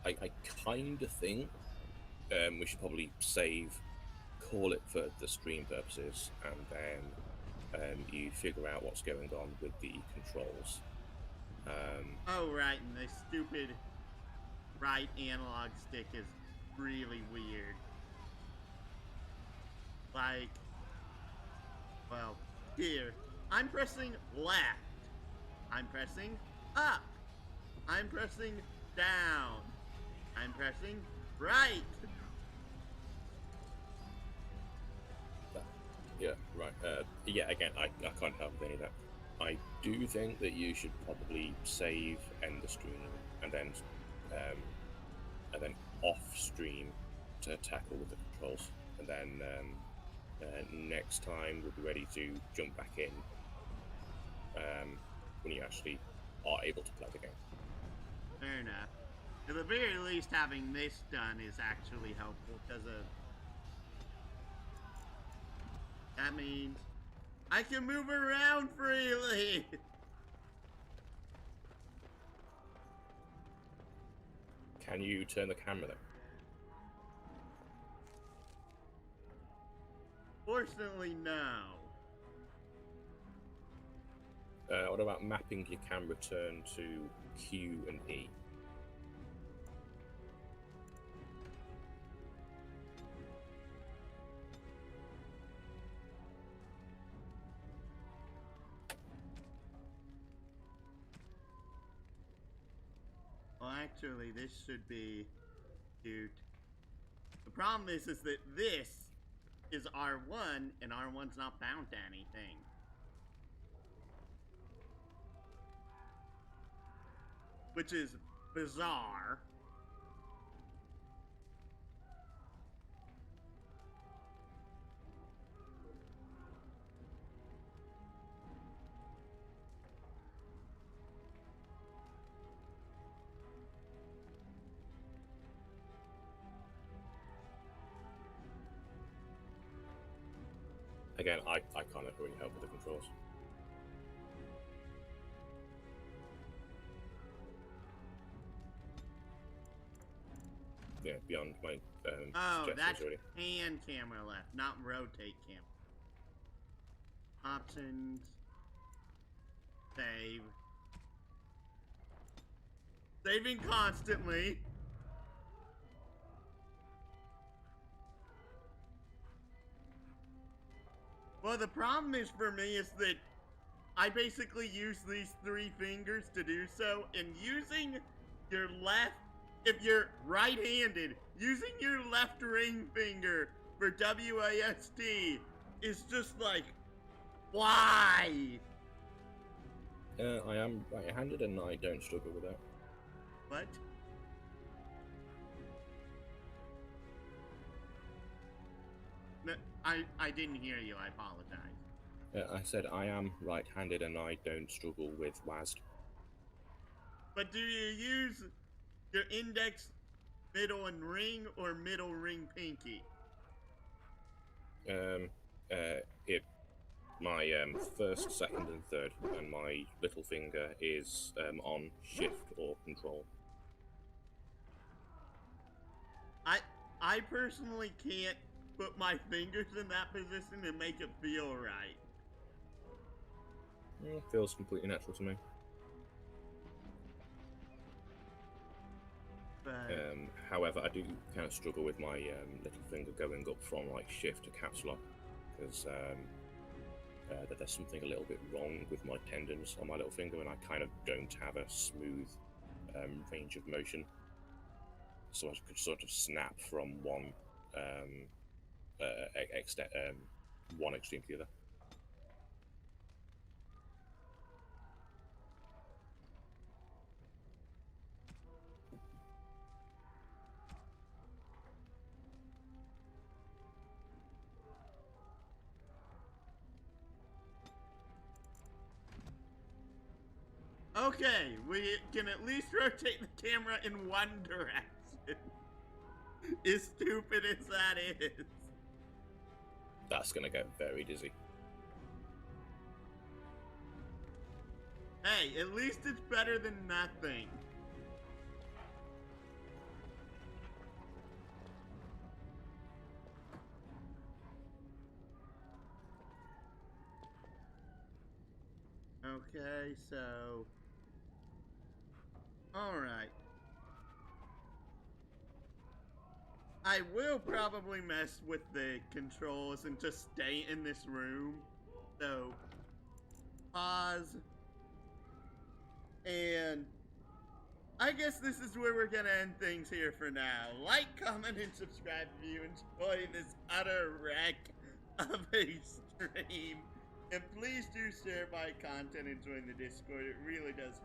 I kind of think we should probably save, call it for the stream purposes, and then you figure out what's going on with the controls. Oh right, and the stupid right analog stick is really weird. Like, well, here, I'm pressing left. I'm pressing up. I'm pressing down. I'm pressing right. Yeah, right. Yeah, again, I can't help with any of that. I do think that you should probably save, end the stream, and then off stream to tackle with the controls, and then next time we'll be ready to jump back in when you actually are able to play the game. Fair enough. At the very least, having this done is actually helpful because of that means I can move around freely. Can you turn the camera though? Fortunately, no. What about mapping your camera turn to Q and E? Well, actually, this should be cute. The problem is that this is R1, and R1's not bound to anything. Which is bizarre. Again, I can't really help with the controls. Yeah, beyond my oh, that's already. pan camera left, not rotate camera. Options. Save. Saving constantly. Well, the problem is for me is that I basically use these 3 fingers to do so, and using your left, if you're right-handed, using your left ring finger for WASD is just like, why? I am right-handed and I don't struggle with that. What? No, I didn't hear you, I apologize. I said I am right-handed and I don't struggle with WASD. But do you use your index, middle, and ring, or middle, ring, pinky? My first, second, and third, and my little finger is on shift or control. I personally can't put my fingers in that position and make it feel right. It feels completely natural to me. However, I do kind of struggle with my little finger going up from like shift to caps lock, because there's something a little bit wrong with my tendons on my little finger, and I kind of don't have a smooth range of motion. So I could sort of snap from one one extreme to the other. Okay, we can at least rotate the camera in one direction. As stupid as that is. That's gonna get very dizzy. Hey, at least it's better than nothing. Okay, so... Alright. I will probably mess with the controls and just stay in this room. So, pause. And I guess this is where we're gonna end things here for now. Like, comment, and subscribe if you enjoy this utter wreck of a stream. And please do share my content and join the Discord. It really does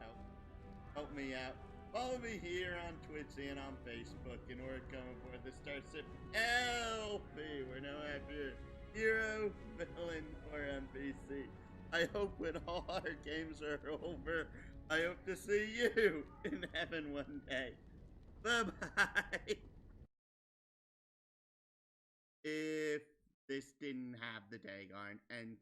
help me out. Follow me here on Twitch and on Facebook, and we're coming for the Starship LP. We're now after hero, villain, or NPC. I hope when all our games are over, I hope to see you in heaven one day. Bye-bye. If this didn't have the daggone end